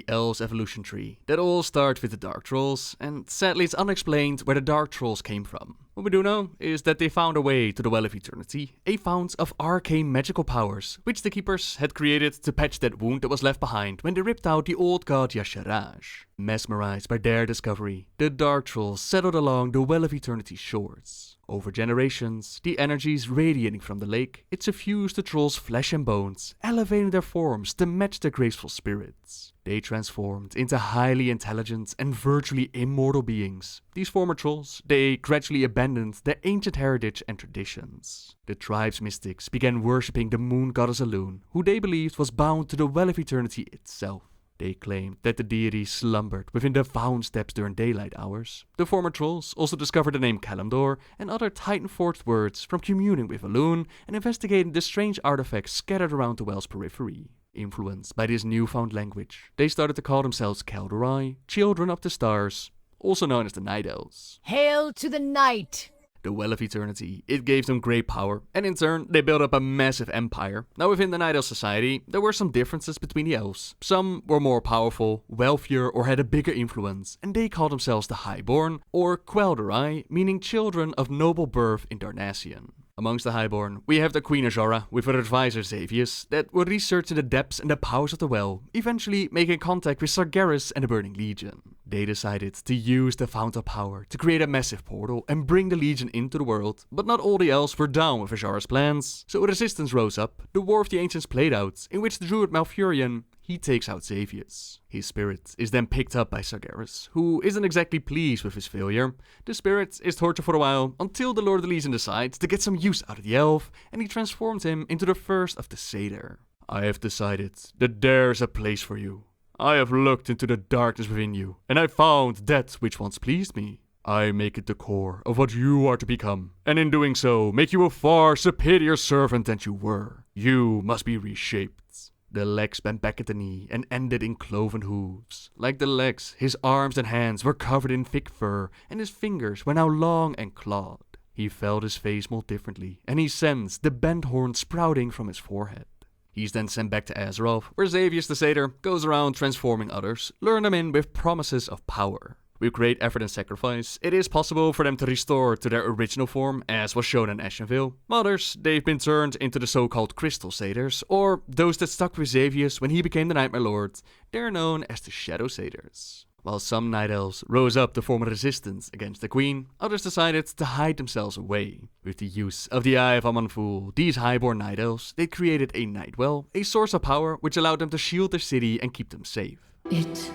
the elves' evolution tree that all starts with the Dark Trolls, and sadly it's unexplained where the Dark Trolls came from. What we do know is that they found a way to the Well of Eternity, a fount of arcane magical powers, which the Keepers had created to patch that wound that was left behind when they ripped out the old god Azshara. Mesmerized by their discovery, the Dark Trolls settled along the Well of Eternity's shores. Over generations, the energies radiating from the lake, it suffused the trolls' flesh and bones, elevating their forms to match their graceful spirits. They transformed into highly intelligent and virtually immortal beings. These former trolls, they gradually abandoned their ancient heritage and traditions. The tribe's mystics began worshipping the moon goddess Elune, who they believed was bound to the Well of Eternity itself. They claimed that the deity slumbered within the found steps during daylight hours. The former trolls also discovered the name Kalimdor and other Titan-forged words from communing with Elune and investigating the strange artifacts scattered around the well's periphery. Influenced by this newfound language, they started to call themselves Kel'Dorai, Children of the Stars, also known as the Night Elves. Hail to the night! The Well of Eternity, it gave them great power, and in turn, they built up a massive empire. Now within the Night Elf society, there were some differences between the elves. Some were more powerful, wealthier, or had a bigger influence, and they called themselves the Highborn, or Quel'Dorai, meaning children of noble birth in Darnassian. Amongst the Highborn, we have the Queen Azshara with her advisor Xavius that would research in the depths and the powers of the well, eventually making contact with Sargeras and the Burning Legion. They decided to use the fount of power to create a massive portal and bring the Legion into the world, but not all the elves were down with Azshara's plans, so resistance rose up. The War of the Ancients played out, in which the druid Malfurion, he takes out Xavius. His spirit is then picked up by Sargeras, who isn't exactly pleased with his failure. The spirit is tortured for a while, until the Lord of the Legion decides to get some use out of the elf, and he transformed him into the first of the Satyr. I have decided that there's a place for you. I have looked into the darkness within you, and I found that which once pleased me. I make it the core of what you are to become, and in doing so, make you a far superior servant than you were. You must be reshaped. The legs bent back at the knee and ended in cloven hooves. Like the legs, his arms and hands were covered in thick fur, and his fingers were now long and clawed. He felt his face mold differently, and he sensed the bent horn sprouting from his forehead. He's then sent back to Azeroth, where Xavius the Satyr goes around transforming others, luring them in with promises of power. With great effort and sacrifice, it is possible for them to restore to their original form, as was shown in Ashenvale. Others, they've been turned into the so-called Crystal Satyrs, or those that stuck with Xavius when he became the Nightmare Lord. They're known as the Shadow Satyrs. While some Night Elves rose up to form a resistance against the Queen, others decided to hide themselves away. With the use of the Eye of Aman'Thul, these highborn Night Elves, they created a Nightwell, a source of power which allowed them to shield their city and keep them safe. It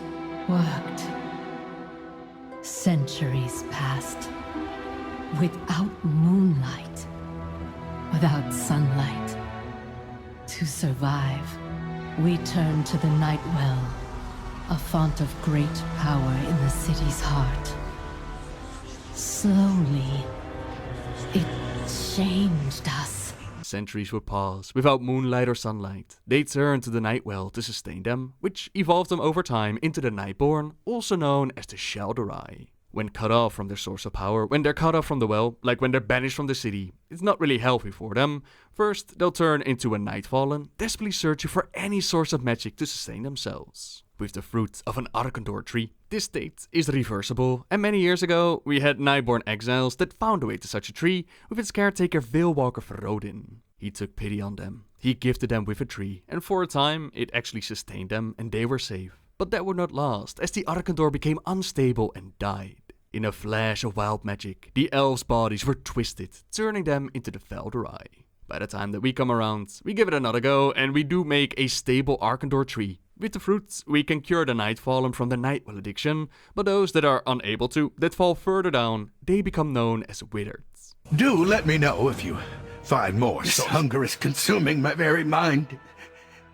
worked. Centuries passed. Without moonlight. Without sunlight. To survive, we turned to the Nightwell, a font of great power in the city's heart. Slowly, it changed us. Centuries would pass without moonlight or sunlight. They turned to the Nightwell to sustain them, which evolved them over time into the Nightborn, also known as the Shel'Dorai. When cut off from their source of power, when they're cut off from the well, like when they're banished from the city, it's not really healthy for them. First, they'll turn into a Nightfallen, desperately searching for any source of magic to sustain themselves. With the fruit of an Arkandor tree, this state is reversible, and many years ago, we had Nightborn exiles that found a way to such a tree with its caretaker Veilwalker Ferodin. He took pity on them, he gifted them with a tree, and for a time, it actually sustained them and they were safe. But that would not last, as the Arkandor became unstable and died. In a flash of wild magic, the elves' bodies were twisted, turning them into the Fel'Dorai. By the time that we come around, we give it another go, and we do make a stable Arkandor tree. With the fruits, we can cure the Nightfallen from the Nightwell addiction, but those that are unable to, that fall further down, they become known as Withered. Do let me know if you find more. This hunger is consuming my very mind.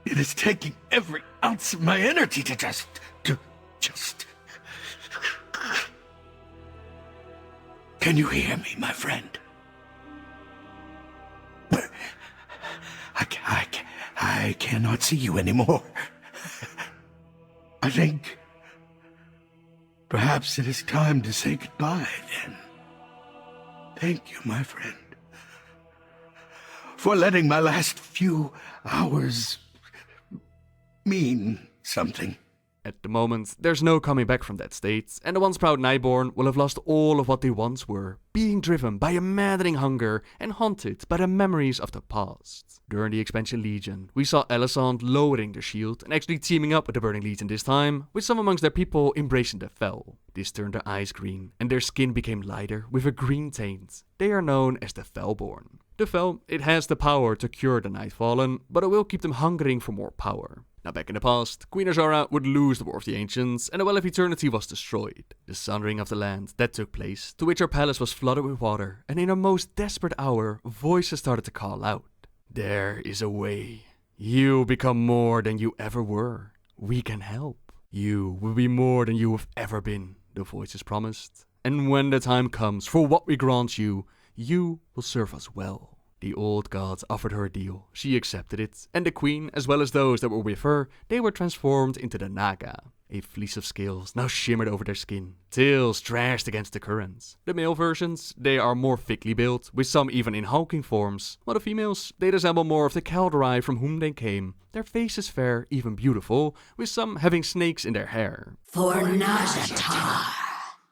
It is taking every ounce of my energy to just... Can you hear me, my friend? I cannot see you anymore. I think perhaps it is time to say goodbye, then. Thank you, my friend, for letting my last few hours mean something. At the moment, there's no coming back from that state, and the once proud Nightborn will have lost all of what they once were, being driven by a maddening hunger and haunted by the memories of the past. During the Expansion Legion, we saw Elisand lowering their shield and actually teaming up with the Burning Legion this time, with some amongst their people embracing the Fel. This turned their eyes green, and their skin became lighter with a green taint. They are known as the Felborn. The Fel, it has the power to cure the Nightfallen, but it will keep them hungering for more power. Now back in the past, Queen Azshara would lose the War of the Ancients, and the Well of Eternity was destroyed. The sundering of the land, that took place, to which her palace was flooded with water, and in her most desperate hour, voices started to call out. There is a way. You become more than you ever were. We can help. You will be more than you have ever been, the voices promised. And when the time comes for what we grant you, you will serve us well. The old gods offered her a deal. She accepted it, and the queen, as well as those that were with her, they were transformed into the naga. A fleece of scales now shimmered over their skin, tails thrashed against the currents. The male versions, they are more thickly built, with some even in hulking forms, while the females, they resemble more of the Kaldrai from whom they came. Their faces fair, even beautiful, with some having snakes in their hair. For Najatar.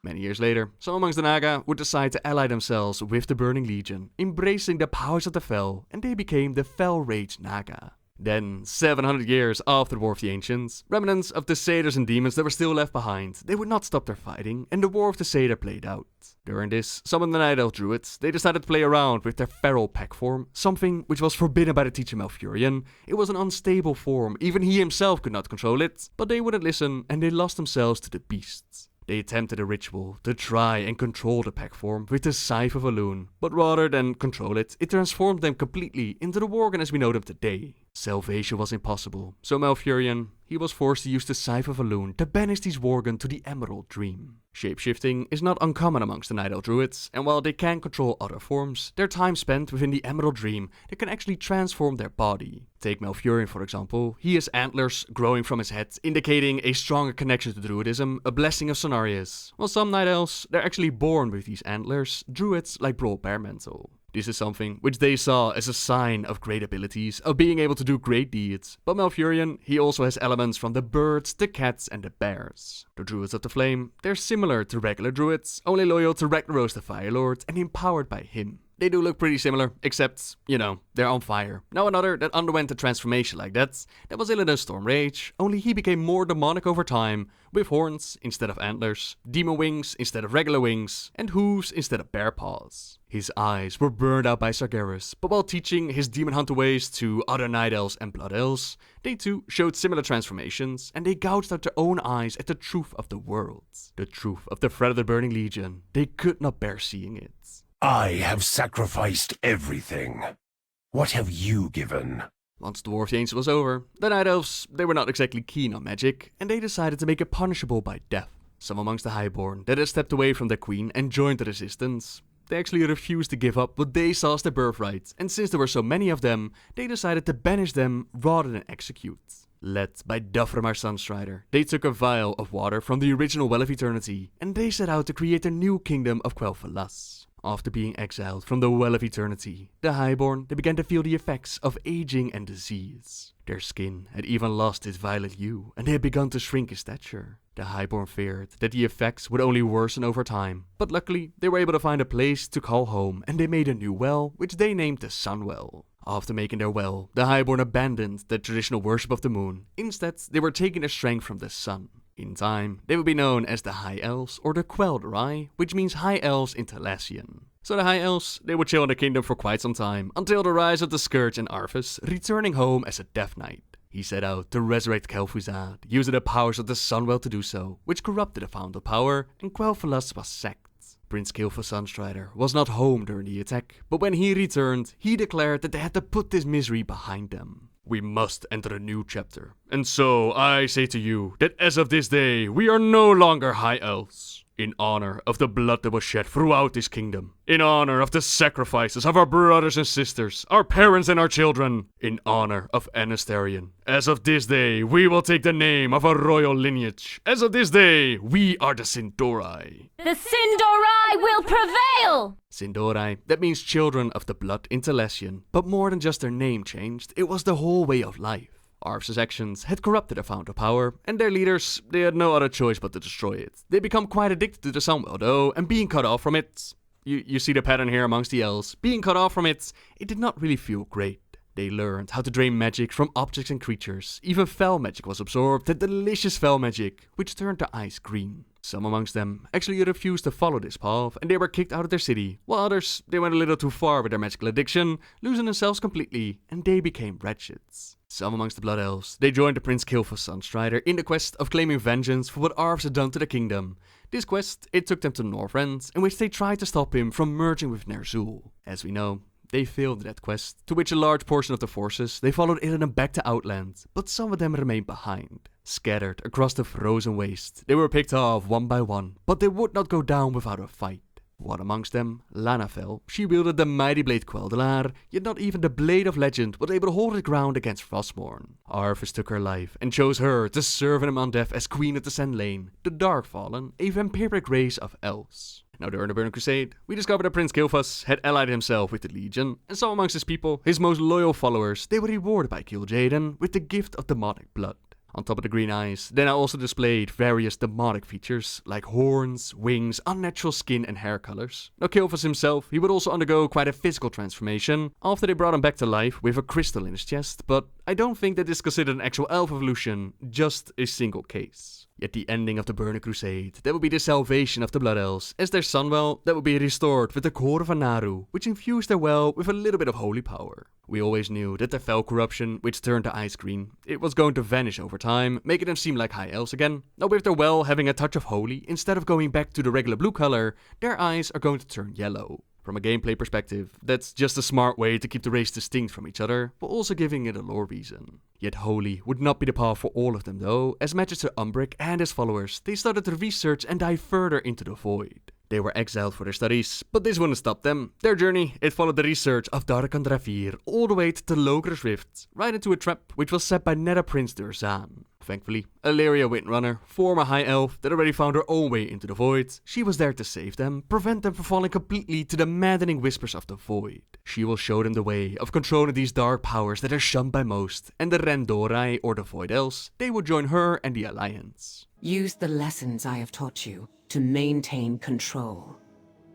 Many years later, some amongst the Naga would decide to ally themselves with the Burning Legion, embracing the powers of the Fel, and they became the Fel Rage Naga. Then, 700 years after the War of the Ancients, remnants of the satyrs and demons that were still left behind, they would not stop their fighting, and the War of the Satyr played out. During this, some of the Night Elf druids, they decided to play around with their feral pack form, something which was forbidden by the teacher Malfurion. It was an unstable form, even he himself could not control it, but they wouldn't listen, and they lost themselves to the beasts. They attempted a ritual to try and control the pack form with the Scythe of Elune, but rather than control it, it transformed them completely into the Worgen as we know them today. Salvation was impossible, so Malfurion, he was forced to use the Scythe of Elune to banish these Worgen to the Emerald Dream. Shapeshifting is not uncommon amongst the Night Elf druids, and while they can control other forms, their time spent within the Emerald Dream, they can actually transform their body. Take Malfurion for example, he has antlers growing from his head, indicating a stronger connection to druidism, a blessing of Cenarius. While some Night Elves, they're actually born with these antlers, druids like Broad Baremantle. This is something which they saw as a sign of great abilities, of being able to do great deeds. But Malfurion, he also has elements from the birds, the cats and the bears. The Druids of the Flame, they're similar to regular druids, only loyal to Ragnaros the Fire Lord and empowered by him. They do look pretty similar, except, they're on fire. Now another that underwent a transformation like that was Illidan Stormrage, only he became more demonic over time, with horns instead of antlers, demon wings instead of regular wings, and hooves instead of bear paws. His eyes were burned out by Sargeras, but while teaching his demon hunter ways to other Night Elves and Blood Elves, they too showed similar transformations, and they gouged out their own eyes at the truth of the world. The truth of the threat of the Burning Legion. They could not bear seeing it. I have sacrificed everything. What have you given? Once the War of the Ancients was over, the Night Elves, they were not exactly keen on magic, and they decided to make it punishable by death. Some amongst the Highborn that had stepped away from their queen and joined the resistance, they actually refused to give up what they saw as their birthright, and since there were so many of them, they decided to banish them rather than execute. Led by Duframar Sunstrider, they took a vial of water from the original Well of Eternity, and they set out to create a new kingdom of Quel'Thalas. After being exiled from the Well of Eternity, the Highborn, they began to feel the effects of aging and disease. Their skin had even lost its violet hue, and they had begun to shrink in stature. The Highborn feared that the effects would only worsen over time, but luckily they were able to find a place to call home, and they made a new well, which they named the Sunwell. After making their well, the Highborn abandoned the traditional worship of the moon. Instead, they were taking their strength from the sun. In time, they would be known as the High Elves or the Quel'Drai, which means High Elves in Thalassian. So the High Elves, they would chill in the kingdom for quite some time, until the rise of the Scourge and Arthas, returning home as a Death Knight. He set out to resurrect Kel'Thuzad, using the powers of the Sunwell to do so, which corrupted the Founded Power, and Quel'Thalas was sacked. Prince Kil'jaeden Sunstrider was not home during the attack, but when he returned, he declared that they had to put this misery behind them. We must enter a new chapter. And so I say to you that as of this day, we are no longer High Elves. In honor of the blood that was shed throughout this kingdom. In honor of the sacrifices of our brothers and sisters, our parents and our children. In honor of Anastarion. As of this day, we will take the name of a royal lineage. As of this day, we are the Sin'dorei. The Sin'dorei will prevail! Sin'dorei, that means children of the blood in Thalassian. But more than just their name changed, it was the whole way of life. Arvs' actions had corrupted their fount of power, and their leaders, they had no other choice but to destroy it. They become quite addicted to the Sunwell though, and being cut off from it, you see the pattern here amongst the elves, being cut off from it did not really feel great. They learned how to drain magic from objects and creatures. Even fell magic was absorbed, that delicious fell magic, which turned their eyes green. Some amongst them actually refused to follow this path, and they were kicked out of their city, while others, they went a little too far with their magical addiction, losing themselves completely, and they became wretched. Some amongst the Blood Elves, they joined the Prince Kil'jaeden's Sunstrider in the quest of claiming vengeance for what Arvs had done to the kingdom. This quest, it took them to Northrend, in which they tried to stop him from merging with Ner'zhul. As we know, they failed in that quest, to which a large portion of the forces, they followed Illidan back to Outland, but some of them remained behind. Scattered across the frozen waste, they were picked off one by one, but they would not go down without a fight. One amongst them, Lanafel, she wielded the mighty blade Quel'Dalar, yet not even the blade of legend was able to hold its ground against Frostmourne. Arthas took her life and chose her to serve him on death as Queen of the Sand Lane, the Darkfallen, a vampiric race of elves. Now during the Burning Crusade, we discovered that Prince Kil'jaeden had allied himself with the Legion, and so amongst his people, his most loyal followers, they were rewarded by Kil'jaeden with the gift of demonic blood. On top of the green eyes, they now also displayed various demonic features, like horns, wings, unnatural skin and hair colors. Now Kil'jaeden himself, he would also undergo quite a physical transformation, after they brought him back to life with a crystal in his chest, but I don't think that is considered an actual elf evolution, just a single case. Yet the ending of the Burning Crusade, that would be the salvation of the Blood Elves, as their Sunwell, that would be restored with the core of Anaru, which infused their well with a little bit of holy power. We always knew that their fell corruption, which turned the ice green, it was going to vanish over time, making them seem like high elves again. Now with their well having a touch of holy, instead of going back to the regular blue color, their eyes are going to turn yellow. From a gameplay perspective, that's just a smart way to keep the race distinct from each other, but also giving it a lore reason. Yet holy would not be the path for all of them though, as Magister Umbric and his followers, they started to research and dive further into the void. They were exiled for their studies, but this wouldn't stop them. Their journey, it followed the research of Darkan Dravir all the way to the Logres Rift, right into a trap which was set by Nether Prince Durzan. Thankfully, Illyria Windrunner, former high elf that already found her own way into the void, she was there to save them, prevent them from falling completely to the maddening whispers of the void. She will show them the way of controlling these dark powers that are shunned by most, and the Rendorai, or the Void Elves, they will join her and the Alliance. Use the lessons I have taught you to maintain control.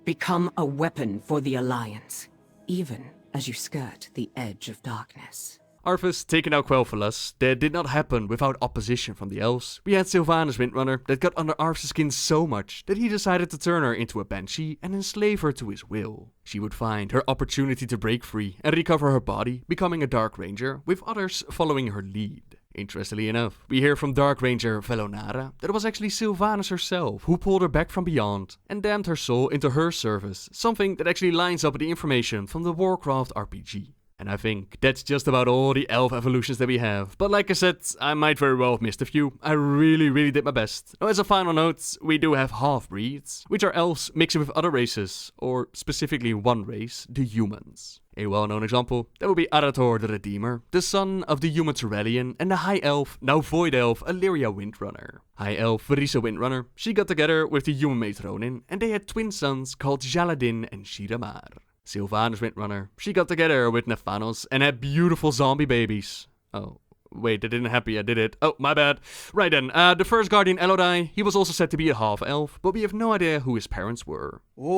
Become a weapon for the Alliance, even as you skirt the edge of darkness. Arthas taking out Quel'Thalas, that did not happen without opposition from the elves. We had Sylvanas Windrunner that got under Arthas' skin so much that he decided to turn her into a banshee and enslave her to his will. She would find her opportunity to break free and recover her body, becoming a Dark Ranger, with others following her lead. Interestingly enough, we hear from Dark Ranger Velonara that it was actually Sylvanas herself who pulled her back from beyond and damned her soul into her service, something that actually lines up with the information from the Warcraft RPG. And I think that's just about all the elf evolutions that we have. But like I said, I might very well have missed a few. I really did my best. Now as a final note, we do have half-breeds, which are elves mixing with other races, or specifically one race, the humans. A well-known example, that would be Arator the Redeemer, the son of the human Turellian and the high elf, now void elf, Illyria Windrunner. High elf Verisa Windrunner, she got together with the human mate Ronin, and they had twin sons called Jaladin and Shiramar. Sylvanas Windrunner, she got together with Nephanos and had beautiful zombie babies. Oh, wait, that didn't happen yet, did it? Oh, my bad. Right then, the first guardian Elodai, he was also said to be a half-elf, but we have no idea who his parents were. Oh,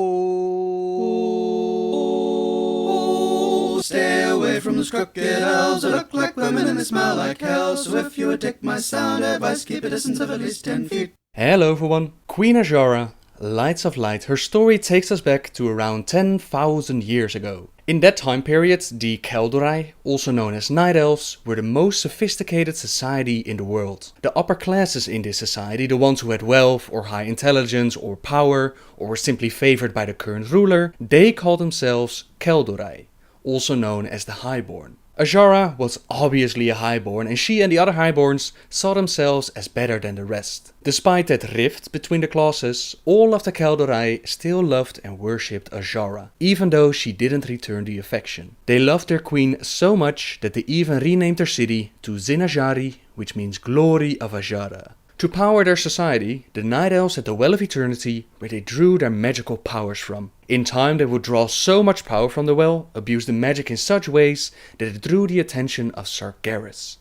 stay away from those crooked elves. They look like women and they smell like hell. So if you would take my sound advice, keep a distance of at least 10 feet. Hello everyone, Queen Azshara, Lights of Light, her story takes us back to around 10,000 years ago. In that time period, the Kel'Dorai, also known as Night Elves, were the most sophisticated society in the world. The upper classes in this society, the ones who had wealth or high intelligence or power, or were simply favored by the current ruler, they called themselves Kel'Dorai, also known as the Highborn. Azshara was obviously a Highborn, and she and the other Highborns saw themselves as better than the rest. Despite that rift between the classes, all of the Kel'Dorai still loved and worshipped Azshara, even though she didn't return the affection. They loved their queen so much that they even renamed their city to Zinajari, which means Glory of Azshara. To power their society, the Night Elves had the Well of Eternity, where they drew their magical powers from. In time they would draw so much power from the well, abuse the magic in such ways, that it drew the attention of Sargeras.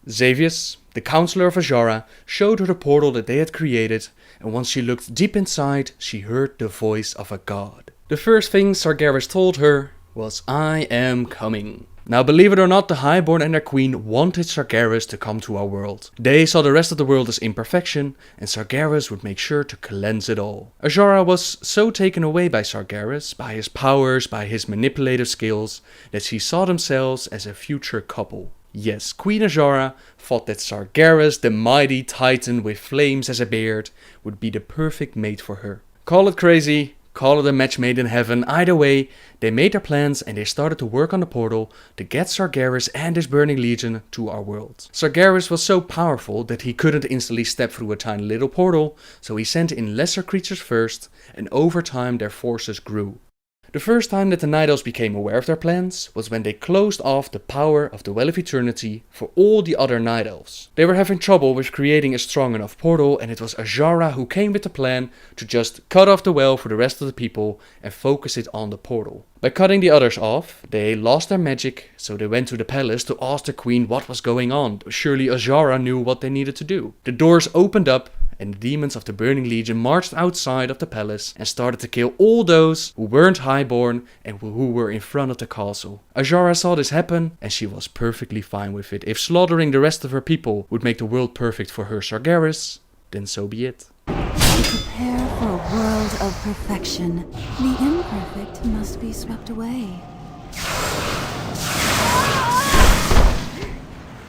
Xavius, the counselor of Azshara, showed her the portal that they had created, and once she looked deep inside, she heard the voice of a god. The first thing Sargeras told her was, "I am coming." Now, believe it or not, the Highborn and their queen wanted Sargeras to come to our world. They saw the rest of the world as imperfection, and Sargeras would make sure to cleanse it all. Azshara was so taken away by Sargeras, by his powers, by his manipulative skills, that she saw themselves as a future couple. Yes, Queen Azshara thought that Sargeras, the mighty titan with flames as a beard, would be the perfect mate for her. Call it crazy, call it a match made in heaven, either way, they made their plans and they started to work on the portal to get Sargeras and his burning legion to our world. Sargeras was so powerful that he couldn't instantly step through a tiny little portal, so he sent in lesser creatures first, and over time their forces grew. The first time that the Night Elves became aware of their plans was when they closed off the power of the Well of Eternity for all the other Night Elves. They were having trouble with creating a strong enough portal, and it was Azshara who came with the plan to just cut off the well for the rest of the people and focus it on the portal. By cutting the others off, they lost their magic, so they went to the palace to ask the queen what was going on. Surely Azshara knew what they needed to do. The doors opened up, and the demons of the Burning Legion marched outside of the palace and started to kill all those who weren't highborn and who were in front of the castle. Azshara saw this happen, and she was perfectly fine with it. If slaughtering the rest of her people would make the world perfect for her Sargeras, then so be it. Prepare for a world of perfection. The imperfect must be swept away.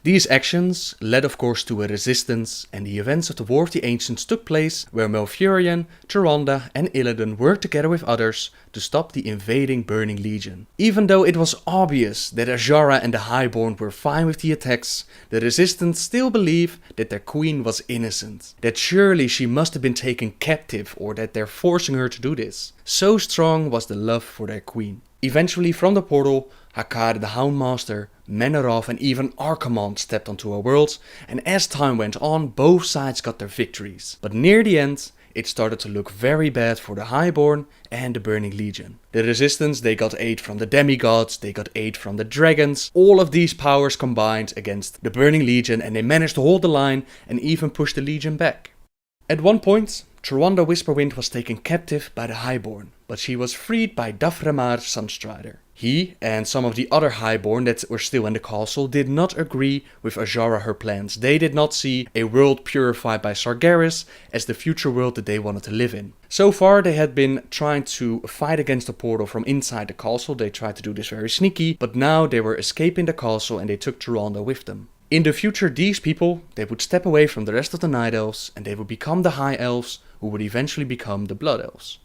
These actions led of course to a resistance, and the events of the War of the Ancients took place where Malfurion, Tyrande and Illidan worked together with others to stop the invading Burning Legion. Even though it was obvious that Azshara and the Highborn were fine with the attacks, the resistance still believed that their queen was innocent, that surely she must have been taken captive or that they're forcing her to do this. So strong was the love for their queen. Eventually from the portal, Hakkar the Houndmaster, Menarov and even Archimonde stepped onto our world, and as time went on, both sides got their victories. But near the end, it started to look very bad for the Highborn and the Burning Legion. The resistance, they got aid from the demigods, they got aid from the dragons, all of these powers combined against the Burning Legion, and they managed to hold the line and even push the Legion back. At one point, Tyrande Whisperwind was taken captive by the Highborn, but she was freed by Daframar Sunstrider. He and some of the other Highborn that were still in the castle did not agree with Azshara her plans. They did not see a world purified by Sargeras as the future world that they wanted to live in. So far they had been trying to fight against the portal from inside the castle. They tried to do this very sneaky, but now they were escaping the castle and they took Tyrande with them. In the future, these people, they would step away from the rest of the Night Elves and they would become the High Elves, who would eventually become the Blood Elves.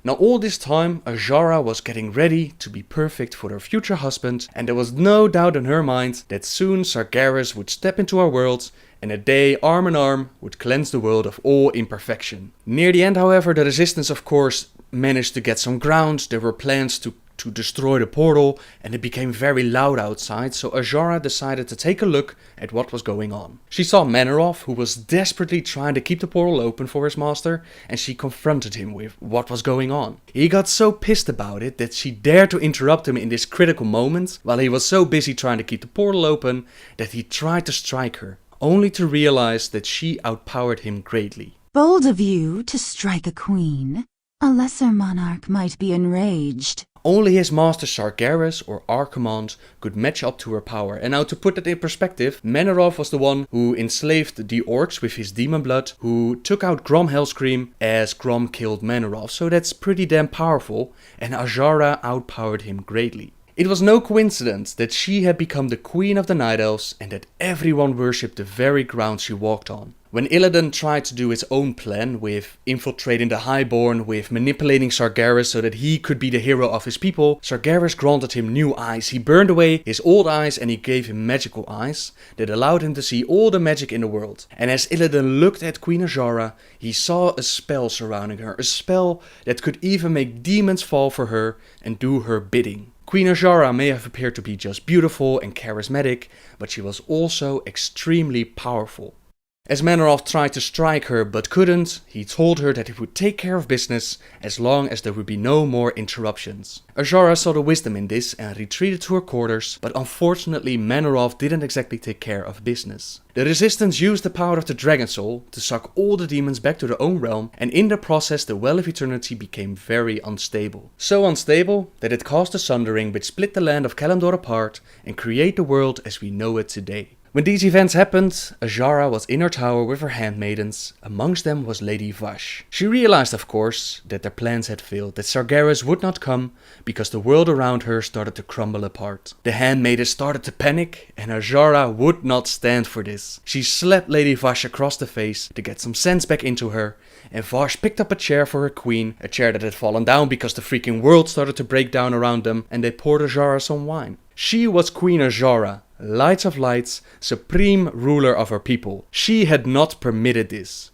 Now all this time, Azshara was getting ready to be perfect for her future husband, and there was no doubt in her mind that soon Sargeras would step into our world and a day, arm in arm, would cleanse the world of all imperfection. Near the end, however, the resistance of course managed to get some ground. There were plans to destroy the portal, and it became very loud outside, so Azshara decided to take a look at what was going on. She saw Menarov, who was desperately trying to keep the portal open for his master, and she confronted him with what was going on. He got so pissed about it that she dared to interrupt him in this critical moment, while he was so busy trying to keep the portal open that he tried to strike her, only to realize that she outpowered him greatly. Bold of you to strike a queen. A lesser monarch might be enraged. Only his master Sargeras or Archimonde could match up to her power. And now to put that in perspective, Menarov was the one who enslaved the orcs with his demon blood, who took out Grom Hellscream as Grom killed Menarov. So that's pretty damn powerful, and Azshara outpowered him greatly. It was no coincidence that she had become the queen of the Night Elves and that everyone worshipped the very ground she walked on. When Illidan tried to do his own plan with infiltrating the Highborn, with manipulating Sargeras so that he could be the hero of his people, Sargeras granted him new eyes. He burned away his old eyes and he gave him magical eyes that allowed him to see all the magic in the world. And as Illidan looked at Queen Azshara, he saw a spell surrounding her, a spell that could even make demons fall for her and do her bidding. Queen Azshara may have appeared to be just beautiful and charismatic, but she was also extremely powerful. As Manoroth tried to strike her but couldn't, he told her that he would take care of business as long as there would be no more interruptions. Azshara saw the wisdom in this and retreated to her quarters, but unfortunately Manoroth didn't exactly take care of business. The Resistance used the power of the Dragon Soul to suck all the demons back to their own realm, and in the process the Well of Eternity became very unstable. So unstable that it caused a sundering which split the land of Kalimdor apart and create the world as we know it today. When these events happened, Azshara was in her tower with her handmaidens. Amongst them was Lady Vash. She realized, of course, that their plans had failed, that Sargeras would not come because the world around her started to crumble apart. The handmaidens started to panic, and Azshara would not stand for this. She slapped Lady Vash across the face to get some sense back into her, and Vash picked up a chair for her queen, a chair that had fallen down because the freaking world started to break down around them, and they poured Azshara some wine. She was Queen Azshara, Lights of Lights, supreme ruler of her people. She had not permitted this.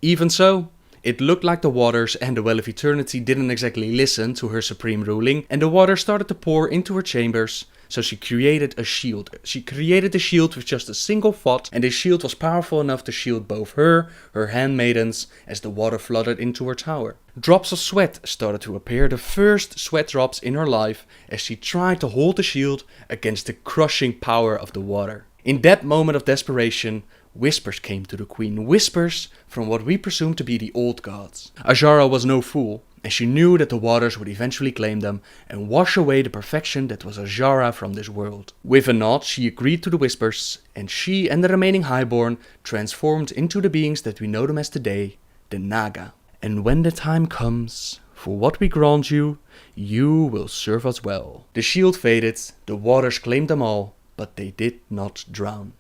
Even so, it looked like the waters and the Well of Eternity didn't exactly listen to her supreme ruling, and the water started to pour into her chambers, so she created a shield. She created a shield with just a single thought, and this shield was powerful enough to shield both her handmaidens, as the water flooded into her tower. Drops of sweat started to appear, the first sweat drops in her life, as she tried to hold the shield against the crushing power of the water. In that moment of desperation, whispers came to the queen, whispers from what we presume to be the old gods. Azshara was no fool, and she knew that the waters would eventually claim them and wash away the perfection that was Azshara from this world. With a nod, she agreed to the whispers, and she and the remaining highborn transformed into the beings that we know them as today, the Naga. And when the time comes, for what we grant you, you will serve us well. The shield faded, the waters claimed them all, but they did not drown.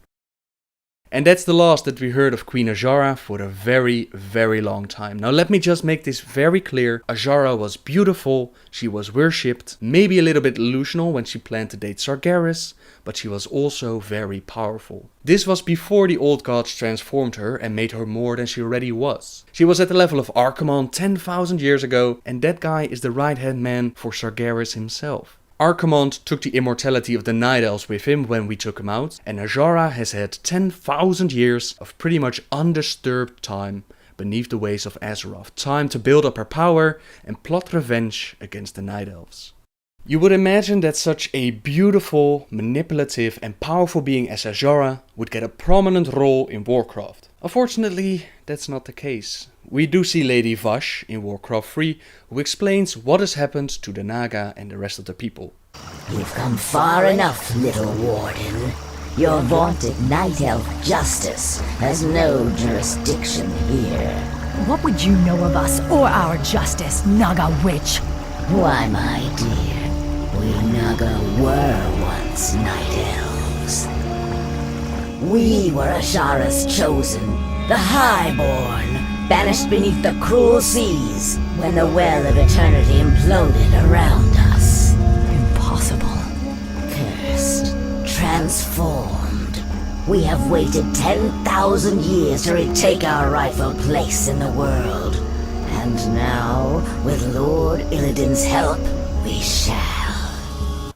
And that's the last that we heard of Queen Azshara for a very, very long time. Now let me just make this very clear. Azshara was beautiful, she was worshipped, maybe a little bit delusional when she planned to date Sargeras, but she was also very powerful. This was before the old gods transformed her and made her more than she already was. She was at the level of Archimonde 10,000 years ago, and that guy is the right-hand man for Sargeras himself. Archimonde took the immortality of the Night Elves with him when we took him out, and Azshara has had 10,000 years of pretty much undisturbed time beneath the waves of Azeroth. Time to build up her power and plot revenge against the Night Elves. You would imagine that such a beautiful, manipulative and powerful being as Azshara would get a prominent role in Warcraft. Unfortunately, that's not the case. We do see Lady Vash in Warcraft III, who explains what has happened to the Naga and the rest of the people. You've come far enough, little warden. Your vaunted Night Elf justice has no jurisdiction here. What would you know of us or our justice, Naga witch? Why, my dear, we Naga were once Night Elves. We were Azshara's chosen, the Highborn, banished beneath the cruel seas when the Well of Eternity imploded around us. Impossible. Cursed, transformed. We have waited 10,000 years to retake our rightful place in the world. And now, with Lord Illidan's help, we shall.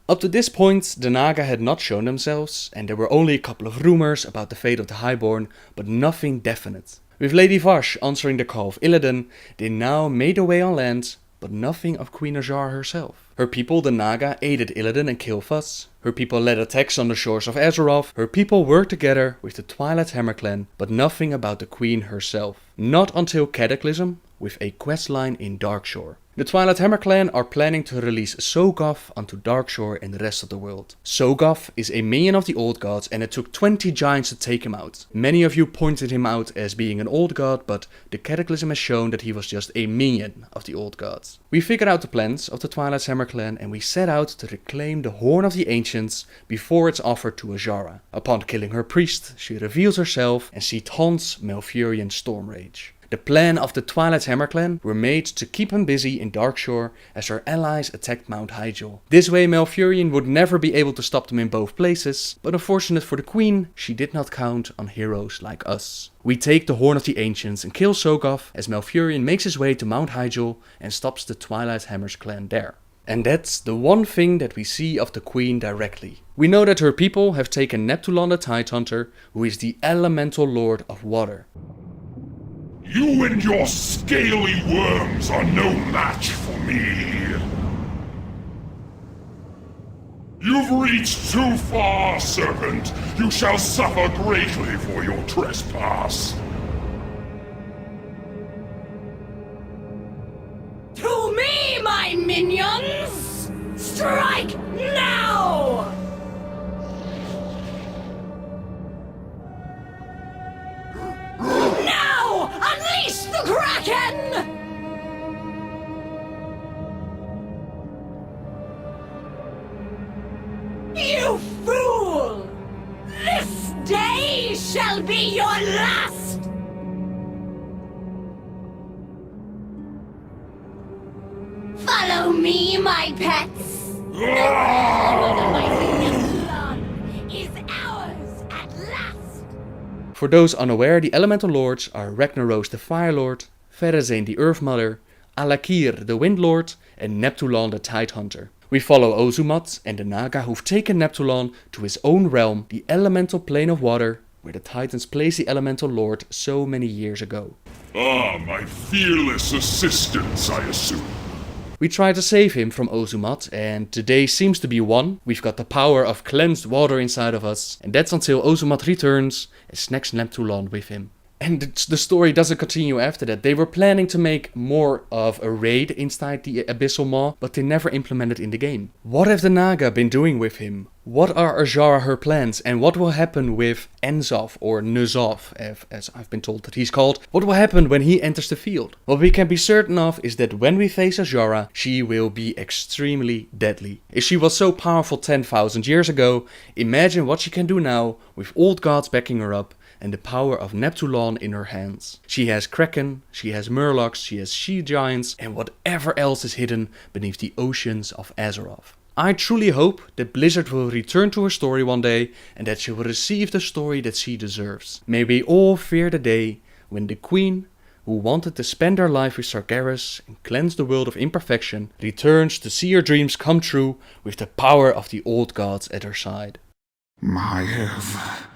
Up to this point, the Naga had not shown themselves, and there were only a couple of rumors about the fate of the Highborn, but nothing definite. With Lady Vash answering the call of Illidan, they now made their way on land, but nothing of Queen Azshara herself. Her people, the Naga, aided Illidan and Kil'jaeden. Her people led attacks on the shores of Azeroth. Her people worked together with the Twilight Hammer clan, but nothing about the Queen herself. Not until Cataclysm, with a questline in Darkshore. The Twilight Hammer clan are planning to release Sogoth onto Darkshore and the rest of the world. Sogoth is a minion of the old gods, and it took 20 giants to take him out. Many of you pointed him out as being an old god, but the Cataclysm has shown that he was just a minion of the old gods. We figured out the plans of the Twilight Hammer clan, and we set out to reclaim the Horn of the Ancients before it's offered to Azshara. Upon killing her priest, she reveals herself and she taunts Malfurion Stormrage. The plan of the Twilight Hammer clan were made to keep him busy in Darkshore as her allies attacked Mount Hyjal. This way Malfurion would never be able to stop them in both places, but unfortunate for the Queen, she did not count on heroes like us. We take the Horn of the Ancients and kill Sogoth as Malfurion makes his way to Mount Hyjal and stops the Twilight Hammer's clan there. And that's the one thing that we see of the Queen directly. We know that her people have taken Neptulon the Tidehunter, who is the elemental lord of water. You and your scaly worms are no match for me. You've reached too far, serpent. You shall suffer greatly for your trespass. To me, my minions! Strike now! Now! Unleash the Kraken! You fool! This day shall be your last! Follow me, my pets! The mighty Illidan is ours at last! For those unaware, the elemental lords are Ragnaros the Fire Lord, Pherezain the Earth Mother, Alakir the Wind Lord, and Neptulon the Tidehunter. We follow Ozumat and the Naga who've taken Neptulon to his own realm, the elemental plane of water, where the Titans placed the elemental lord so many years ago. Ah, my fearless assistants, I assume. We try to save him from Ozumat, and today seems to be won. We've got the power of cleansed water inside of us, and that's until Ozumat returns and snacks Neptulon with him. And the story doesn't continue after that. They were planning to make more of a raid inside the Abyssal Maw, but they never implemented in the game. What have the Naga been doing with him? What are Azshara her plans? And what will happen with Enzov, or Nuzov, as I've been told that he's called? What will happen when he enters the field? What we can be certain of is that when we face Azshara, she will be extremely deadly. If she was so powerful 10,000 years ago, imagine what she can do now with old gods backing her up and the power of Neptulon in her hands. She has Kraken, she has Murlocs, she has She-Giants, and whatever else is hidden beneath the oceans of Azeroth. I truly hope that Blizzard will return to her story one day, and that she will receive the story that she deserves. May we all fear the day when the Queen, who wanted to spend her life with Sargeras and cleanse the world of imperfection, returns to see her dreams come true with the power of the old gods at her side. Maiev.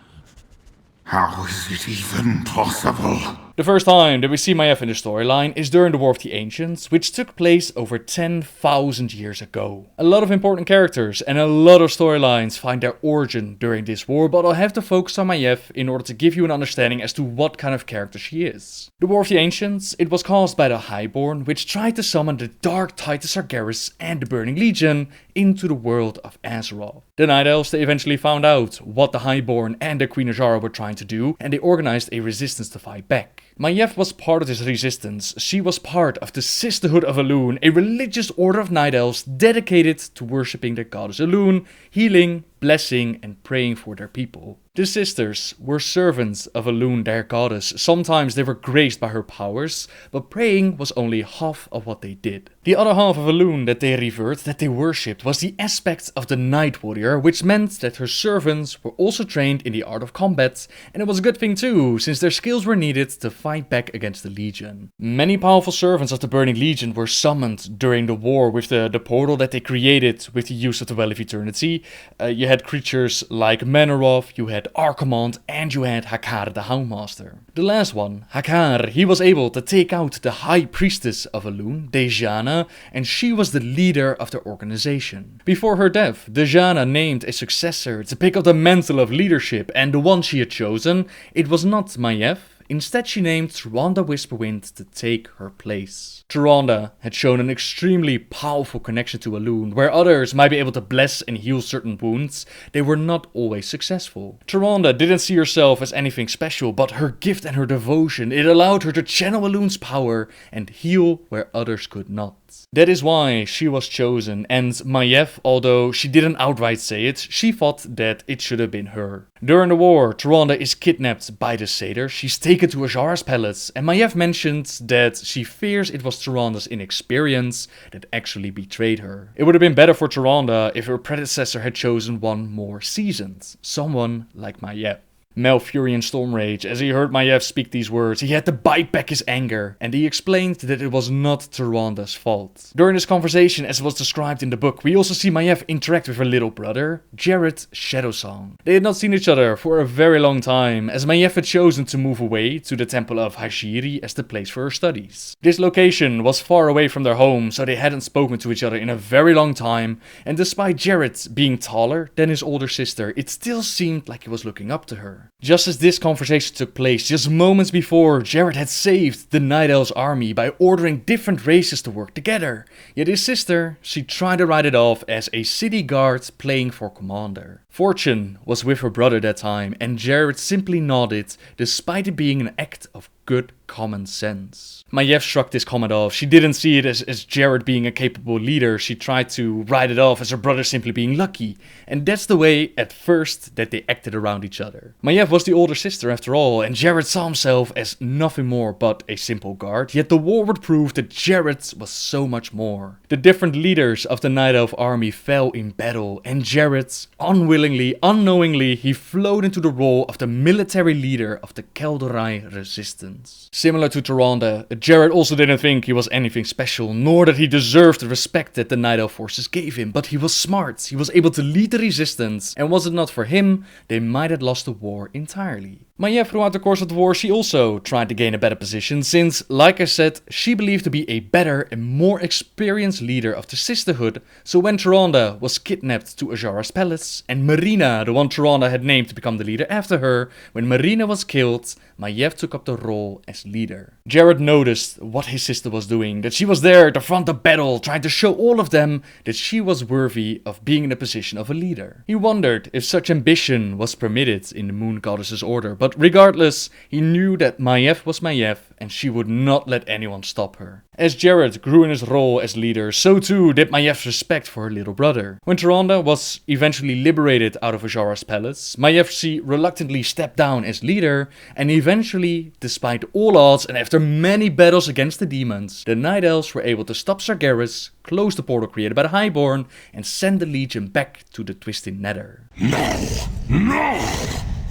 How is it even possible? The first time that we see Maiev in the storyline is during the War of the Ancients, which took place over 10,000 years ago. A lot of important characters and a lot of storylines find their origin during this war, but I'll have to focus on Maiev in order to give you an understanding as to what kind of character she is. The War of the Ancients, it was caused by the Highborn, which tried to summon the Dark Titan Sargeras and the Burning Legion into the world of Azeroth. The Night Elves, they eventually found out what the Highborn and the Queen Azshara were trying to do, and they organized a resistance to fight back. Maiev was part of this resistance. She was part of the Sisterhood of Elune, a religious order of Night Elves dedicated to worshipping the goddess Elune, healing, blessing, and praying for their people. The sisters were servants of Elune, their goddess. Sometimes they were graced by her powers, but praying was only half of what they did. The other half of Elune that they revered, that they worshipped, was the aspect of the Night Warrior, which meant that her servants were also trained in the art of combat, and it was a good thing too, since their skills were needed to fight back against the Legion. Many powerful servants of the Burning Legion were summoned during the war with the portal that they created with the use of the Well of Eternity. You had creatures like Manoroth, you had Archimonde, and you had Hakar the Houndmaster. The last one, Hakar, he was able to take out the High Priestess of Elune, Dejana, and she was the leader of their organization. Before her death, Dejana named a successor to pick up the mantle of leadership, and the one she had chosen, it was not Maiev. Instead, she named Tyrande Whisperwind to take her place. Tyrande had shown an extremely powerful connection to Elune. Where others might be able to bless and heal certain wounds, they were not always successful. Tyrande didn't see herself as anything special, but her gift and her devotion, it allowed her to channel Elune's power and heal where others could not. That is why she was chosen, and Maiev, although she didn't outright say it, she thought that it should have been her. During the war, Tyrande is kidnapped by the Satyr, she's taken to Azshara's palace, and Maiev mentioned that she fears it was Tyrande's inexperience that actually betrayed her. It would have been better for Tyrande if her predecessor had chosen one more seasoned, someone like Maiev. Malfurion Stormrage, as he heard Maiev speak these words, he had to bite back his anger, and he explained that it was not Tyranda's fault. During this conversation, as was described in the book, we also see Maiev interact with her little brother, Jared Shadowsong. They had not seen each other for a very long time, as Maiev had chosen to move away to the temple of Hashiri as the place for her studies. This location was far away from their home, so they hadn't spoken to each other in a very long time, and despite Jared being taller than his older sister, it still seemed like he was looking up to her. Just as this conversation took place, just moments before, Jared had saved the Night Elves army by ordering different races to work together. Yet his sister, she tried to write it off as a city guard playing for commander. Fortune was with her brother that time, and Jared simply nodded, despite it being an act of good common sense. Maiev shrugged this comment off. She didn't see it as Jared being a capable leader. She tried to write it off as her brother simply being lucky. And that's the way, at first, that they acted around each other. Maiev was the older sister after all, and Jared saw himself as nothing more but a simple guard. Yet the war would prove that Jared was so much more. The different leaders of the Night Elf army fell in battle, and Jared, unwillingly, unknowingly, he flowed into the role of the military leader of the Kel'Dorai resistance. Similar to Tyrande, Jared also didn't think he was anything special, nor that he deserved the respect that the Night Elf forces gave him, but he was smart, he was able to lead the resistance, and was it not for him, they might have lost the war entirely. Maiev, throughout the course of the war, she also tried to gain a better position, since, like I said, she believed to be a better and more experienced leader of the Sisterhood, so when Tyrande was kidnapped to Azshara's palace, and Marina, the one Tyrande had named to become the leader after her, when Marina was killed, Maiev took up the role as leader. Jared noticed what his sister was doing, that she was there at the front of battle, trying to show all of them that she was worthy of being in the position of a leader. He wondered if such ambition was permitted in the Moon Goddess's order, but regardless, he knew that Maiev was Maiev, and she would not let anyone stop her. As Jared grew in his role as leader, so too did Maiev's respect for her little brother. When Tyrande was eventually liberated out of Azshara's palace, Maiev she reluctantly stepped down as leader, and eventually, despite all odds and after many battles against the demons, the Night Elves were able to stop Sargeras, close the portal created by the Highborn, and send the Legion back to the Twisted Nether. No! No!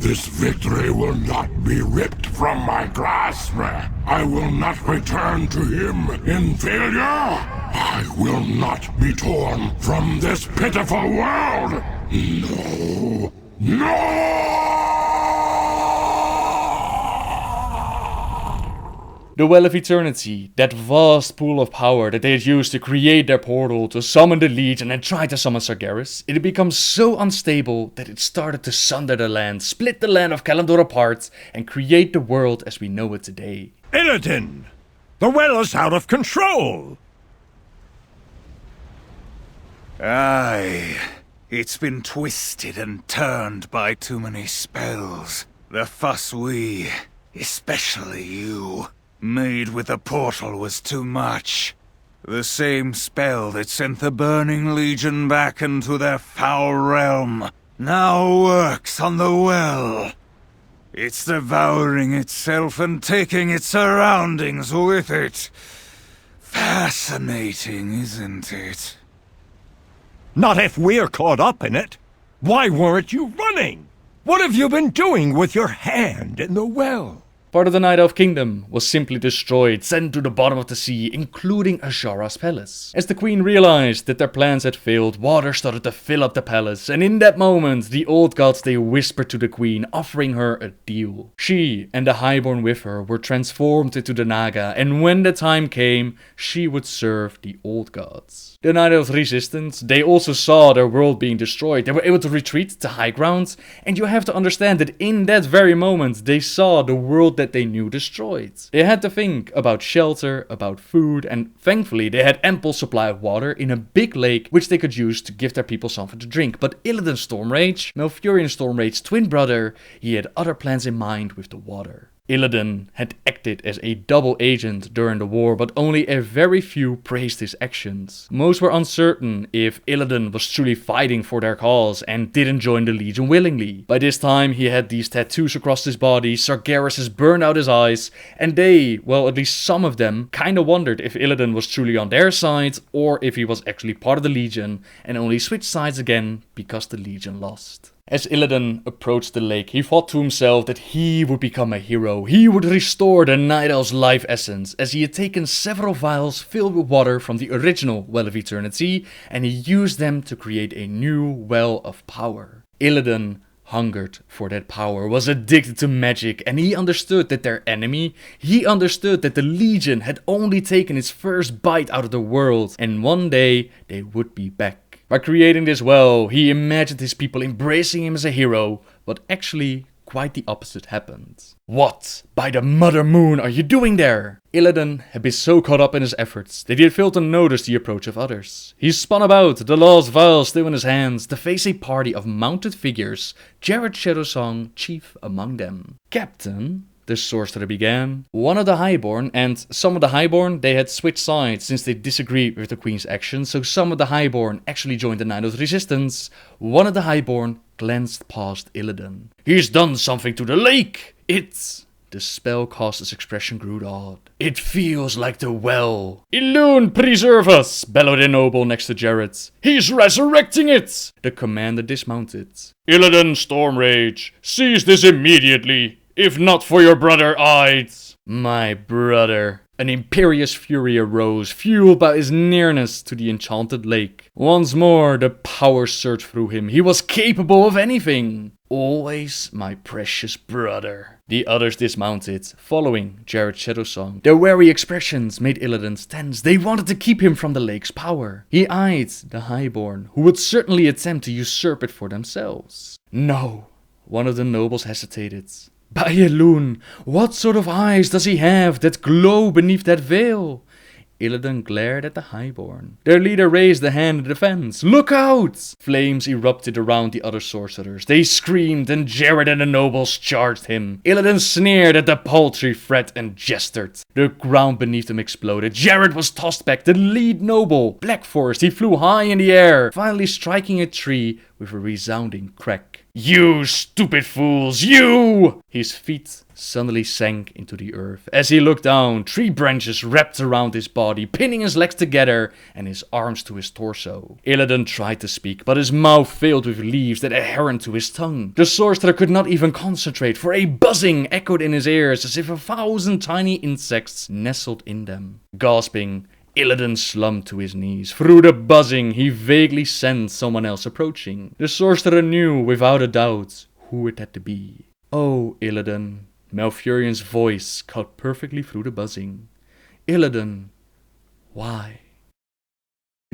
This victory will not be ripped from my grasp. I will not return to him in failure. I will not be torn from this pitiful world. No! No! The Well of Eternity, that vast pool of power that they had used to create their portal to summon the Legion and try to summon Sargeras, it had become so unstable that it started to sunder the land, split the land of Kalimdor apart, and create the world as we know it today. Illidan! The well is out of control! Aye, it's been twisted and turned by too many spells. The fuss we, especially you, made with the portal was too much. The same spell that sent the Burning Legion back into their foul realm now works on the well. It's devouring itself and taking its surroundings with it. Fascinating, isn't it? Not if we're caught up in it. Why weren't you running? What have you been doing with your hand in the well? Part of the Night Elf Kingdom was simply destroyed, sent to the bottom of the sea, including Azshara's palace. As the queen realized that their plans had failed, water started to fill up the palace, and in that moment, the old gods they whispered to the queen, offering her a deal. She and the Highborn with her were transformed into the Naga, and when the time came, she would serve the old gods. The Night Elves resistant, they also saw their world being destroyed. They were able to retreat to high ground, and you have to understand that in that very moment, they saw the world that they knew destroyed. They had to think about shelter, about food, and thankfully they had ample supply of water in a big lake which they could use to give their people something to drink. But Illidan Stormrage, Malfurion Stormrage's twin brother, he had other plans in mind with the water. Illidan had acted as a double agent during the war, but only a very few praised his actions. Most were uncertain if Illidan was truly fighting for their cause and didn't join the Legion willingly. By this time he had these tattoos across his body, Sargeras has burned out his eyes, and they, well at least some of them, kinda wondered if Illidan was truly on their side or if he was actually part of the Legion and only switched sides again because the Legion lost. As Illidan approached the lake, he thought to himself that he would become a hero. He would restore the Night Elf's life essence, as he had taken several vials filled with water from the original Well of Eternity, and he used them to create a new well of power. Illidan hungered for that power, was addicted to magic, and he understood that their enemy, he understood that the Legion had only taken its first bite out of the world, and one day they would be back. By creating this well, he imagined his people embracing him as a hero, but actually quite the opposite happened. What, by the Mother Moon, are you doing there? Illidan had been so caught up in his efforts that he had failed to notice the approach of others. He spun about, the lost vial still in his hands, to face a party of mounted figures, Jared Shadowsong chief among them. Captain, the sorcerer began, one of the Highborn, and some of the Highborn, they had switched sides since they disagreed with the Queen's actions, so some of the Highborn actually joined the Night Elf Resistance. One of the Highborn glanced past Illidan. He's done something to the lake! The spellcaster's expression grew odd. It feels like the well. Illusion, preserve us! Bellowed a noble next to Jared. He's resurrecting it! The commander dismounted. Illidan, Stormrage, seize this immediately! If not for your brother, I'd... My brother. An imperious fury arose, fueled by his nearness to the enchanted lake. Once more, the power surged through him. He was capable of anything. Always my precious brother. The others dismounted, following Jared Shadowsong. Their wary expressions made Illidan tense. They wanted to keep him from the lake's power. He eyed the Highborn, who would certainly attempt to usurp it for themselves. No, one of the nobles hesitated. By Elune, what sort of eyes does he have that glow beneath that veil? Illidan glared at the Highborn. Their leader raised a hand in defense. Look out! Flames erupted around the other sorcerers. They screamed, and Jared and the nobles charged him. Illidan sneered at the paltry threat and gestured. The ground beneath them exploded. Jared was tossed back. The lead noble, Black Forest, he flew high in the air, finally striking a tree with a resounding crack. You stupid fools, you! His feet suddenly sank into the earth. As he looked down, 3 branches wrapped around his body, pinning his legs together and his arms to his torso. Illidan tried to speak, but his mouth filled with leaves that adhered to his tongue. The sorcerer could not even concentrate, for a buzzing echoed in his ears as if 1,000 tiny insects nestled in them. Gasping, Illidan slumped to his knees. Through the buzzing, he vaguely sensed someone else approaching. The sorcerer knew without a doubt who it had to be. Oh, Illidan. Malfurion's voice cut perfectly through the buzzing. Illidan, why?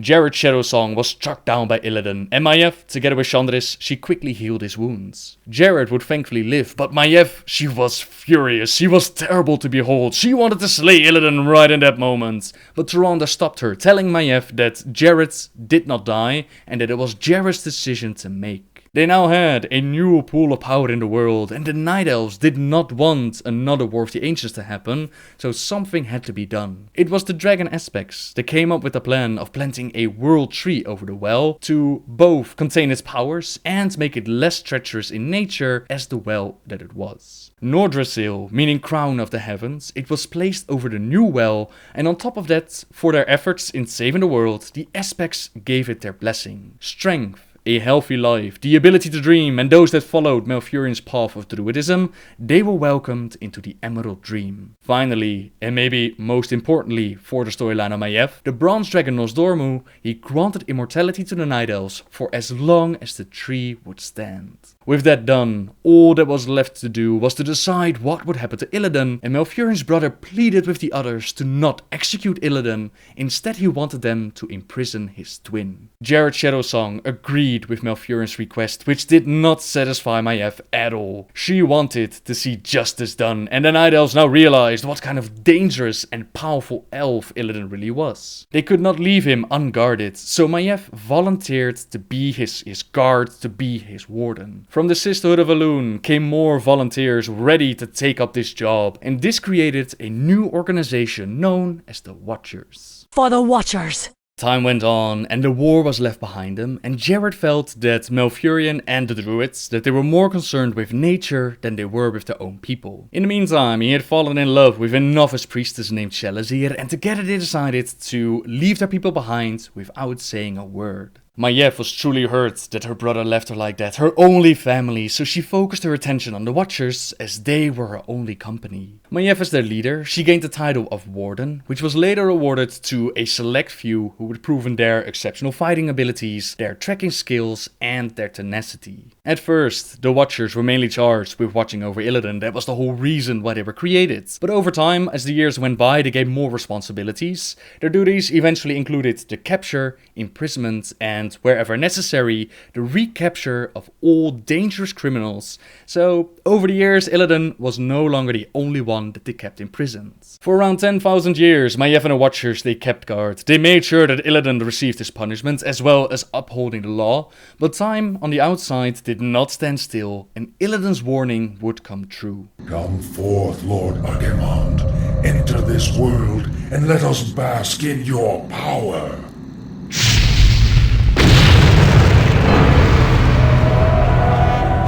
Jared Shadowsong was struck down by Illidan, and Maiev, together with Chandris, she quickly healed his wounds. Jared would thankfully live, but Maiev, she was furious. She was terrible to behold. She wanted to slay Illidan right in that moment. But Tyrande stopped her, telling Maiev that Jared did not die, and that it was Jared's decision to make. They now had a new pool of power in the world, and the Night Elves did not want another War of the Ancients to happen, so something had to be done. It was the Dragon Aspects that came up with the plan of planting a world tree over the well to both contain its powers and make it less treacherous in nature as the well that it was. Nordrasil, meaning Crown of the Heavens, it was placed over the new well, and on top of that, for their efforts in saving the world, the Aspects gave it their blessing. Strength, a healthy life, the ability to dream, and those that followed Malfurion's path of druidism, they were welcomed into the Emerald Dream. Finally, and maybe most importantly for the storyline of Maiev, the bronze dragon Nosdormu, he granted immortality to the Night Elves for as long as the tree would stand. With that done, all that was left to do was to decide what would happen to Illidan, and Malfurion's brother pleaded with the others to not execute Illidan. Instead, he wanted them to imprison his twin. Jared Shadowsong agreed with Malfurion's request, which did not satisfy Maiev at all. She wanted to see justice done, and the Night Elves now realized what kind of dangerous and powerful elf Illidan really was. They could not leave him unguarded, so Maiev volunteered to be his guard, to be his warden. From the Sisterhood of Elune came more volunteers ready to take up this job, and this created a new organization known as the Watchers. For the Watchers! Time went on, and the war was left behind them, and Jared felt that Malfurion and the Druids, that they were more concerned with nature than they were with their own people. In the meantime, he had fallen in love with a novice priestess named Shelazir, and together they decided to leave their people behind without saying a word. Maiev was truly hurt that her brother left her like that, her only family, so she focused her attention on the Watchers as they were her only company. Maiev as their leader, she gained the title of Warden, which was later awarded to a select few who had proven their exceptional fighting abilities, their tracking skills, and their tenacity. At first, the Watchers were mainly charged with watching over Illidan. That was the whole reason why they were created. But over time, as the years went by, they gained more responsibilities. Their duties eventually included the capture, imprisonment, and, wherever necessary, the recapture of all dangerous criminals. So, over the years, Illidan was no longer the only one that they kept imprisoned. For around 10,000 years, Maiev and the Watchers, they kept guard. They made sure that Illidan received his punishment, as well as upholding the law. But time on the outside did not stand still, and Illidan's warning would come true. Come forth, Lord Archimonde. Enter this world, and let us bask in your power.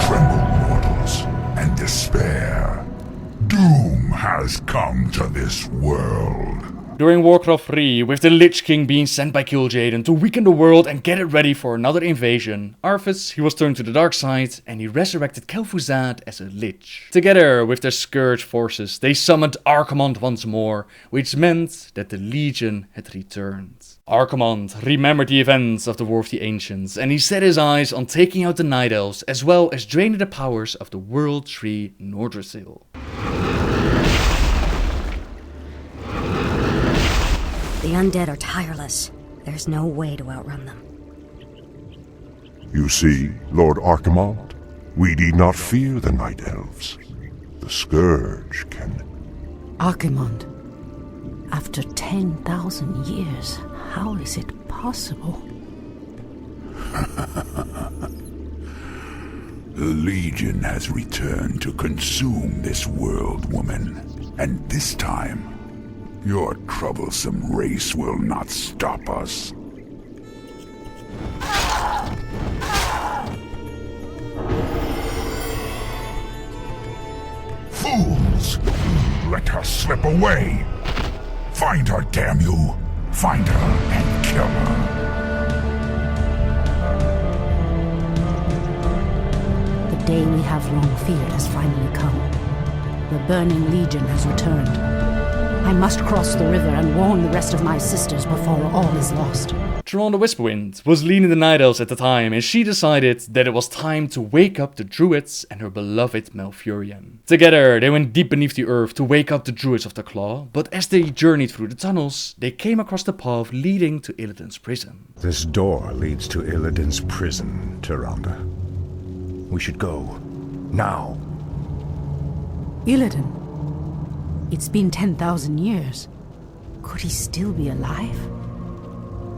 Tremble, mortals, and despair. Doom has come to this world. During Warcraft III, with the Lich King being sent by Kil'jaeden to weaken the world and get it ready for another invasion, Arthas, he was turned to the dark side and he resurrected Kel'Thuzad as a Lich. Together with their Scourge forces, they summoned Archimonde once more, which meant that the Legion had returned. Archimonde remembered the events of the War of the Ancients, and he set his eyes on taking out the Night Elves as well as draining the powers of the World Tree Nordrassil. The undead are tireless. There's no way to outrun them. You see, Lord Archimonde, we need not fear the Night Elves. The Scourge can... Archimonde, after 10,000 years, how is it possible? The Legion has returned to consume this world, woman. And this time, your troublesome race will not stop us. Fools! Let her slip away! Find her, damn you! Find her and kill her! The day we have long feared has finally come. The Burning Legion has returned. I must cross the river and warn the rest of my sisters before all is lost. Tyrande Whisperwind was leading the Night Elves at the time, and she decided that it was time to wake up the Druids and her beloved Malfurion. Together, they went deep beneath the earth to wake up the Druids of the Claw, but as they journeyed through the tunnels, they came across the path leading to Illidan's prison. This door leads to Illidan's prison, Tyrande. We should go. Now. Illidan? It's been 10,000 years. Could he still be alive?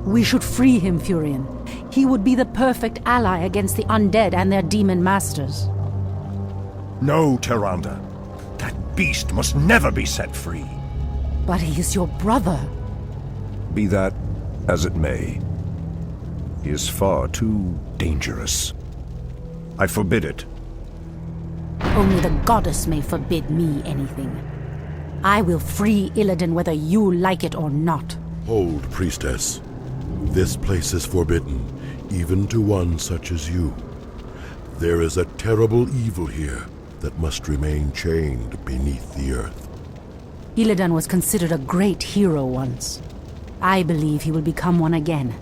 We should free him, Furion. He would be the perfect ally against the undead and their demon masters. No, Tyrande. That beast must never be set free. But he is your brother. Be that as it may. He is far too dangerous. I forbid it. Only the goddess may forbid me anything. I will free Illidan whether you like it or not. Hold, priestess. This place is forbidden, even to one such as you. There is a terrible evil here that must remain chained beneath the earth. Illidan was considered a great hero once. I believe he will become one again.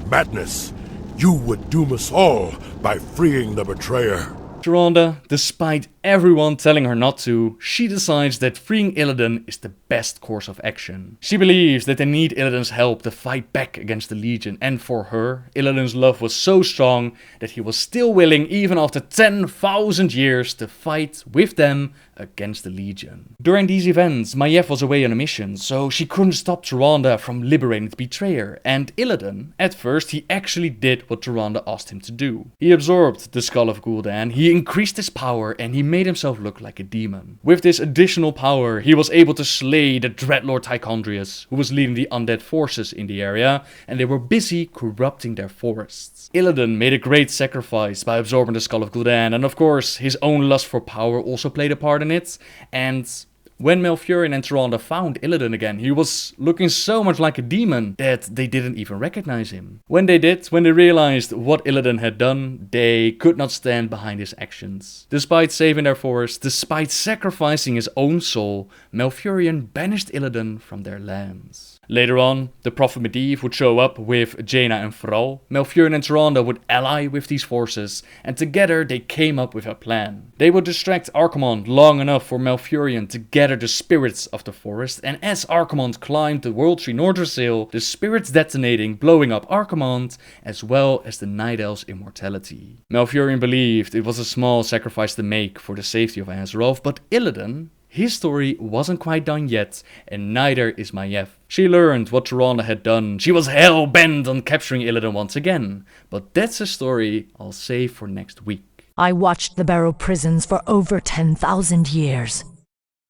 Madness! You would doom us all by freeing the betrayer. Tyrande, despite everyone telling her not to, she decides that freeing Illidan is the best course of action. She believes that they need Illidan's help to fight back against the Legion, and for her, Illidan's love was so strong that he was still willing, even after 10,000 years, to fight with them against the Legion. During these events, Maiev was away on a mission, so she couldn't stop Tyrande from liberating the betrayer, and Illidan, at first, he actually did what Tyrande asked him to do. He absorbed the Skull of Gul'dan, he increased his power, and he made himself look like a demon. With this additional power, he was able to slay the Dreadlord Tychondrius, who was leading the undead forces in the area, and they were busy corrupting their forests. Illidan made a great sacrifice by absorbing the Skull of Gul'dan, and of course, his own lust for power also played a part in it, and When Malfurion and Tyrande found Illidan again, he was looking so much like a demon that they didn't even recognize him. When they realized what Illidan had done, they could not stand behind his actions. Despite saving their forest, despite sacrificing his own soul, Malfurion banished Illidan from their lands. Later on, the Prophet Maiev would show up with Jaina and Thrall. Malfurion and Tyrande would ally with these forces, and together they came up with a plan. They would distract Archimonde long enough for Malfurion to gather the spirits of the forest, and as Archimonde climbed the World Tree Nordrassil, the spirits detonating, blowing up Archimonde, as well as the Night Elves' immortality. Malfurion believed it was a small sacrifice to make for the safety of Azeroth, but Illidan, his story wasn't quite done yet, and neither is Maiev. She learned what Tyrande had done. She was hell-bent on capturing Illidan once again. But that's a story I'll save for next week. I watched the Barrow prisons for over 10,000 years.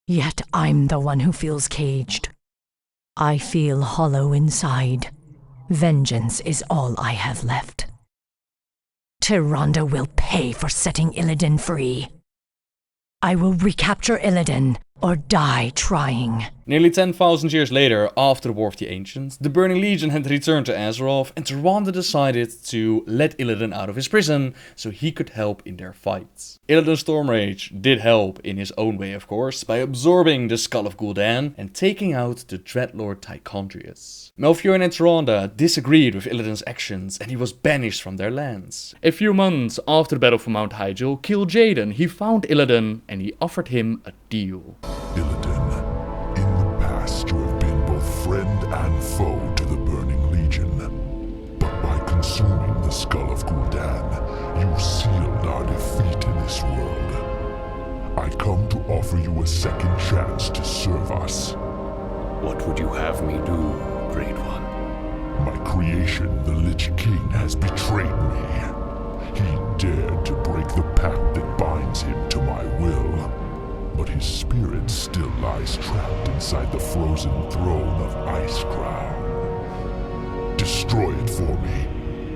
Yet I'm the one who feels caged. I feel hollow inside. Vengeance is all I have left. Tyrande will pay for setting Illidan free. I will recapture Illidan, or die trying. Nearly 10,000 years later, after the War of the Ancients, the Burning Legion had returned to Azeroth, and Tyrande decided to let Illidan out of his prison so he could help in their fights. Illidan's Stormrage did help in his own way, of course, by absorbing the skull of Gul'dan and taking out the Dreadlord Tychondrius. Malfurion and Tyrande disagreed with Illidan's actions, and he was banished from their lands. A few months after the Battle for Mount Hyjal, Kil'jaeden, he found Illidan and he offered him a deal. Illidan, in the past you have been both friend and foe to the Burning Legion. But by consuming the skull of Gul'dan, you sealed our defeat in this world. I come to offer you a second chance to serve us. What would you have me do, Great One? My creation, the Lich King, has betrayed me. He dared to break the pact that binds him to my will. But his spirit still lies trapped inside the frozen throne of Icecrown. Destroy it for me,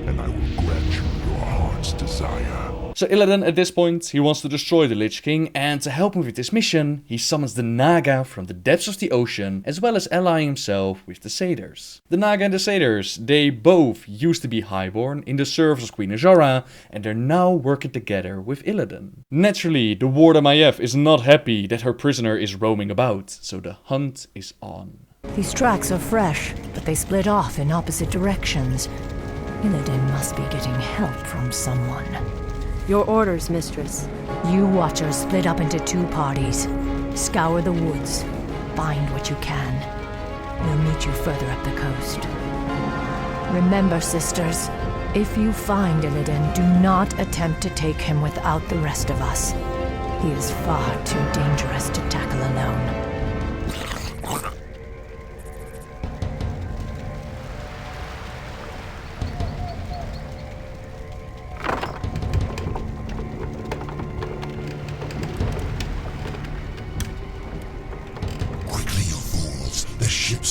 and I will grant you your heart's desire. So Illidan, at this point, he wants to destroy the Lich King, and to help him with this mission, he summons the Naga from the depths of the ocean, as well as allying himself with the Satyrs. The Naga and the Satyrs, they both used to be highborn in the service of Queen Azshara, and they're now working together with Illidan. Naturally, the warder Maiev is not happy that her prisoner is roaming about, so the hunt is on. These tracks are fresh, but they split off in opposite directions. Illidan must be getting help from someone. Your orders, mistress. You watchers split up into two parties. Scour the woods. Find what you can. We'll meet you further up the coast. Remember, sisters, if you find Illidan, do not attempt to take him without the rest of us. He is far too dangerous to tackle alone.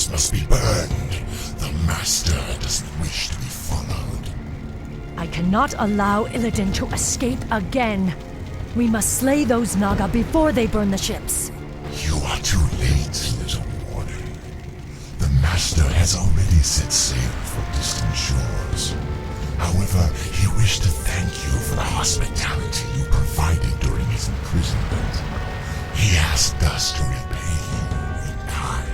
Must be burned. The Master doesn't wish to be followed. I cannot allow Illidan to escape again. We must slay those Naga before they burn the ships. You are too late, little warden. The Master has already set sail for distant shores. However, he wished to thank you for the hospitality you provided during his imprisonment. He asked us to repay you in kind.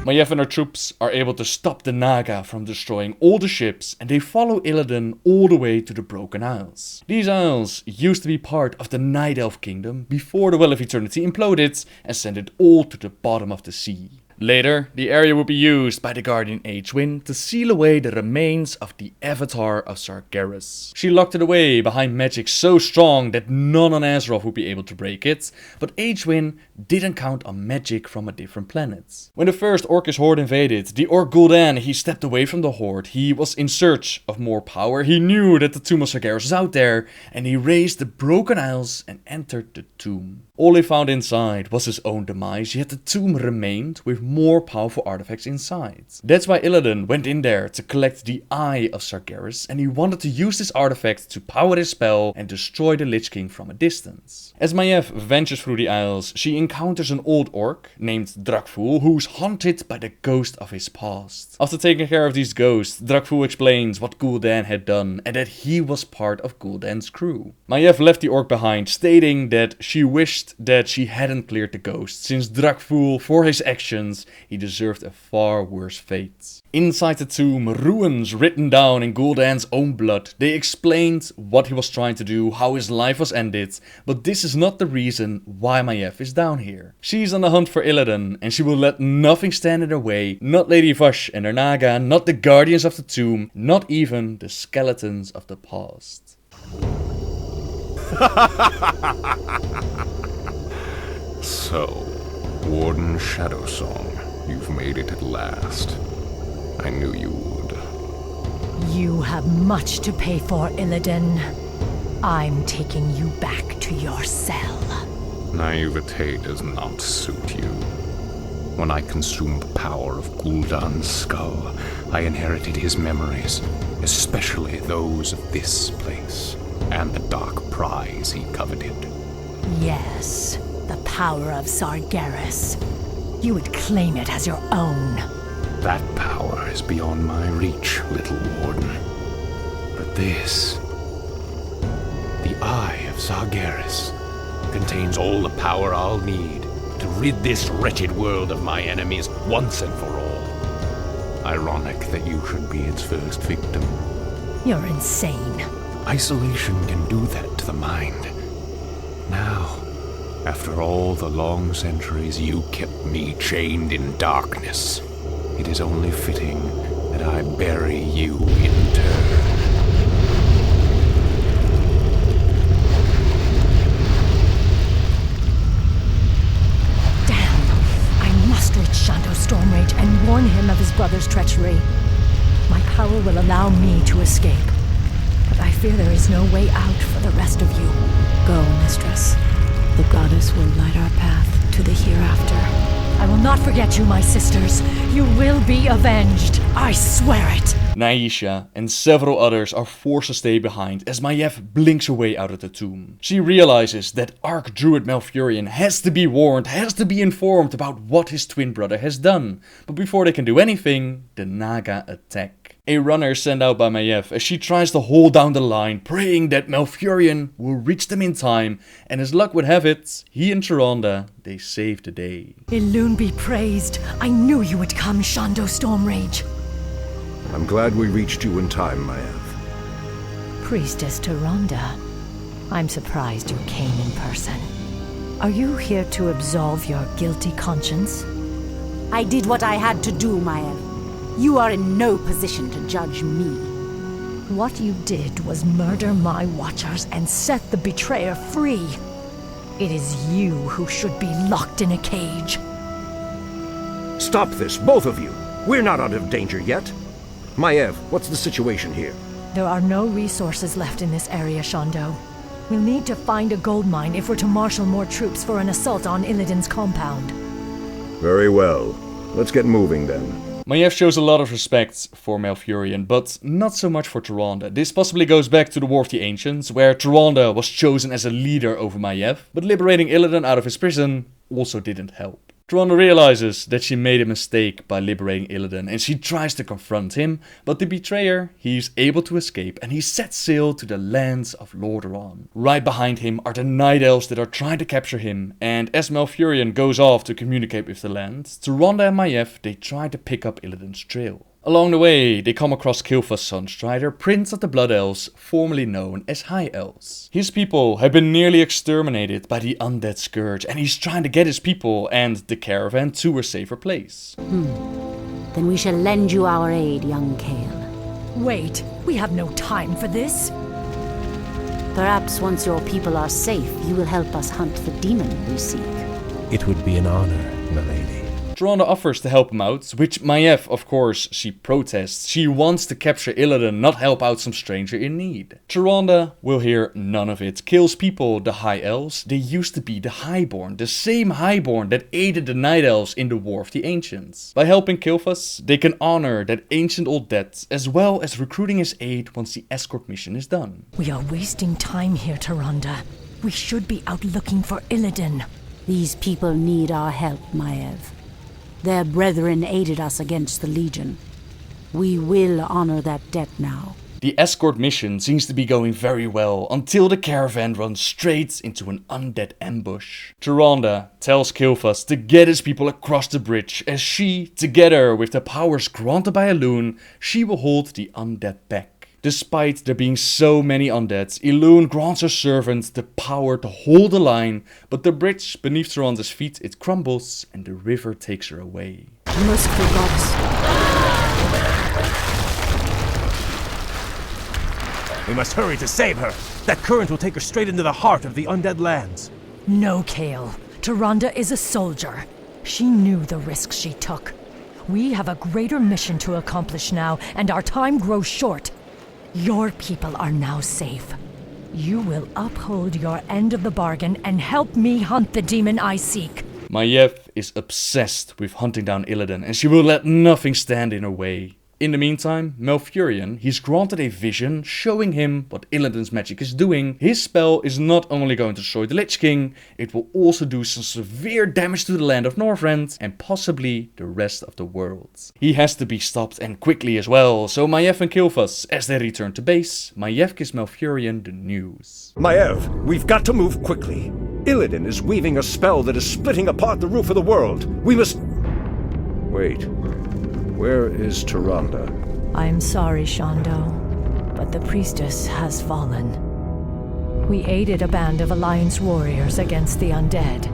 Maiev and her troops are able to stop the Naga from destroying all the ships, and they follow Illidan all the way to the Broken Isles. These isles used to be part of the Night Elf Kingdom before the Well of Eternity imploded and sent it all to the bottom of the sea. Later, the area would be used by the Guardian Azshara to seal away the remains of the Avatar of Sargeras. She locked it away behind magic so strong that none on Azeroth would be able to break it, but Azshara didn't count on magic from a different planet. When the first Orcish horde invaded, the Orc Gul'dan, he stepped away from the horde. He was in search of more power. He knew that the Tomb of Sargeras was out there, and he raised the Broken Isles and entered the tomb. All he found inside was his own demise, yet the tomb remained with more powerful artifacts inside. That's why Illidan went in there to collect the Eye of Sargeras, and he wanted to use this artifact to power his spell and destroy the Lich King from a distance. As Maiev ventures through the aisles, she encounters an old orc named Drakful, who's haunted by the ghost of his past. After taking care of these ghosts, Drakful explains what Kil'jaeden had done and that he was part of Kil'jaeden's crew. Maiev left the orc behind, stating that she wished that she hadn't cleared the ghost, since Drakful, for his actions, he deserved a far worse fate. Inside the tomb, runes written down in Kil'jaeden's own blood. They explained what he was trying to do, how his life was ended, but this is not the reason why Maiev is down here. She's on the hunt for Illidan, and she will let nothing stand in her way, not Lady Vash and her naga, not the guardians of the tomb, not even the skeletons of the past. So, Warden Shadowsong, you've made it at last. I knew you would. You have much to pay for, Illidan. I'm taking you back to your cell. Naivete does not suit you. When I consumed the power of Gul'dan's skull, I inherited his memories, especially those of this place, and the dark prize he coveted. Yes, the power of Sargeras. You would claim it as your own. That power is beyond my reach, little warden. But this, the Eye of Sargeras, contains all the power I'll need to rid this wretched world of my enemies once and for all. Ironic that you should be its first victim. You're insane. Isolation can do that to the mind. Now, after all the long centuries you kept me chained in darkness, it is only fitting that I bury you in turn. Shanto Stormrage and warn him of his brother's treachery. My power will allow me to escape, but I fear there is no way out for the rest of you. Go, Mistress. The goddess will light our path to the hereafter. I will not forget you, my sisters. You will be avenged. I swear it. Naisha and several others are forced to stay behind as Maiev blinks her way out of the tomb. She realizes that Archdruid Malfurion has to be warned, has to be informed about what his twin brother has done. But before they can do anything, the Naga attack. A runner sent out by Maiev as she tries to hold down the line, praying that Malfurion will reach them in time, and as luck would have it, he and Tyrande, they save the day. Illidan be praised. I knew you would come, Shanto Stormrage. I'm glad we reached you in time, Maiev. Priestess Tyrande, I'm surprised you came in person. Are you here to absolve your guilty conscience? I did what I had to do, Maiev. You are in no position to judge me. What you did was murder my watchers and set the betrayer free. It is you who should be locked in a cage. Stop this, both of you. We're not out of danger yet. Maiev, what's the situation here? There are no resources left in this area, Shanto. We'll need to find a gold mine if we're to marshal more troops for an assault on Illidan's compound. Very well. Let's get moving then. Maiev shows a lot of respect for Malfurion, but not so much for Tyrande. This possibly goes back to the War of the Ancients, where Tyrande was chosen as a leader over Maiev, but liberating Illidan out of his prison also didn't help. Tyrande realizes that she made a mistake by liberating Illidan, and she tries to confront him, but the betrayer, he's able to escape, and he sets sail to the lands of Lordaeron. Right behind him are the Night Elves that are trying to capture him, and as Malfurion goes off to communicate with the land, Tyrande and Maiev, they try to pick up Illidan's trail. Along the way, they come across Kil'jaeden's Sunstrider, Prince of the Blood Elves, formerly known as High Elves. His people have been nearly exterminated by the undead scourge, and he's trying to get his people and the caravan to a safer place. Then we shall lend you our aid, young Kael. Wait, we have no time for this. Perhaps once your people are safe, you will help us hunt the demon we seek. It would be an honor, my lady. Tyrande offers to help him out, which Maiev, of course, she protests. She wants to capture Illidan, not help out some stranger in need. Tyrande will hear none of it. Kills people, the High Elves. They used to be the Highborn, the same Highborn that aided the Night Elves in the War of the Ancients. By helping Kil'jaeden, they can honor that ancient old debt, as well as recruiting his aid once the escort mission is done. We are wasting time here, Tyrande. We should be out looking for Illidan. These people need our help, Maiev. Their brethren aided us against the Legion. We will honor that debt now. The escort mission seems to be going very well until the caravan runs straight into an undead ambush. Tyrande tells Kil'jaeden to get his people across the bridge, as she, together with the powers granted by Elune, she will hold the undead back. Despite there being so many undeads, Elune grants her servant the power to hold the line, but the bridge beneath Tyrande's feet, it crumbles and the river takes her away. Merciful goddess. We must hurry to save her. That current will take her straight into the heart of the undead lands. No, Kale. Tyrande is a soldier. She knew the risks she took. We have a greater mission to accomplish now, and our time grows short. Your people are now safe. You will uphold your end of the bargain and help me hunt the demon I seek. Maiev is obsessed with hunting down Illidan, and she will let nothing stand in her way. In the meantime, Malfurion, he's granted a vision showing him what Illidan's magic is doing. His spell is not only going to destroy the Lich King, it will also do some severe damage to the land of Northrend and possibly the rest of the world. He has to be stopped, and quickly as well, so Maiev and Kil'jaeden, as they return to base, Maiev gives Malfurion the news. Maiev, we've got to move quickly. Illidan is weaving a spell that is splitting apart the roof of the world. We must... Wait. Where is Tyrande? I'm sorry, Shondo, but the priestess has fallen. We aided a band of Alliance warriors against the undead.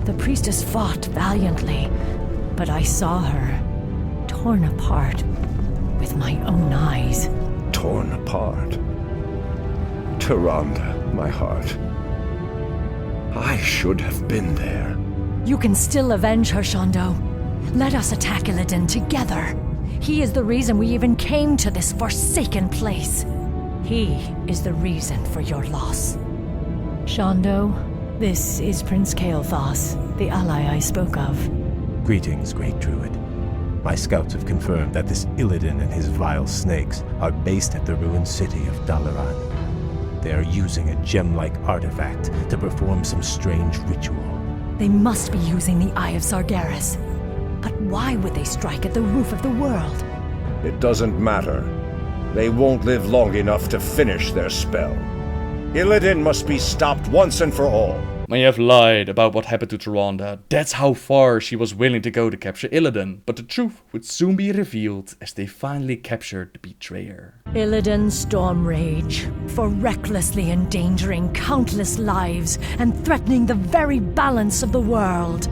The priestess fought valiantly, but I saw her torn apart with my own eyes. Torn apart? Tyrande, my heart. I should have been there. You can still avenge her, Shondo. Let us attack Illidan together. He is the reason we even came to this forsaken place. He is the reason for your loss. Shondo, this is Prince Kil'jaeden, the ally I spoke of. Greetings, Great Druid. My scouts have confirmed that this Illidan and his vile snakes are based at the ruined city of Dalaran. They are using a gem-like artifact to perform some strange ritual. They must be using the Eye of Sargeras. But why would they strike at the roof of the world? It doesn't matter. They won't live long enough to finish their spell. Illidan must be stopped once and for all. Maiev lied about what happened to Tyrande. That's how far she was willing to go to capture Illidan. But the truth would soon be revealed as they finally captured the betrayer. Illidan Stormrage, for recklessly endangering countless lives and threatening the very balance of the world.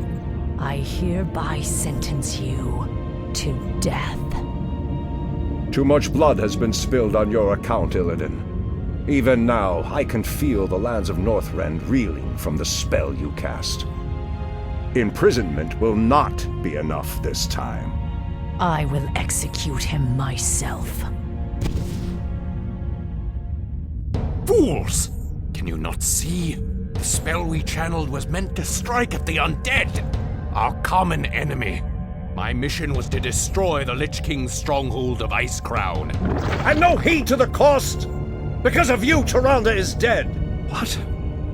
I hereby sentence you to death. Too much blood has been spilled on your account, Illidan. Even now, I can feel the lands of Northrend reeling from the spell you cast. Imprisonment will not be enough this time. I will execute him myself. Fools! Can you not see? The spell we channeled was meant to strike at the undead, our common enemy. My mission was to destroy the Lich King's stronghold of Icecrown. And no heed to the cost! Because of you, Tyrande is dead! What?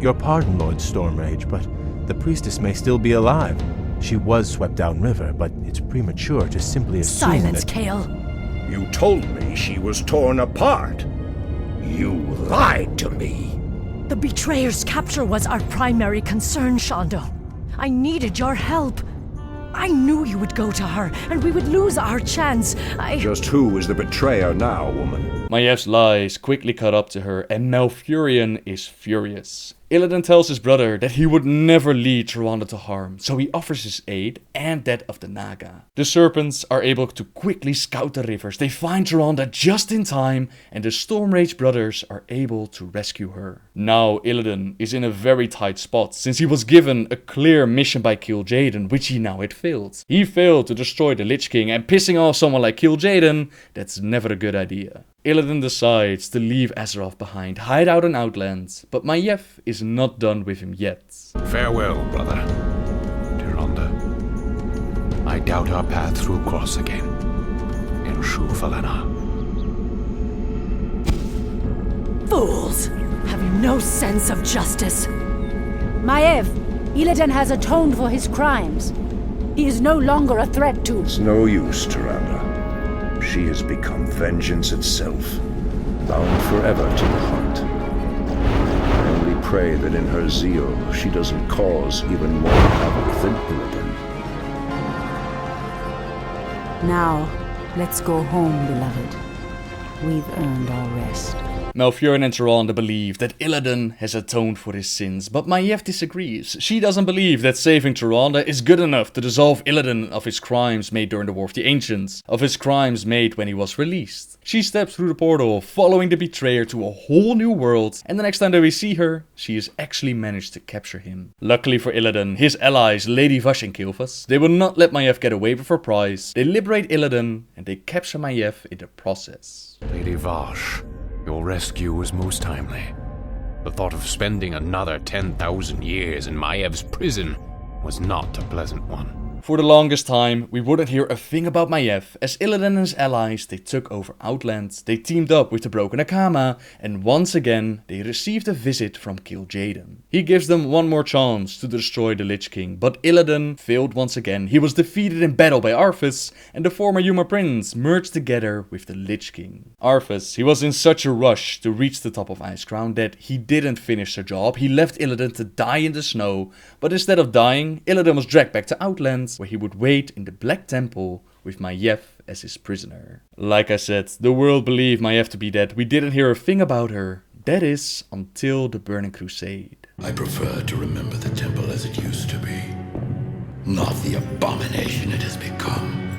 Your pardon, Lord Stormrage, but the priestess may still be alive. She was swept downriver, but it's premature to simply assume Silence, that... Kale. You told me she was torn apart. You lied to me. The betrayer's capture was our primary concern, Shondo. I needed your help. I knew you would go to her, and we would lose our chance. Just who is the betrayer now, woman? Maiev's lies quickly caught up to her, and Malfurion is furious. Illidan tells his brother that he would never lead Tyrande to harm, so he offers his aid and that of the Naga. The serpents are able to quickly scout the rivers, they find Tyrande just in time, and the Stormrage brothers are able to rescue her. Now Illidan is in a very tight spot, since he was given a clear mission by Kil'jaeden, which he now had failed. He failed to destroy the Lich King, and pissing off someone like Kil'jaeden, that's never a good idea. Illidan decides to leave Azeroth behind, hide out in Outlands, but Maiev is not done with him yet. Farewell, brother. Tyrande. I doubt our paths will cross again. In Shufalana. Fools! Have you no sense of justice? Maiev, Illidan has atoned for his crimes. He is no longer a threat to... It's no use, Tyrande. She has become vengeance itself, bound forever to the hunt. I only pray that in her zeal, she doesn't cause even more havoc than Illidan. Now, let's go home, beloved. We've earned our rest. Malfurion and Tyrande believe that Illidan has atoned for his sins, but Maiev disagrees. She doesn't believe that saving Tyrande is good enough to dissolve Illidan of his crimes made during the War of the Ancients, of his crimes made when he was released. She steps through the portal, following the betrayer to a whole new world, and the next time that we see her, she has actually managed to capture him. Luckily for Illidan, his allies Lady Vash and Kil'jaeden, they will not let Maiev get away with her prize. They liberate Illidan, and they capture Maiev in the process. Lady Vash, your rescue was most timely. The thought of spending another 10,000 years in Maiev's prison was not a pleasant one. For the longest time, we wouldn't hear a thing about Maiev, as Illidan and his allies, they took over Outlands, they teamed up with the Broken Akama, and once again, they received a visit from Kil'jaeden. He gives them one more chance to destroy the Lich King, but Illidan failed once again. He was defeated in battle by Arthas, and the former Yuma Prince merged together with the Lich King. Arthas, he was in such a rush to reach the top of Icecrown that he didn't finish the job. He left Illidan to die in the snow, but instead of dying, Illidan was dragged back to Outlands, where he would wait in the Black Temple with Maiev as his prisoner. Like I said, the world believed Maiev to be dead. We didn't hear a thing about her. That is, until the Burning Crusade. I prefer to remember the temple as it used to be, not the abomination it has become.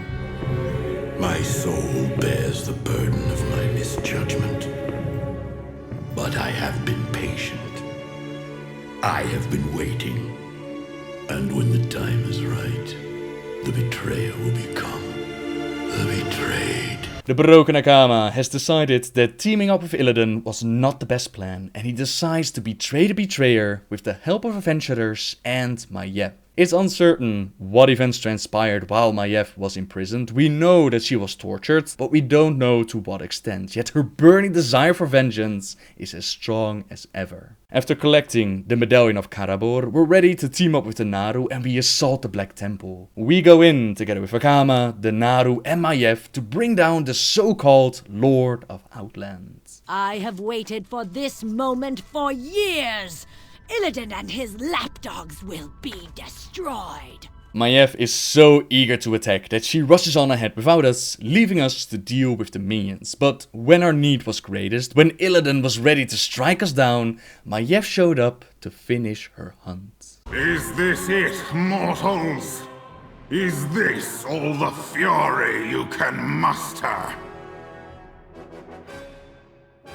My soul bears the burden of my misjudgment. But I have been patient. I have been waiting. And when the time is right, the betrayer will become the betrayed. The Broken Akama has decided that teaming up with Illidan was not the best plan, and he decides to betray the betrayer with the help of adventurers and Maiev. It's uncertain what events transpired while Maiev was imprisoned. We know that she was tortured, but we don't know to what extent, yet her burning desire for vengeance is as strong as ever. After collecting the Medallion of Karabor, we're ready to team up with the Naru and we assault the Black Temple. We go in together with Akama, the Naru and Maiev to bring down the so-called Lord of Outlands. I have waited for this moment for years! Illidan and his lapdogs will be destroyed. Maiev is so eager to attack that she rushes on ahead without us, leaving us to deal with the minions. But when our need was greatest, when Illidan was ready to strike us down, Maiev showed up to finish her hunt. Is this it, mortals? Is this all the fury you can muster?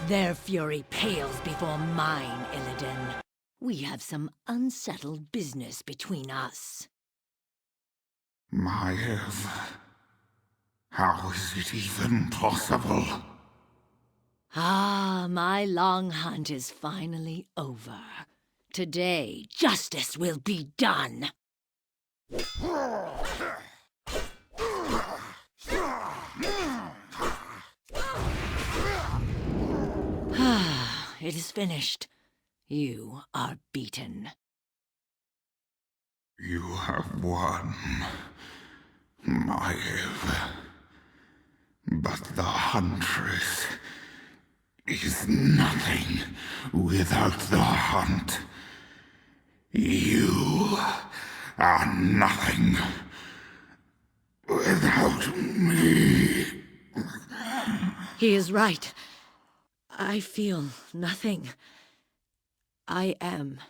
Their fury pales before mine, Illidan. We have some unsettled business between us. Maiev, how is it even possible? Ah, my long hunt is finally over. Today, justice will be done. It is finished. You are beaten. You have won, Maiev. But the Huntress is nothing without the hunt. You are nothing without me. He is right. I feel nothing. I am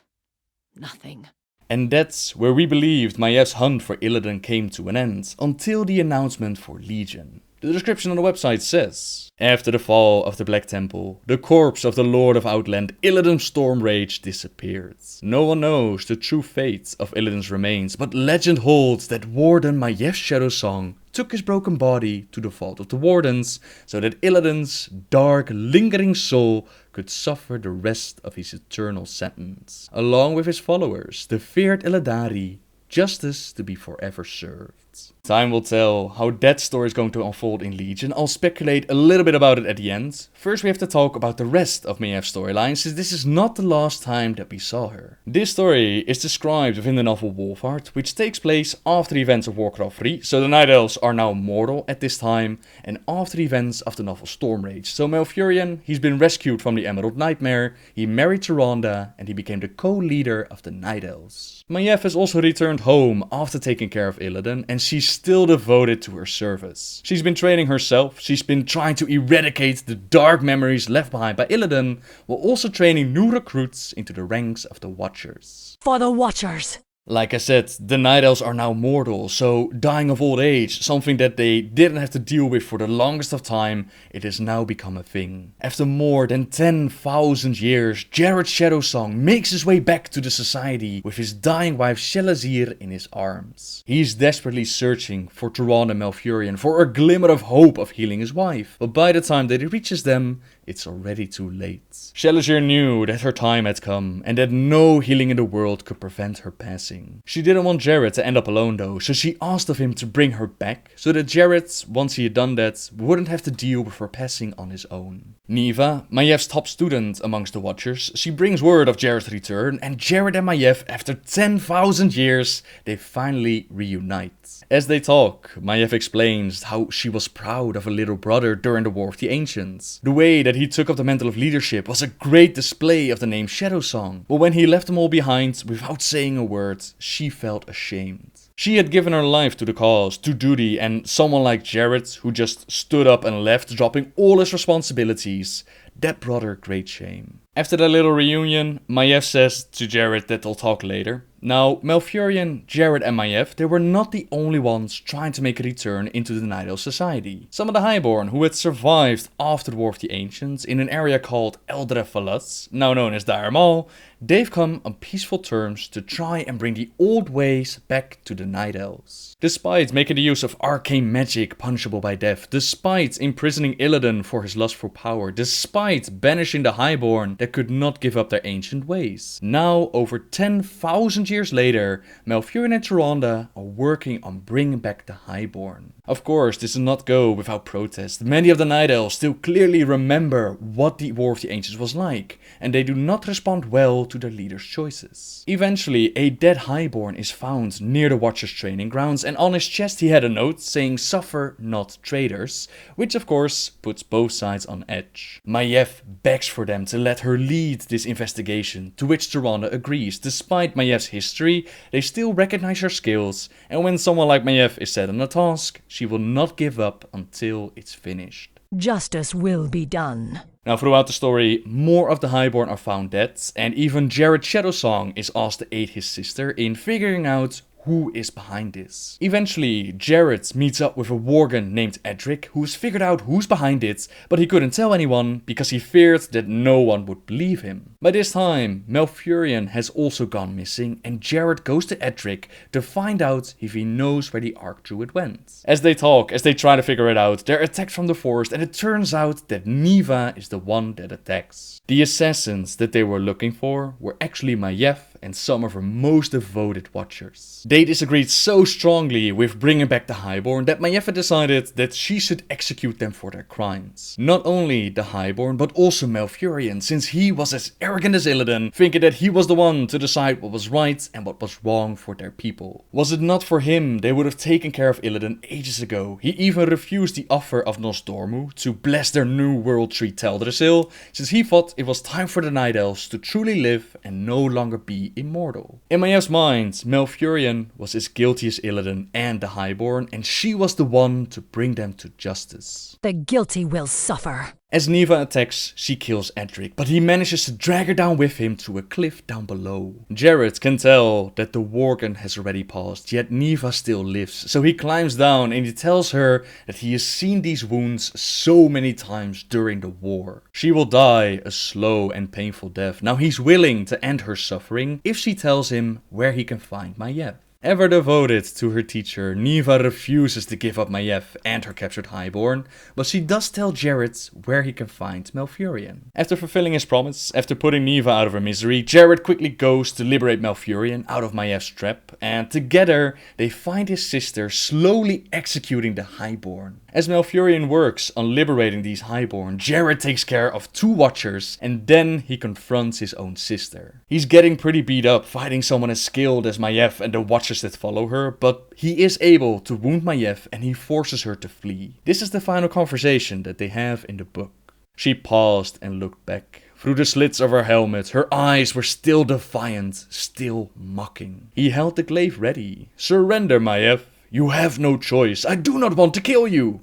nothing. And that's where we believed Maiev's hunt for Illidan came to an end, until the announcement for Legion. The description on the website says, after the fall of the Black Temple, the corpse of the Lord of Outland, Illidan Stormrage, disappeared. No one knows the true fate of Illidan's remains, but legend holds that Warden Maiev's Shadow Song took his broken body to the Vault of the Wardens, so that Illidan's dark, lingering soul could suffer the rest of his eternal sentence. Along with his followers, the feared Illidari, justice to be forever served. Time will tell how that story is going to unfold in Legion. I'll speculate a little bit about it at the end. First we have to talk about the rest of Maiev's storyline, since this is not the last time that we saw her. This story is described within the novel Wolfheart, which takes place after the events of Warcraft III, so the Night Elves are now mortal at this time, and after the events of the novel Stormrage. So Malfurion, he's been rescued from the Emerald Nightmare, he married Tyrande, and he became the co-leader of the Night Elves. Maiev has also returned home after taking care of Illidan, and she's still devoted to her service. She's been training herself, she's been trying to eradicate the dark memories left behind by Illidan, while also training new recruits into the ranks of the Watchers. For the Watchers! Like I said, the Night Elves are now mortal, so dying of old age, something that they didn't have to deal with for the longest of time, it has now become a thing. After more than 10,000 years, Jared's Shadow Song makes his way back to the society with his dying wife Shelazir in his arms. He's desperately searching for Tyrande and Malfurion for a glimmer of hope of healing his wife, but by the time that he reaches them, it's already too late. Shelazir knew that her time had come, and that no healing in the world could prevent her passing. She didn't want Jared to end up alone though, so she asked of him to bring her back, so that Jared, once he had done that, wouldn't have to deal with her passing on his own. Niva, Maiev's top student amongst the Watchers, she brings word of Jared's return, and Jared and Maiev, after 10,000 years, they finally reunite. As they talk, Maiev explains how she was proud of her little brother during the War of the Ancients. The way that he took up the mantle of leadership was a great display of the name Shadow Song, but when he left them all behind without saying a word, she felt ashamed. She had given her life to the cause, to duty, and someone like Jared, who just stood up and left, dropping all his responsibilities, that brought her great shame. After their little reunion, Maiev says to Jared that they'll talk later. Now, Malfurion, Jared and Maiev, they were not the only ones trying to make a return into the Night Elf society. Some of the Highborn who had survived after the War of the Ancients in an area called Eldrefalas, now known as Dire Maul, they've come on peaceful terms to try and bring the old ways back to the Night Elves. Despite making the use of arcane magic punishable by death, despite imprisoning Illidan for his lust for power, despite banishing the Highborn that could not give up their ancient ways. Now, over 10,000 years later, Malfurion and Tyrande are working on bringing back the Highborn. Of course, this does not go without protest. Many of the Night Elves still clearly remember what the War of the Ancients was like, and they do not respond well to their leader's choices. Eventually, a dead Highborn is found near the Watchers' training grounds, and on his chest he had a note saying "Suffer not traitors," which of course puts both sides on edge. Maiev begs for them to let her lead this investigation, to which Tyrande agrees. Despite Maiev's history, they still recognize her skills, and when someone like Maiev is set on a task, she will not give up until it's finished. Justice will be done. Now, throughout the story, more of the Highborn are found dead, and even Jared Shadowsong is asked to aid his sister in figuring out who is behind this. Eventually, Jared meets up with a Worgen named Edric, who has figured out who's behind it, but he couldn't tell anyone because he feared that no one would believe him. By this time, Malfurion has also gone missing, and Jared goes to Edric to find out if he knows where the Archdruid went. As they talk, as they try to figure it out, they're attacked from the forest, and it turns out that Niva is the one that attacks. The assassins that they were looking for were actually Maiev and some of her most devoted Watchers. They disagreed so strongly with bringing back the Highborn that Maiev decided that she should execute them for their crimes. Not only the Highborn, but also Malfurion, since he was as arrogant as Illidan, thinking that he was the one to decide what was right and what was wrong for their people. Was it not for him, they would have taken care of Illidan ages ago. He even refused the offer of Nosdormu to bless their new world tree Teldrassil, since he thought it was time for the Night Elves to truly live and no longer be immortal. In Maiev's mind, Malfurion was as guilty as Illidan and the Highborn, and she was the one to bring them to justice. The guilty will suffer. As Neva attacks, she kills Edric, but he manages to drag her down with him to a cliff down below. Jared can tell that the Worgen has already passed, yet Neva still lives, so he climbs down and he tells her that he has seen these wounds so many times during the war. She will die a slow and painful death. Now he's willing to end her suffering if she tells him where he can find Maiev. Ever devoted to her teacher, Neva refuses to give up Maiev and her captured Highborn, but she does tell Jared where he can find Malfurion. After fulfilling his promise, after putting Neva out of her misery, Jared quickly goes to liberate Malfurion out of Maiev's trap, and together they find his sister slowly executing the Highborn. As Malfurion works on liberating these Highborn, Jared takes care of 2 Watchers, and then he confronts his own sister. He's getting pretty beat up fighting someone as skilled as Maiev and the Watchers that follow her, but he is able to wound Maiev and he forces her to flee. This is the final conversation that they have in the book. She paused and looked back. Through the slits of her helmet, her eyes were still defiant, still mocking. He held the glaive ready. "Surrender, Maiev. You have no choice. I do not want to kill you."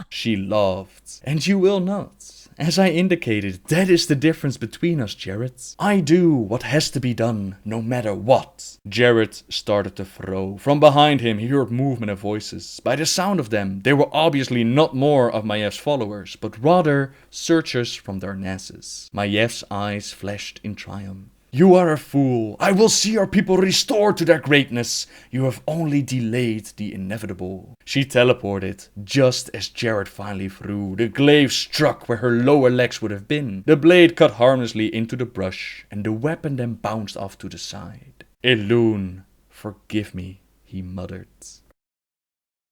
She laughed. "And you will not. As I indicated, that is the difference between us, Jared. I do what has to be done, no matter what." Jared started to throw. From behind him, he heard movement and voices. By the sound of them, they were obviously not more of Maiev's followers, but rather searchers from Darnassus. Maiev's eyes flashed in triumph. "You are a fool. I will see our people restored to their greatness. You have only delayed the inevitable." She teleported just as Jared finally threw. The glaive struck where her lower legs would have been. The blade cut harmlessly into the brush, and the weapon then bounced off to the side. "Elune, forgive me," he muttered.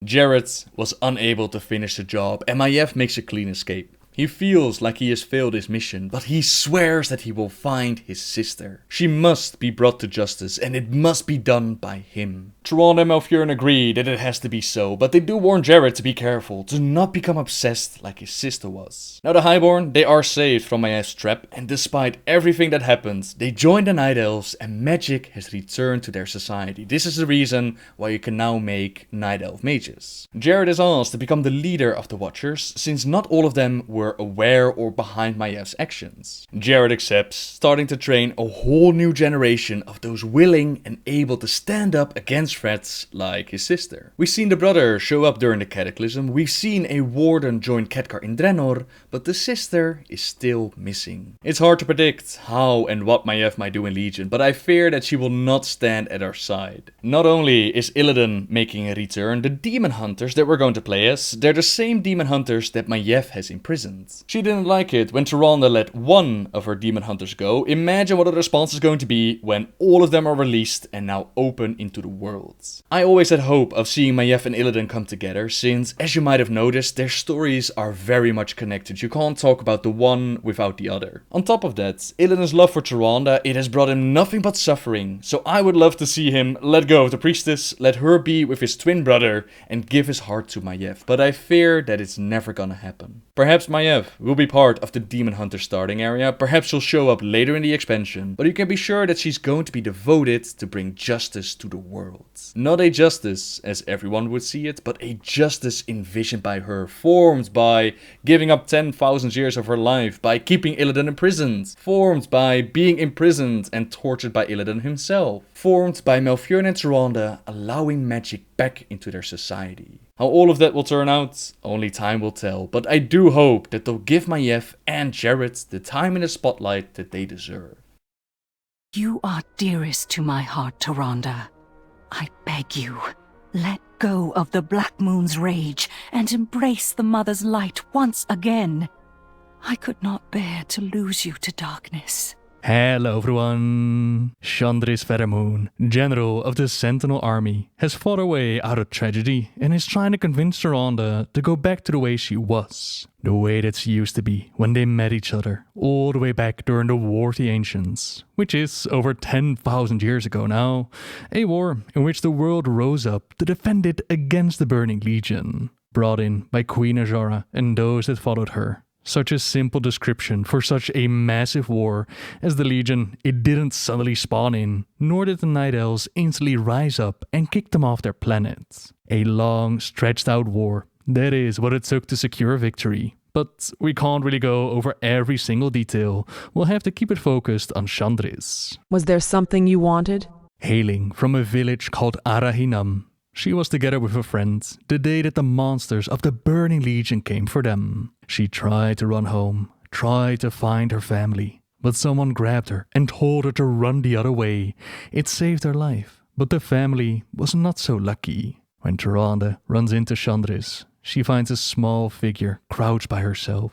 Jared was unable to finish the job, and Maiev makes a clean escape. He feels like he has failed his mission, but he swears that he will find his sister. She must be brought to justice, and it must be done by him. Tyrande and Malfurion agree that it has to be so, but they do warn Jared to be careful, to not become obsessed like his sister was. Now the Highborn, they are saved from Maiev's trap, and despite everything that happened, they join the Night Elves and magic has returned to their society. This is the reason why you can now make Night Elf mages. Jared is asked to become the leader of the Watchers, since not all of them were aware or behind Maiev's actions. Jared accepts, starting to train a whole new generation of those willing and able to stand up against threats like his sister. We've seen the brother show up during the Cataclysm, we've seen a warden join Khadgar in Draenor, but the sister is still missing. It's hard to predict how and what Maiev might do in Legion, but I fear that she will not stand at our side. Not only is Illidan making a return, the demon hunters that we're going to play as, they're the same demon hunters that Maiev has imprisoned. She didn't like it when Tyrande let one of her demon hunters go. Imagine what the response is going to be when all of them are released and now open into the world. I always had hope of seeing Maiev and Illidan come together, since, as you might have noticed, their stories are very much connected. You can't talk about the one without the other. On top of that, Illidan's love for Tyrande, it has brought him nothing but suffering, so I would love to see him let go of the priestess, let her be with his twin brother, and give his heart to Maiev, but I fear that it's never gonna happen. Perhaps Maiev will be part of the Demon Hunter starting area, perhaps she'll show up later in the expansion, but you can be sure that she's going to be devoted to bring justice to the world. Not a justice as everyone would see it, but a justice envisioned by her, formed by giving up 10,000 years of her life, by keeping Illidan imprisoned, formed by being imprisoned and tortured by Illidan himself, formed by Malfurion and Tyrande allowing magic back into their society. How all of that will turn out, only time will tell, but I do hope that they'll give Maiev and Jared the time in the spotlight that they deserve. You are dearest to my heart, Tyrande. I beg you, let go of the Black Moon's rage and embrace the Mother's light once again. I could not bear to lose you to darkness. Hello everyone! Chandris Vermoon, general of the Sentinel army, has fought her way out of tragedy and is trying to convince Tyrande to go back to the way she was. The way that she used to be when they met each other, all the way back during the War of the Ancients, which is over 10,000 years ago now. A war in which the world rose up to defend it against the Burning Legion, brought in by Queen Azshara and those that followed her. Such a simple description for such a massive war as the Legion, it didn't suddenly spawn in, nor did the Night Elves instantly rise up and kick them off their planet. A long, stretched out war That is what it took to secure victory. But we can't really go over every single detail. We'll have to keep it focused on Chandris. Was there something you wanted? Hailing from a village called Arahinam, she was together with a friend the day that the monsters of the Burning Legion came for them. She tried to run home, tried to find her family, but someone grabbed her and told her to run the other way. It saved her life, but the family was not so lucky. When Tyrande runs into Chandris, she finds a small figure crouched by herself.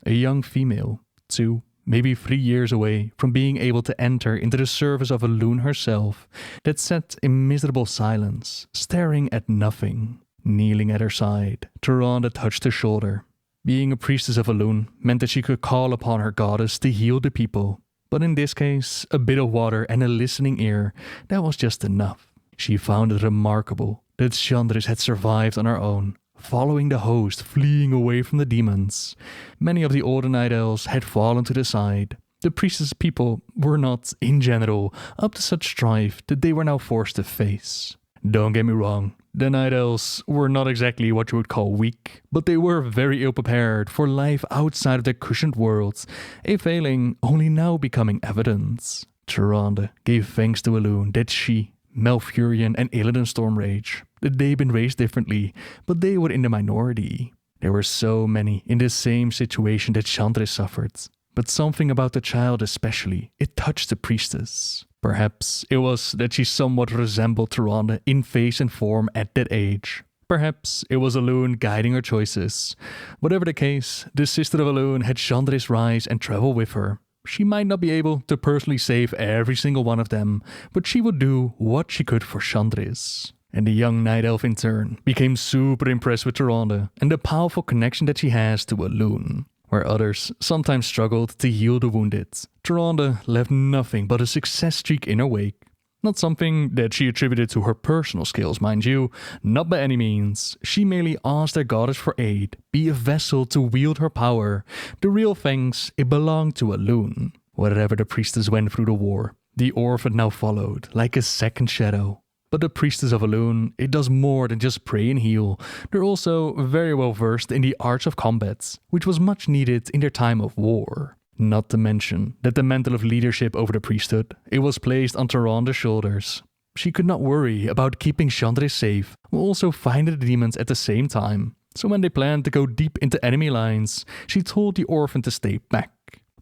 A young female, 2, maybe 3 years away from being able to enter into the service of Elune herself, that sat in miserable silence, staring at nothing. Kneeling at her side, Tyrande touched her shoulder. Being a priestess of Elune meant that she could call upon her goddess to heal the people. But in this case, a bit of water and a listening ear, that was just enough. She found it remarkable that Chandris had survived on her own, following the host fleeing away from the demons. Many of the older Night Elves had fallen to the side. The priestess people were not, in general, up to such strife that they were now forced to face. Don't get me wrong, the Night Elves were not exactly what you would call weak, but they were very ill prepared for life outside of their cushioned worlds, a failing only now becoming evident. Tyrande gave thanks to Elune that she, Malfurion and Illidan Stormrage, that they'd been raised differently, but they were in the minority. There were so many in the same situation that Chandris suffered, but something about the child especially, it touched the priestess. Perhaps it was that she somewhat resembled Tyrande in face and form at that age. Perhaps it was Elune guiding her choices. Whatever the case, the sister of Elune had Chandris rise and travel with her. She might not be able to personally save every single one of them, but she would do what she could for Chandris. And the young Night Elf in turn became super impressed with Tyrande and the powerful connection that she has to Elune. Where others sometimes struggled to heal the wounded, Tyrande left nothing but a success streak in her wake. Not something that she attributed to her personal skills, mind you, not by any means. She merely asked their goddess for aid, be a vessel to wield her power. The real thanks, it belonged to Elune. Wherever the priestess went through the war, the orphan now followed, like a second shadow. But the priestess of Elune, it does more than just pray and heal. They're also very well versed in the arts of combat, which was much needed in their time of war. Not to mention that the mantle of leadership over the priesthood, it was placed on Tyrande's shoulders. She could not worry about keeping Chandris safe, while also finding the demons at the same time. So when they planned to go deep into enemy lines, she told the orphan to stay back.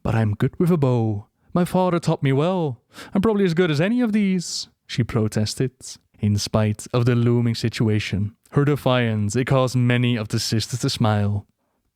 But I'm good with a bow. My father taught me well. I'm probably as good as any of these, she protested. In spite of the looming situation, her defiance, it caused many of the sisters to smile.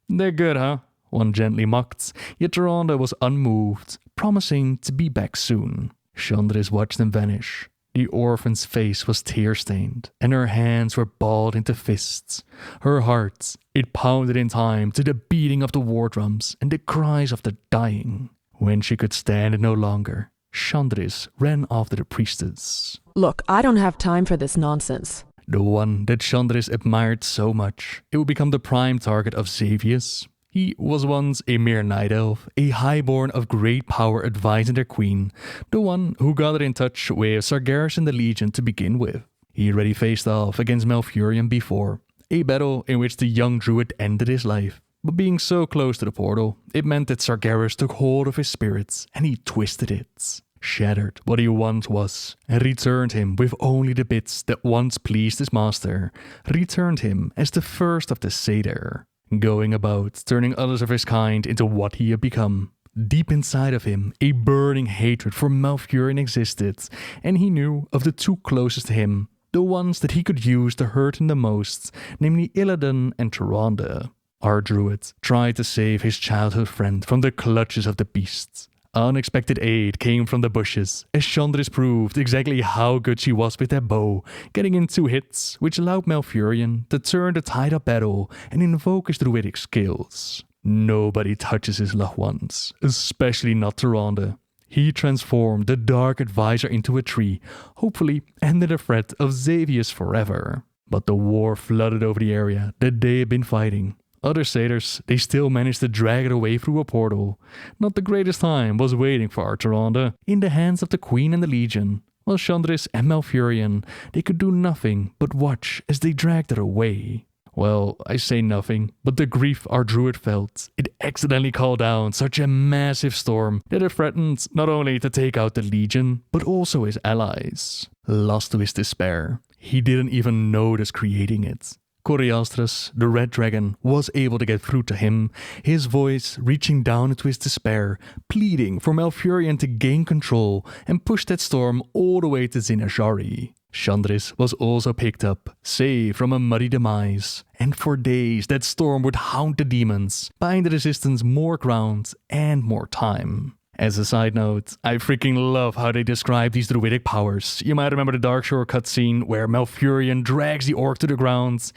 They're good, huh? One gently mocked, yet Tyrande was unmoved, promising to be back soon. Chandris watched them vanish. The orphan's face was tear-stained, and her hands were balled into fists. Her heart, it pounded in time to the beating of the war drums and the cries of the dying. When she could stand it no longer, Chandris ran after the priestess. Look, I don't have time for this nonsense. The one that Chandris admired so much, it would become the prime target of Xavius. He was once a mere night elf, a highborn of great power advising their queen, the one who got in touch with Sargeras and the Legion to begin with. He already faced off against Malfurion before, a battle in which the young druid ended his life. But being so close to the portal, it meant that Sargeras took hold of his spirits and he twisted it, shattered what he once was, and returned him with only the bits that once pleased his master, returned him as the first of the Satyr, going about turning others of his kind into what he had become. Deep inside of him, a burning hatred for Malfurion existed, and he knew of the two closest to him, the ones that he could use to hurt him the most, namely Illidan and Tyrande. Our druid tried to save his childhood friend from the clutches of the beasts. Unexpected aid came from the bushes, as Chandris proved exactly how good she was with that bow, getting in 2 hits, which allowed Malfurion to turn the tide of battle and invoke his druidic skills. Nobody touches his loved ones, especially not Tyrande. He transformed the Dark Advisor into a tree, hopefully ended the threat of Xavius forever. But the war flooded over the area that they had been fighting. Other satyrs, they still managed to drag it away through a portal. Not the greatest time was waiting for our Tyrande, in the hands of the Queen and the Legion. While Chandris and Malfurion, they could do nothing but watch as they dragged it away. Well, I say nothing, but the grief our druid felt. It accidentally called down such a massive storm that it threatened not only to take out the Legion, but also his allies. Lost to his despair, he didn't even notice creating it. Coriastras, the red dragon, was able to get through to him, his voice reaching down into his despair, pleading for Malfurion to gain control and push that storm all the way to Zinajari. Chandris was also picked up, saved from a muddy demise, and for days that storm would haunt the demons, buying the resistance more ground and more time. As a side note, I freaking love how they describe these druidic powers. You might remember the Darkshore cutscene where Malfurion drags the orc to the ground.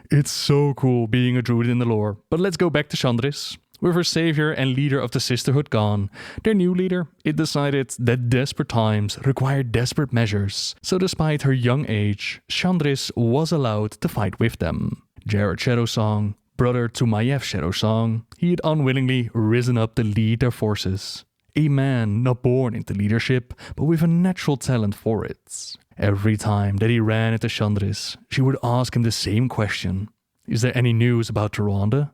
It's so cool being a druid in the lore. But let's go back to Chandris. With her savior and leader of the Sisterhood gone, their new leader, it decided that desperate times required desperate measures. So despite her young age, Chandris was allowed to fight with them. Jared Shadowsong, brother to Maiev Shadowsong, he had unwillingly risen up to lead their forces. A man not born into leadership, but with a natural talent for it. Every time that he ran into Chandris, she would ask him the same question. Is there any news about Tyrande?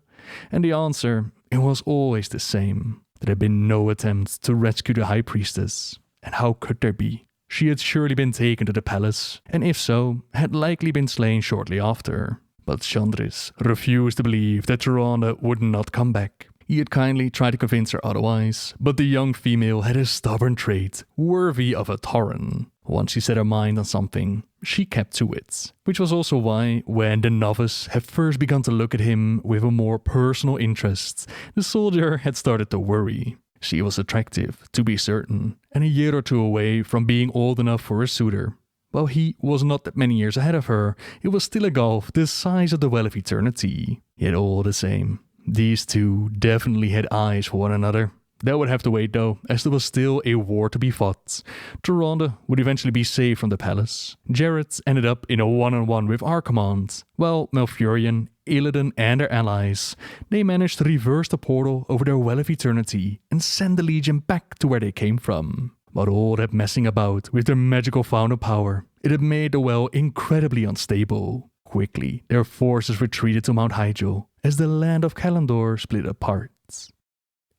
And the answer, it was always the same. There had been no attempt to rescue the High Priestess. And how could there be? She had surely been taken to the palace, and if so, had likely been slain shortly after. But Chandris refused to believe that Tyrande would not come back. He had kindly tried to convince her otherwise, but the young female had a stubborn trait worthy of a Tauren. Once she set her mind on something, she kept to it. Which was also why, when the novice had first begun to look at him with a more personal interest, the soldier had started to worry. She was attractive, to be certain, and a year or two away from being old enough for a suitor. While he was not that many years ahead of her, it was still a gulf the size of the Well of Eternity. Yet all the same, these two definitely had eyes for one another. That would have to wait though, as there was still a war to be fought. Tyrande would eventually be saved from the palace. Jared ended up in a one-on-one with Archimonde, while Malfurion, Illidan and their allies, they managed to reverse the portal over their Well of Eternity and send the Legion back to where they came from. But all that messing about with their magical fountain of power, it had made the well incredibly unstable. Quickly, their forces retreated to Mount Hyjal as the land of Kalimdor split apart.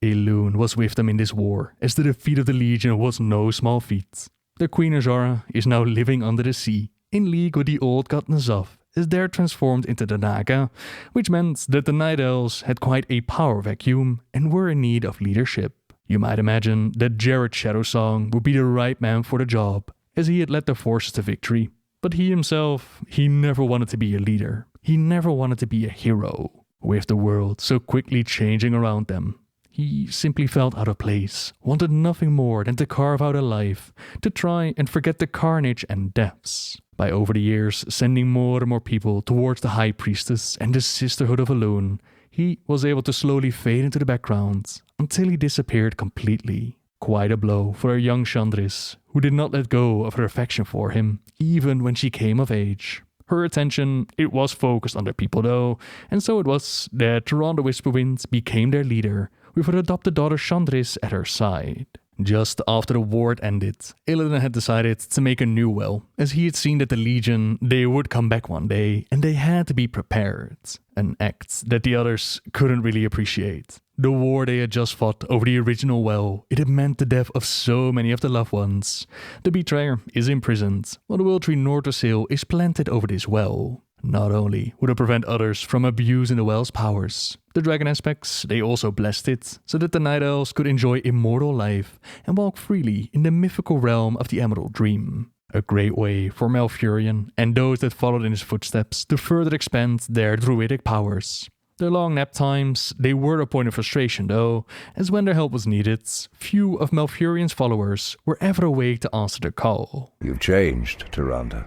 Elune was with them in this war, as the defeat of the Legion was no small feat. The Queen Azshara is now living under the sea, in league with the old god N'Zoth, as they're transformed into the Naga, which meant that the Night Elves had quite a power vacuum and were in need of leadership. You might imagine that Jared Shadowsong would be the right man for the job, as he had led the forces to victory. But he himself, he never wanted to be a leader. He never wanted to be a hero. With the world so quickly changing around them, he simply felt out of place, wanted nothing more than to carve out a life, to try and forget the carnage and deaths. By over the years, sending more and more people towards the High Priestess and the Sisterhood of Elune, he was able to slowly fade into the background until he disappeared completely. Quite a blow for a young Chandris, who did not let go of her affection for him, even when she came of age. Her attention, it was focused on their people though, and so it was that Tyrande Whisperwind became their leader, with her adopted daughter Chandris at her side. Just after the war ended, Illidan had decided to make a new well, as he had seen that the Legion, they would come back one day, and they had to be prepared. An act that the others couldn't really appreciate. The war they had just fought over the original well, it had meant the death of so many of the loved ones. The betrayer is imprisoned, while the Will Tree Nordrassil is planted over this well. Not only would it prevent others from abusing the well's powers, the dragon aspects, they also blessed it, so that the Night Elves could enjoy immortal life and walk freely in the mythical realm of the Emerald Dream. A great way for Malfurion and those that followed in his footsteps to further expand their druidic powers. Their long nap times, they were a point of frustration though, as when their help was needed, few of Malfurion's followers were ever awake to answer the call. You've changed, Tyrande.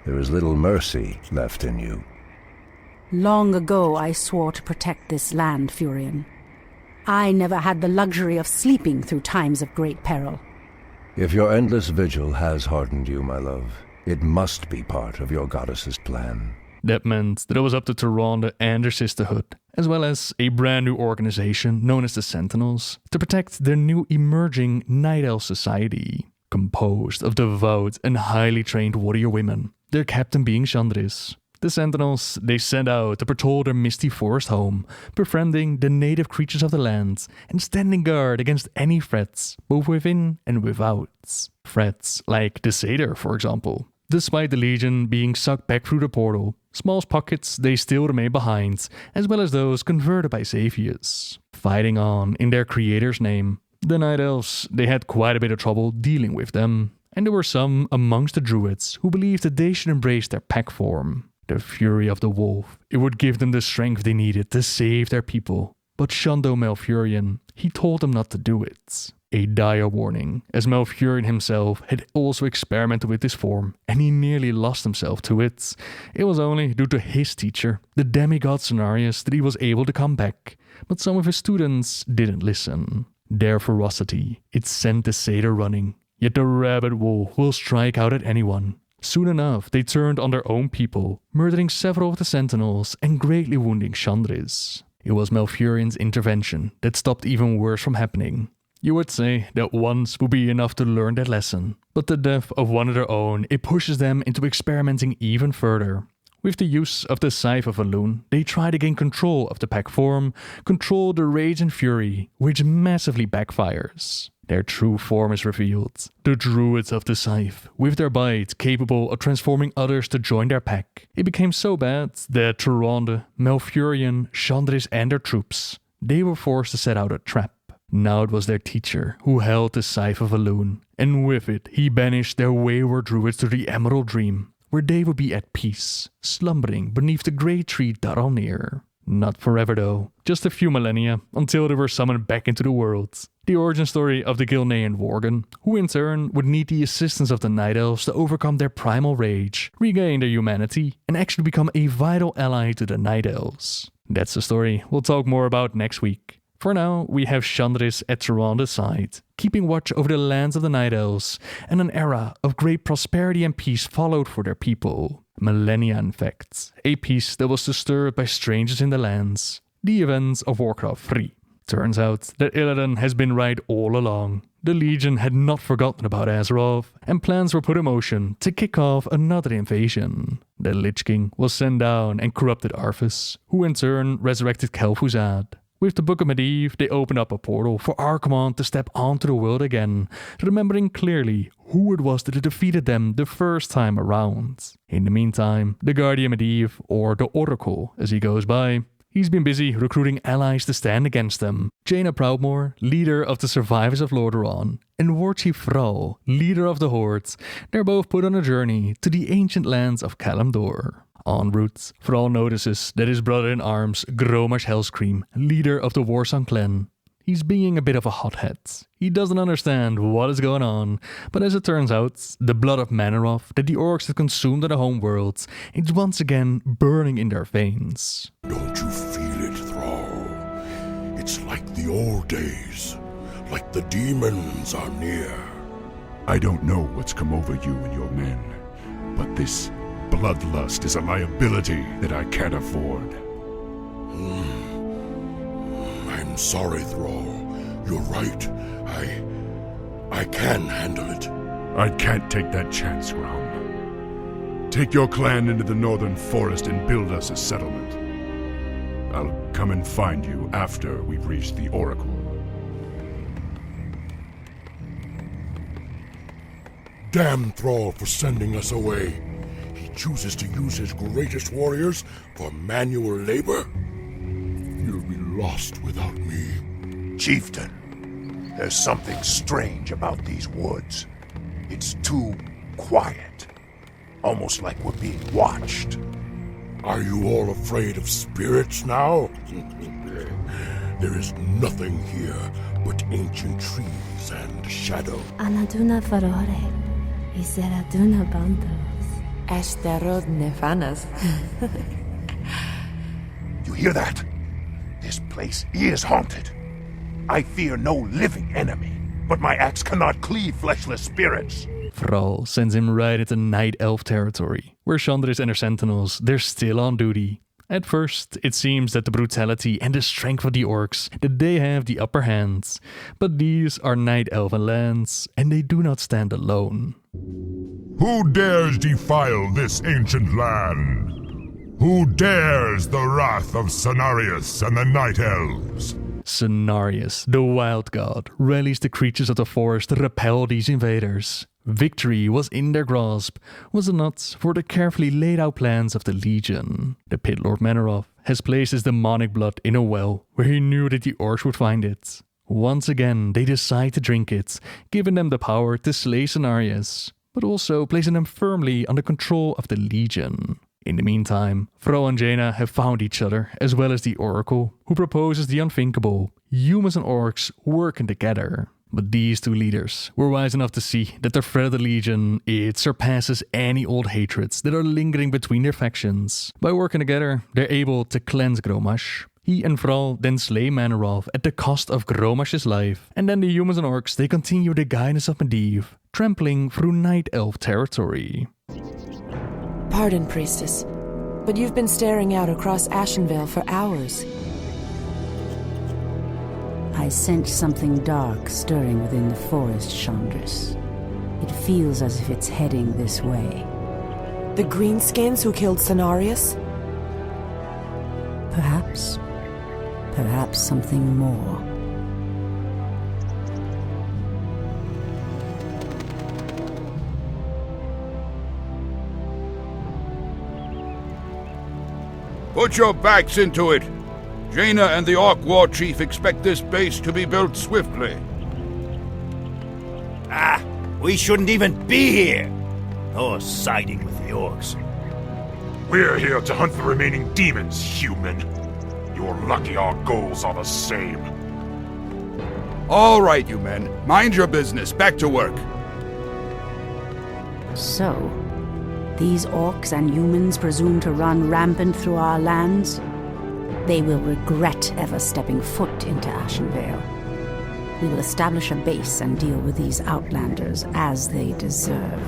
There is little mercy left in you. Long ago I swore to protect this land, Furion. I never had the luxury of sleeping through times of great peril. If your endless vigil has hardened you, my love, it must be part of your goddess's plan. That meant that it was up to Tyrande and her sisterhood, as well as a brand new organization known as the Sentinels, to protect their new emerging Night Elf society, composed of devout and highly trained warrior women, their captain being Chandris. The Sentinels, they set out to patrol their misty forest home, befriending the native creatures of the land and standing guard against any threats, both within and without. Threats like the Satyr, for example. Despite the Legion being sucked back through the portal, small pockets they still remain behind, as well as those converted by Xavius. Fighting on in their creator's name, the Night Elves, they had quite a bit of trouble dealing with them, and there were some amongst the Druids who believed that they should embrace their pack form. The fury of the wolf, it would give them the strength they needed to save their people. But Shondo Malfurion, he told them not to do it. A dire warning, as Malfurion himself had also experimented with this form, and he nearly lost himself to it. It was only due to his teacher, the demigod Cenarius, that he was able to come back, but some of his students didn't listen. Their ferocity, it sent the satyr running, yet the rabid wolf will strike out at anyone. Soon enough, they turned on their own people, murdering several of the Sentinels and greatly wounding Chandris. It was Malfurion's intervention that stopped even worse from happening. You would say that once would be enough to learn that lesson, but the death of one of their own, it pushes them into experimenting even further. With the use of the Scythe of Elune, they try to gain control of the pack form, control the rage and fury, which massively backfires. Their true form is revealed. The Druids of the Scythe, with their bite capable of transforming others to join their pack. It became so bad that Tyrande, Malfurion, Chandris and their troops, they were forced to set out a trap. Now it was their teacher who held the Scythe of Elune, and with it he banished their wayward Druids to the Emerald Dream, where they would be at peace, slumbering beneath the great tree Daronir. Not forever though, just a few millennia, until they were summoned back into the world. The origin story of the Gilnean Worgen, who in turn would need the assistance of the Night Elves to overcome their primal rage, regain their humanity, and actually become a vital ally to the Night Elves. That's the story we'll talk more about next week. For now, we have Chandris at Tyrande's side, keeping watch over the lands of the Night Elves, and an era of great prosperity and peace followed for their people. Millennia, in fact, a peace that was disturbed by strangers in the lands. The events of Warcraft III. Turns out that Illidan has been right all along. The Legion had not forgotten about Azeroth, and plans were put in motion to kick off another invasion. The Lich King was sent down and corrupted Arthas, who in turn resurrected Kel'Thuzad. With the Book of Maiev, they opened up a portal for Archimonde to step onto the world again, remembering clearly who it was that had defeated them the first time around. In the meantime, the Guardian Maiev, or the Oracle as he goes by, he's been busy recruiting allies to stand against them. Jaina Proudmoore, leader of the survivors of Lordaeron, and War Chief Thrall, leader of the Horde, they're both put on a journey to the ancient lands of Kalimdor. En route, Thrall notices that his brother-in-arms, Gromash Hellscream, leader of the Warsong clan, he's being a bit of a hothead. He doesn't understand what is going on, but as it turns out, the blood of Manoroth that the orcs had consumed in the homeworld, it's once again burning in their veins. Don't you feel it, Thrall? It's like the old days, like the demons are near. I don't know what's come over you and your men, but this bloodlust is a liability that I can't afford. I'm sorry, Thrall. You're right. I can handle it. I can't take that chance, Grom. Take your clan into the northern forest and build us a settlement. I'll come and find you after we've reached the Oracle. Damn Thrall for sending us away. He chooses to use his greatest warriors for manual labor. You'll be lost without me. Chieftain, there's something strange about these woods. It's too quiet. Almost like we're being watched. Are you all afraid of spirits now? There is nothing here but ancient trees and shadow. Anaduna farore, iseraduna bandos, ashterod nefanas. You hear that? This place is haunted. I fear no living enemy, but my axe cannot cleave fleshless spirits. Thrall sends him right into Night Elf territory, where Chandris and her Sentinels, they're still on duty. At first, it seems that the brutality and the strength of the orcs, that they have the upper hand. But these are Night Elven lands, and they do not stand alone. Who dares defile this ancient land? Who dares the wrath of Cenarius and the Night Elves? Cenarius, the wild god, rallies the creatures of the forest to repel these invaders. Victory was in their grasp, was it not, for the carefully laid out plans of the Legion. The Pit Lord Maiev has placed his demonic blood in a well, where he knew that the orcs would find it. Once again, they decide to drink it, giving them the power to slay Cenarius, but also placing them firmly under control of the Legion. In the meantime, Vrou and Jaina have found each other, as well as the Oracle, who proposes the unthinkable: humans and orcs working together. But these two leaders were wise enough to see that the threat of the Legion, it surpasses any old hatreds that are lingering between their factions. By working together, they're able to cleanse Grommash. He and Vrou then slay Maiev at the cost of Grommash's life, and then the humans and orcs, they continue the guidance of Maiev, trampling through Night Elf territory. Pardon, Priestess, but you've been staring out across Ashenvale for hours. I sense something dark stirring within the forest, Chandris. It feels as if it's heading this way. The greenskins who killed Cenarius? Perhaps. Perhaps something more. Put your backs into it! Jaina and the Orc War Chief expect this base to be built swiftly. Ah, we shouldn't even be here! Or siding with the Orcs. We're here to hunt the remaining demons, human. You're lucky our goals are the same. All right, you men. Mind your business. Back to work. So, these orcs and humans presume to run rampant through our lands? They will regret ever stepping foot into Ashenvale. We will establish a base and deal with these outlanders as they deserve.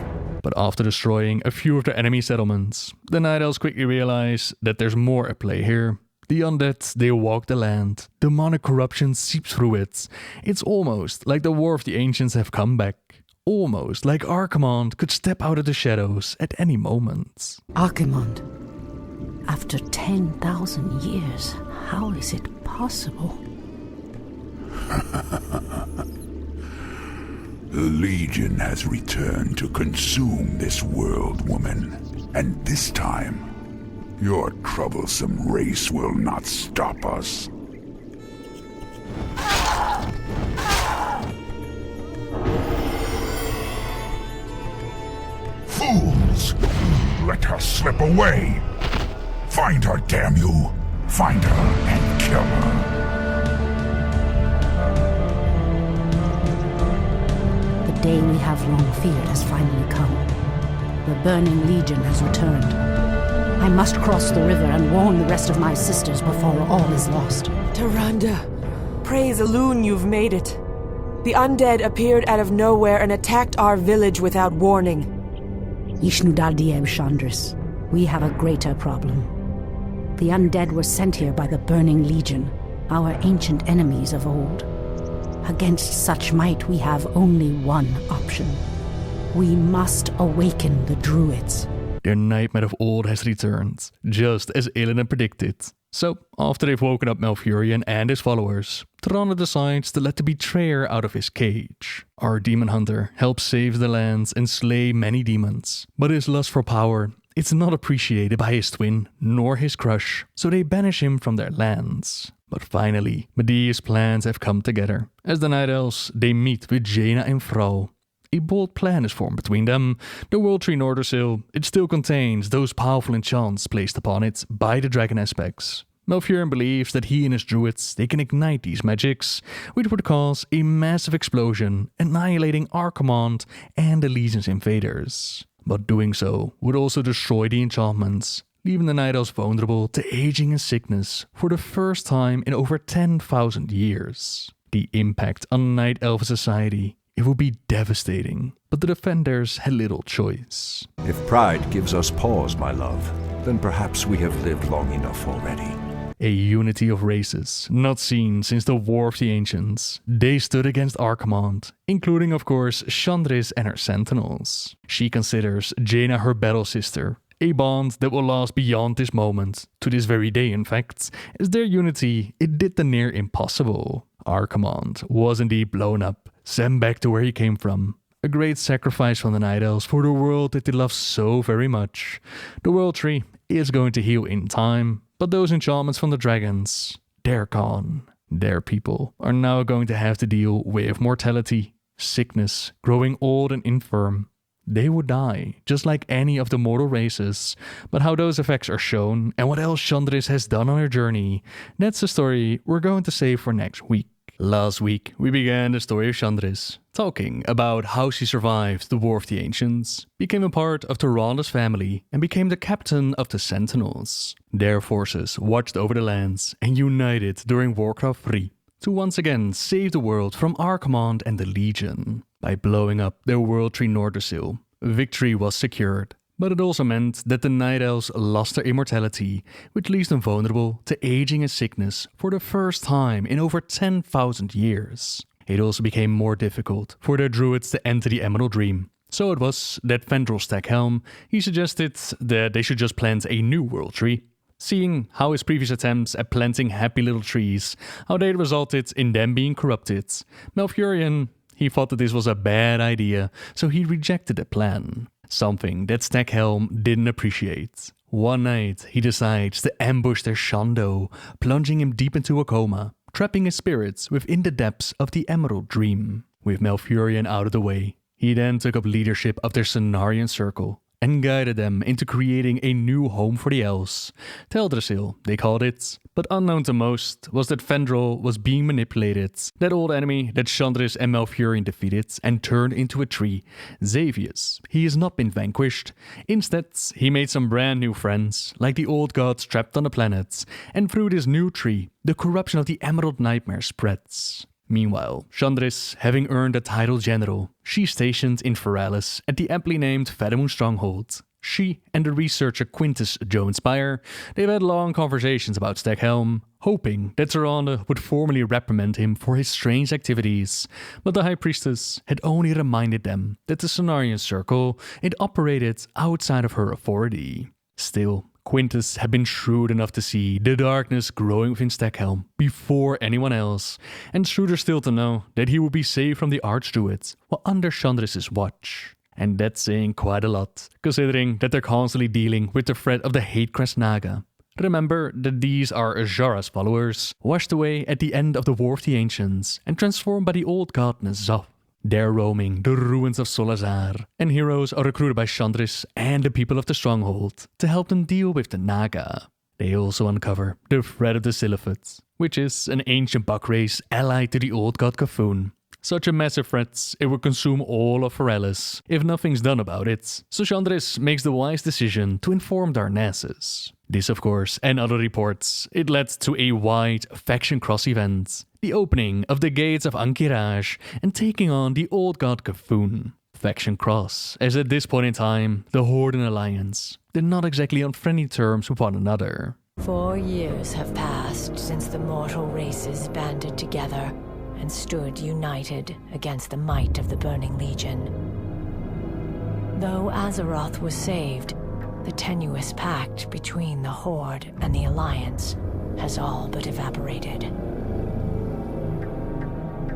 But after destroying a few of the enemy settlements, the Night Elves quickly realize that there's more at play here. The undead, they walk the land. Demonic corruption seeps through it. It's almost like the War of the Ancients have come back. Almost like Archimonde could step out of the shadows at any moment. Archimonde? After 10,000 years, how is it possible? The Legion has returned to consume this world, woman. And this time, your troublesome race will not stop us. Fools! Let her slip away! Find her, damn you! Find her and kill her! The day we have long feared has finally come. The Burning Legion has returned. I must cross the river and warn the rest of my sisters before all is lost. Tyrande, praise Elune you've made it. The undead appeared out of nowhere and attacked our village without warning. Ishnudaldieb Chandris, we have a greater problem. The undead were sent here by the Burning Legion, our ancient enemies of old. Against such might, we have only one option. We must awaken the druids. Their nightmare of old has returned, just as Illidan predicted. So, after they've woken up Malfurion and his followers, Tyrande decides to let the betrayer out of his cage. Our demon hunter helps save the lands and slay many demons, but his lust for power, it's not appreciated by his twin nor his crush, so they banish him from their lands. But finally, Maieve's plans have come together. As the Night Elves, they meet with Jaina and Vrou. A bold plan is formed between them. The World Tree Nordersil, it still contains those powerful enchants placed upon it by the dragon aspects. Malfurion believes that he and his druids, they can ignite these magics, which would cause a massive explosion, annihilating Archimonde and the Legion's invaders. But doing so would also destroy the enchantments, leaving the Night Elves vulnerable to aging and sickness for the first time in over 10,000 years. The impact on Night Elf society, it would be devastating, but the defenders had little choice. If pride gives us pause, my love, then perhaps we have lived long enough already. A unity of races, not seen since the War of the Ancients. They stood against Archimonde, including of course Chandris and her Sentinels. She considers Jaina her battle sister, a bond that will last beyond this moment, to this very day in fact, as their unity, it did the near impossible. Archimonde was indeed blown up, sent back to where he came from. A great sacrifice from the Night Elves for the world that they love so very much. The World Tree is going to heal in time, but those enchantments from the dragons, they're gone. Their people are now going to have to deal with mortality, sickness, growing old and infirm. They would die, just like any of the mortal races, but how those effects are shown and what else Chandris has done on her journey, that's a story we're going to save for next week. Last week, we began the story of Chandris, talking about how she survived the War of the Ancients, became a part of Tyranda's family, and became the captain of the Sentinels. Their forces watched over the lands and united during Warcraft III to once again save the world from Archimonde and the Legion. By blowing up their World Tree Nordersil, victory was secured. But it also meant that the Night Elves lost their immortality, which leaves them vulnerable to aging and sickness for the first time in over 10,000 years. It also became more difficult for their druids to enter the Emerald Dream. So it was that Fendrel Stackhelm, he suggested that they should just plant a new World Tree. Seeing how his previous attempts at planting happy little trees, how they resulted in them being corrupted, Malfurion, he thought that this was a bad idea, so he rejected the plan. Something that Stackhelm didn't appreciate. One night, he decides to ambush their Shando, plunging him deep into a coma, trapping his spirits within the depths of the Emerald Dream. With Malfurion out of the way, he then took up leadership of their Cenarian Circle and guided them into creating a new home for the elves. Teldrassil, they called it, but unknown to most was that Fendrel was being manipulated, that old enemy that Chandris and Malfurion defeated and turned into a tree. Xavius, he has not been vanquished. Instead, he made some brand new friends, like the old gods trapped on the planet, and through this new tree, the corruption of the Emerald Nightmare spreads. Meanwhile, Chandris, having earned the title General, she's stationed in Feralis at the aptly named Feddamun Stronghold. She and the researcher Quintus Joinspire, they've had long conversations about Stackhelm, hoping that Tyrande would formally reprimand him for his strange activities, but the High Priestess had only reminded them that the Cenarian Circle, it operated outside of her authority. Still, Quintus had been shrewd enough to see the darkness growing within Stackhelm before anyone else, and shrewder still to know that he would be saved from the Archdruids while under Chandris' watch. And that's saying quite a lot, considering that they're constantly dealing with the threat of the Hatecrest Naga. Remember that these are Azshara's followers, washed away at the end of the War of the Ancients and transformed by the old god N'Zoth. They're roaming the ruins of Solazar, and heroes are recruited by Chandris and the people of the Stronghold to help them deal with the Naga. They also uncover the threat of the Siliphids, which is an ancient bug race allied to the old god Cthulhu. Such a massive threat, it would consume all of Feralis if nothing's done about it, so Chandris makes the wise decision to inform Darnassus. This, of course, and other reports, it led to a wide faction cross event, the opening of the gates of Ankiraj and taking on the old god Cthulhu. Faction cross, as at this point in time, the Horde and Alliance, they're not exactly on friendly terms with one another. 4 years have passed since the mortal races banded together and stood united against the might of the Burning Legion. Though Azeroth was saved, the tenuous pact between the Horde and the Alliance has all but evaporated.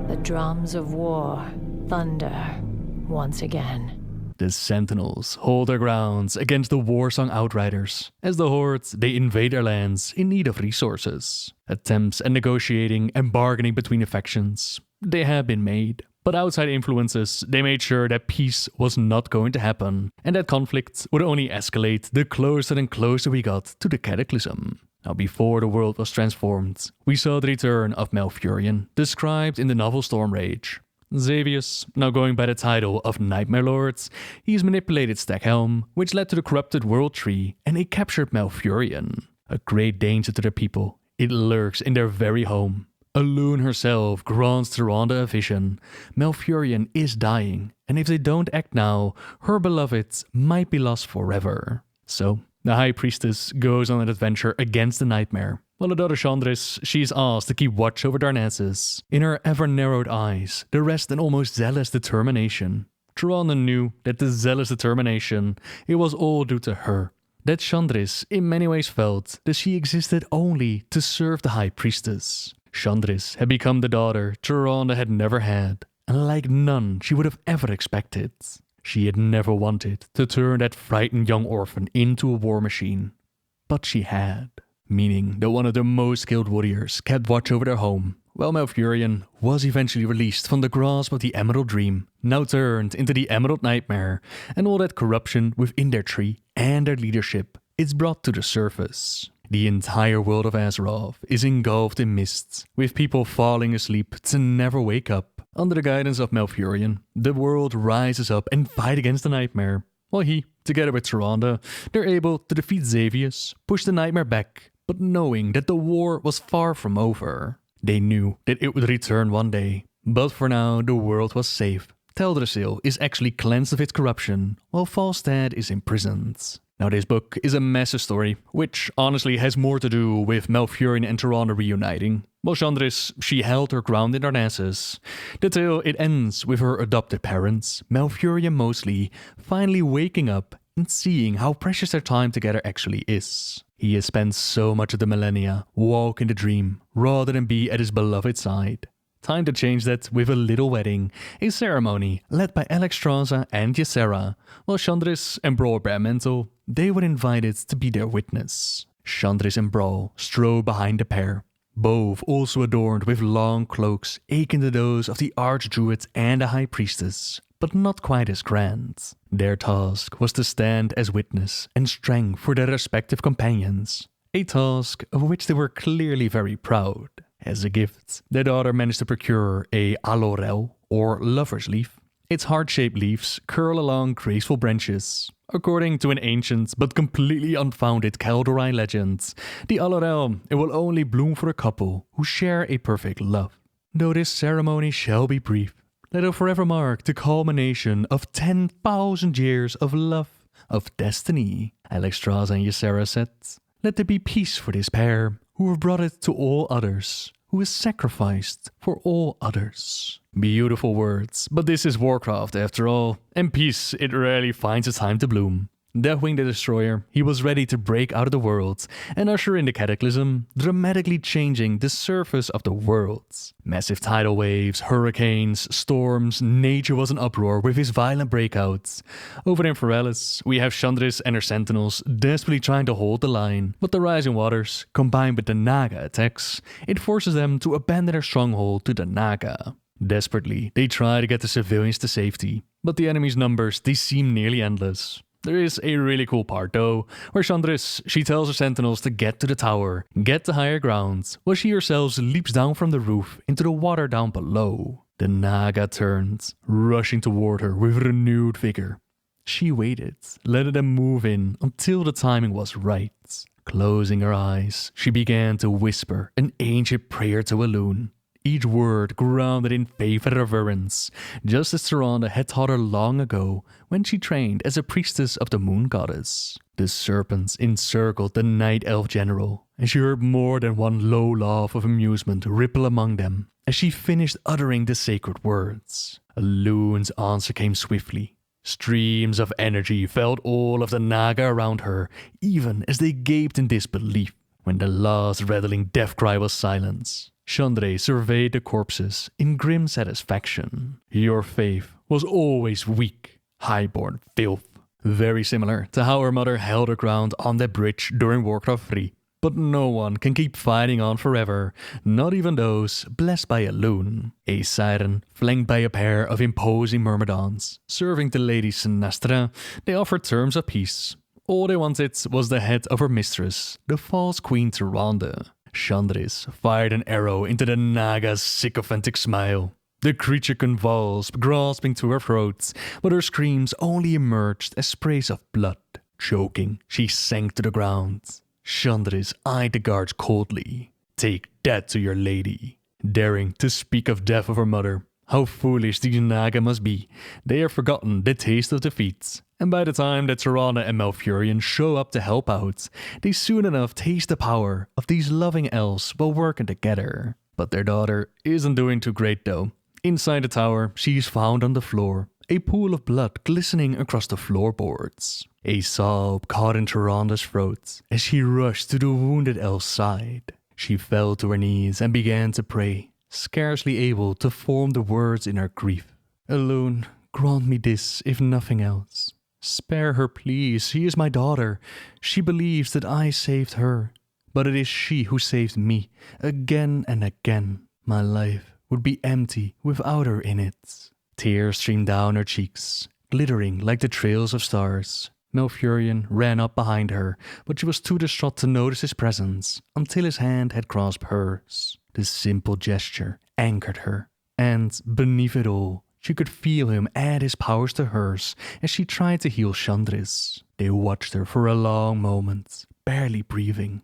The drums of war thunder once again. The Sentinels hold their grounds against the Warsong Outriders, as the Horde, they invade their lands in need of resources. Attempts at negotiating and bargaining between the factions, they have been made. But outside influences, they made sure that peace was not going to happen, and that conflict would only escalate the closer and closer we got to the Cataclysm. Now, before the world was transformed, we saw the return of Malfurion, described in the novel Stormrage. Xavius, now going by the title of Nightmare Lord, he's manipulated Stackhelm, which led to the corrupted World Tree, and it captured Malfurion. A great danger to their people, it lurks in their very home. Elune herself grants Tyrande a vision. Malfurion is dying, and if they don't act now, her beloved might be lost forever. So, the High Priestess goes on an adventure against the Nightmare, while the daughter Chandris, she's asked to keep watch over Darnassus. In her ever-narrowed eyes, the rest an almost zealous determination. Tyrande knew that the zealous determination, it was all due to her. that Chandris in many ways felt that she existed only to serve the High Priestess. Chandris had become the daughter Tyrande had never had, and like none she would have ever expected. She had never wanted to turn that frightened young orphan into a war machine, but she had. Meaning that one of the most skilled warriors kept watch over their home, while Malfurion was eventually released from the grasp of the Emerald Dream, now turned into the Emerald Nightmare, and all that corruption within their tree and their leadership is brought to the surface. The entire world of Azeroth is engulfed in mists, with people falling asleep to never wake up. Under the guidance of Malfurion, the world rises up and fight against the nightmare, while he, together with Tyrande, they're able to defeat Xavius, push the nightmare back, but knowing that the war was far from over. They knew that it would return one day, but for now the world was safe. Teldrassil is actually cleansed of its corruption, while Falstad is imprisoned. Now this book is a massive story, which honestly has more to do with Malfurion and Tyrande reuniting. While Chandris, she held her ground in Darnassus. The tale, it ends with her adopted parents, Malfurion mostly, finally waking up and seeing how precious their time together actually is. He has spent so much of the millennia walking the dream, rather than be at his beloved side. Time to change that with a little wedding, a ceremony led by Alexstrasza and Ysera, while Chandris and Brawl Brammental, they were invited to be their witness. Chandris and Brawl strode behind the pair, both also adorned with long cloaks akin to those of the Archdruid and the High Priestess, but not quite as grand. Their task was to stand as witness and strength for their respective companions, a task of which they were clearly very proud. As a gift, their daughter managed to procure a alorel, or lover's leaf. Its heart-shaped leaves curl along graceful branches. According to an ancient but completely unfounded Kaldorei legend, the alorel, it will only bloom for a couple who share a perfect love. Though this ceremony shall be brief, let it forever mark the culmination of 10,000 years of love, of destiny. Alexstrasza and Ysera said, "Let there be peace for this pair, who have brought it to all others, who is sacrificed for all others." Beautiful words, but this is Warcraft after all, and peace, it rarely finds a time to bloom. Deathwing the Destroyer, he was ready to break out of the world and usher in the Cataclysm, dramatically changing the surface of the world. Massive tidal waves, hurricanes, storms, nature was in uproar with his violent breakouts. Over in Ferellis, we have Chandris and her Sentinels desperately trying to hold the line, but the rising waters, combined with the Naga attacks, it forces them to abandon their stronghold to the Naga. Desperately, they try to get the civilians to safety, but the enemy's numbers, they seem nearly endless. There is a really cool part though, where Chandris, she tells her Sentinels to get to the tower, get to higher ground, while she herself leaps down from the roof into the water down below. The Naga turned, rushing toward her with renewed vigor. She waited, letting them move in until the timing was right. Closing her eyes, she began to whisper an ancient prayer to Elune. Each word grounded in faith and reverence, just as Tyrande had taught her long ago when she trained as a priestess of the Moon Goddess. The serpents encircled the Night Elf General, and she heard more than one low laugh of amusement ripple among them as she finished uttering the sacred words. Elune's answer came swiftly. Streams of energy filled all of the Naga around her, even as they gaped in disbelief. When the last rattling death cry was silenced, Chandre surveyed the corpses in grim satisfaction. "Your faith was always weak, highborn filth." Very similar to how her mother held her ground on that bridge during Warcraft III. But no one can keep fighting on forever, not even those blessed by Elune. A siren, flanked by a pair of imposing myrmidons, serving the Lady Sinastra, they offered terms of peace. All they wanted was the head of her mistress, the false Queen Tyrande. Chandris fired an arrow into the Naga's sycophantic smile. The creature convulsed, grasping to her throat, but her screams only emerged as sprays of blood. Choking, she sank to the ground. Chandris eyed the guards coldly. "Take that to your lady." Daring to speak of death of her mother. How foolish these Naga must be. They have forgotten the taste of defeat. And by the time that Tyrande and Malfurion show up to help out, they soon enough taste the power of these loving elves while working together. But their daughter isn't doing too great though. Inside the tower, she is found on the floor, a pool of blood glistening across the floorboards. A sob caught in Tyranda's throat as she rushed to the wounded elf's side. She fell to her knees and began to pray, scarcely able to form the words in her grief. Alone, grant me this, if nothing else. Spare her, please. She is my daughter. She believes that I saved her. But it is she who saved me, again and again. My life would be empty without her in it. Tears streamed down her cheeks, glittering like the trails of stars. Malfurion ran up behind her, but she was too distraught to notice his presence until his hand had grasped hers. The simple gesture anchored her, and beneath it all, she could feel him add his powers to hers as she tried to heal Chandris. They watched her for a long moment, barely breathing.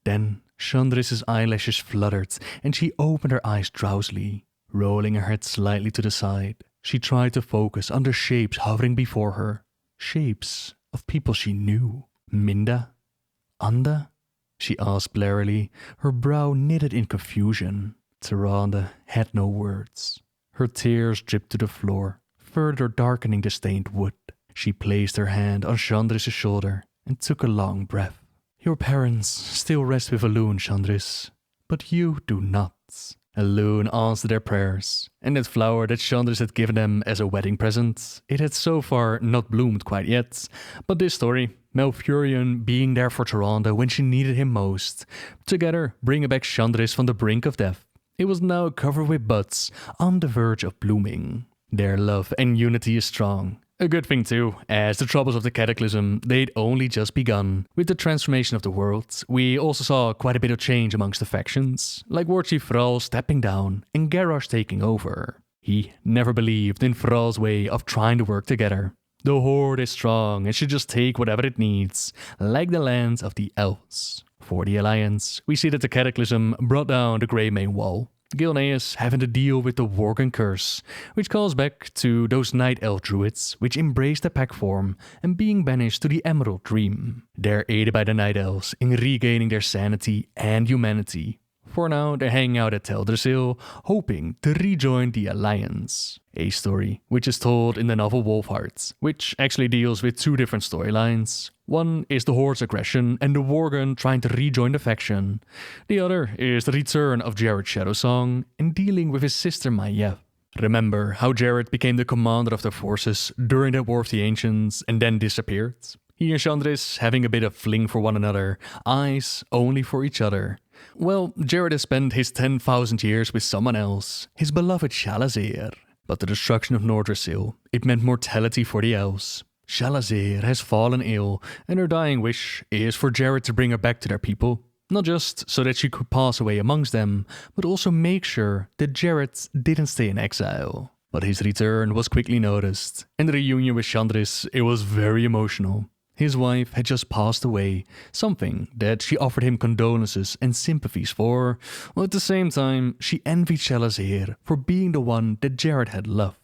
Then Chandris' eyelashes fluttered and she opened her eyes drowsily. Rolling her head slightly to the side, she tried to focus on the shapes hovering before her. Shapes of people she knew. Minda? Anda? She asked blearily, her brow knitted in confusion. Tyrande had no words. Her tears dripped to the floor, further darkening the stained wood. She placed her hand on Chandris' shoulder and took a long breath. Your parents still rest with Elune, Chandris, but you do not. Elune answered their prayers, and that flower that Chandris had given them as a wedding present, it had so far not bloomed quite yet. But this story, Malfurion being there for Tyrande when she needed him most, together bringing back Chandris from the brink of death, it was now covered with buds on the verge of blooming. Their love and unity is strong. A good thing too, as the troubles of the Cataclysm, they'd only just begun. With the transformation of the world, we also saw quite a bit of change amongst the factions, like Warchief Thrall stepping down and Garrosh taking over. He never believed in Thrall's way of trying to work together. The Horde is strong and should just take whatever it needs, like the lands of the elves. For the Alliance, we see that the Cataclysm brought down the Grey Main Wall, Gilneas having to deal with the Worgen Curse, which calls back to those Night Elf druids which embraced the pack form and being banished to the Emerald Dream. They're aided by the Night Elves in regaining their sanity and humanity. For now, they're hanging out at Teldrassil, hoping to rejoin the Alliance. A story which is told in the novel Wolfheart, which actually deals with two different storylines. One is the Horde's aggression and the Worgen trying to rejoin the faction. The other is the return of Jared Shadowsong and dealing with his sister Maiev. Remember how Jared became the commander of the forces during the War of the Ancients and then disappeared? He and Chandris having a bit of fling for one another, eyes only for each other. Well, Jared has spent his 10,000 years with someone else, his beloved Shalazir. But the destruction of Nordrassil, it meant mortality for the elves. Shalazir has fallen ill, and her dying wish is for Jared to bring her back to their people. Not just so that she could pass away amongst them, but also make sure that Jared didn't stay in exile. But his return was quickly noticed, and the reunion with Chandris, it was very emotional. His wife had just passed away, something that she offered him condolences and sympathies for, while at the same time she envied Shalazir for being the one that Jared had loved.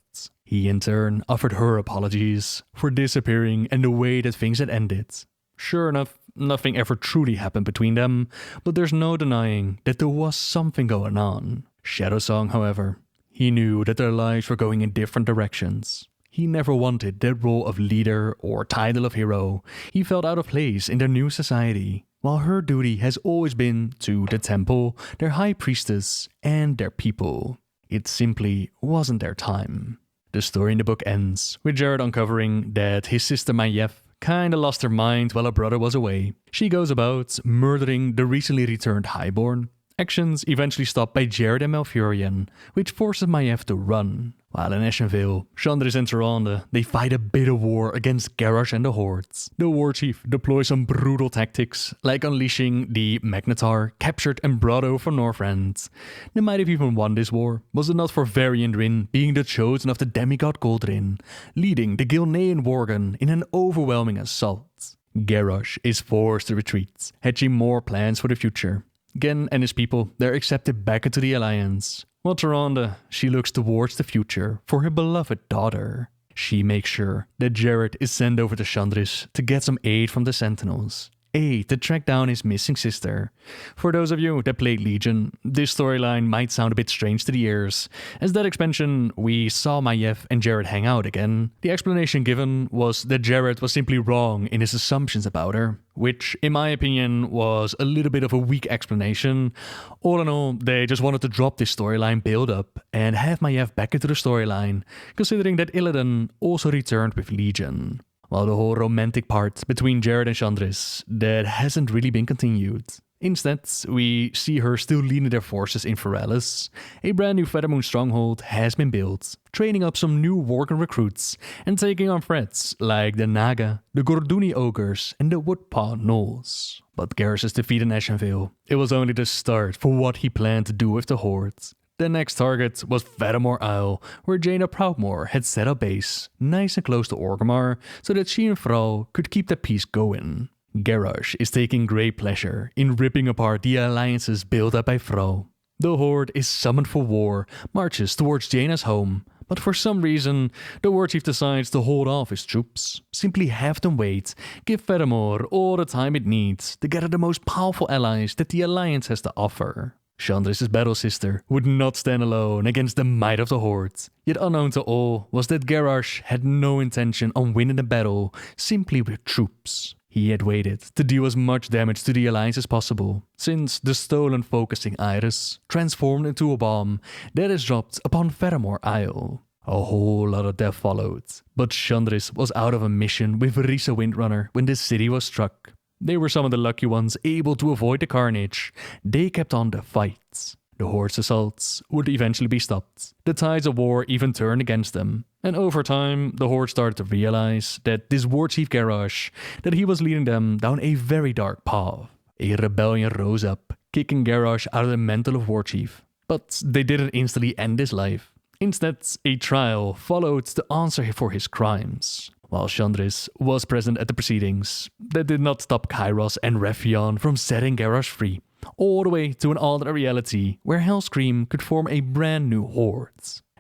He in turn offered her apologies for disappearing and the way that things had ended. Sure enough, nothing ever truly happened between them, but there's no denying that there was something going on. Shadowsong, however, he knew that their lives were going in different directions. He never wanted that role of leader or title of hero. He felt out of place in their new society, while her duty has always been to the temple, their high priestess, and their people. It simply wasn't their time. The story in the book ends with Jared uncovering that his sister Maiev kinda lost her mind while her brother was away. She goes about murdering the recently returned Highborn. Actions eventually stopped by Jared and Malfurion, which forces Maiev to run. While in Ashenvale, Chandris and Tyrande, they fight a bitter war against Garrosh and the Hordes. The war chief deploys some brutal tactics, like unleashing the Magnetar, captured and brought over from Northrend. They might have even won this war, was it not for Varian Rin being the chosen of the demigod Goldrin, leading the Gilnean Worgen in an overwhelming assault. Garrosh is forced to retreat, hatching more plans for the future. Gen and his people, they're accepted back into the Alliance. While Tyrande, she looks towards the future for her beloved daughter. She makes sure that Jared is sent over to Chandris to get some aid from the Sentinels. aid to track down his missing sister. For those of you that played Legion, this storyline might sound a bit strange to the ears. As that expansion, we saw Maiev and Jared hang out again. The explanation given was that Jared was simply wrong in his assumptions about her, which, in my opinion, was a little bit of a weak explanation. All in all, they just wanted to drop this storyline build-up and have Maiev back into the storyline, considering that Illidan also returned with Legion. While the whole romantic part between Jared and Chandris, that hasn't really been continued. Instead, we see her still leading their forces in Feralis. A brand new Feathermoon stronghold has been built, training up some new Worgen recruits and taking on threats like the Naga, the Gorduni ogres and the Woodpaw gnolls. But Garrus's defeat in Ashenvale, it was only the start for what he planned to do with the Horde. The next target was Fedamore Isle, where Jaina Proudmoore had set up base, nice and close to Orgrimmar, so that she and Thrall could keep the peace going. Garrosh is taking great pleasure in ripping apart the alliances built up by Thrall. The Horde is summoned for war, marches towards Jaina's home, but for some reason, the war chief decides to hold off his troops. Simply have them wait, give Fedamore all the time it needs to gather the most powerful allies that the alliance has to offer. Chandris' battle sister would not stand alone against the might of the Horde. Yet unknown to all was that Garrosh had no intention on winning the battle simply with troops. He had waited to deal as much damage to the Alliance as possible, since the stolen focusing iris transformed into a bomb that is dropped upon Fedamore Isle. A whole lot of death followed, but Chandris was out of a mission with Risa Windrunner when the city was struck. They were some of the lucky ones able to avoid the carnage. They kept on the fights. The Horde's assaults would eventually be stopped. The tides of war even turned against them. And over time, the Horde started to realize that this war chief Garrosh, that he was leading them down a very dark path. A rebellion rose up, kicking Garrosh out of the mantle of war chief. But they didn't instantly end his life. Instead, a trial followed to answer for his crimes. While Chandris was present at the proceedings, that did not stop Kairos and Rephion from setting Garrosh free, all the way to an alternate reality where Hellscream could form a brand new Horde.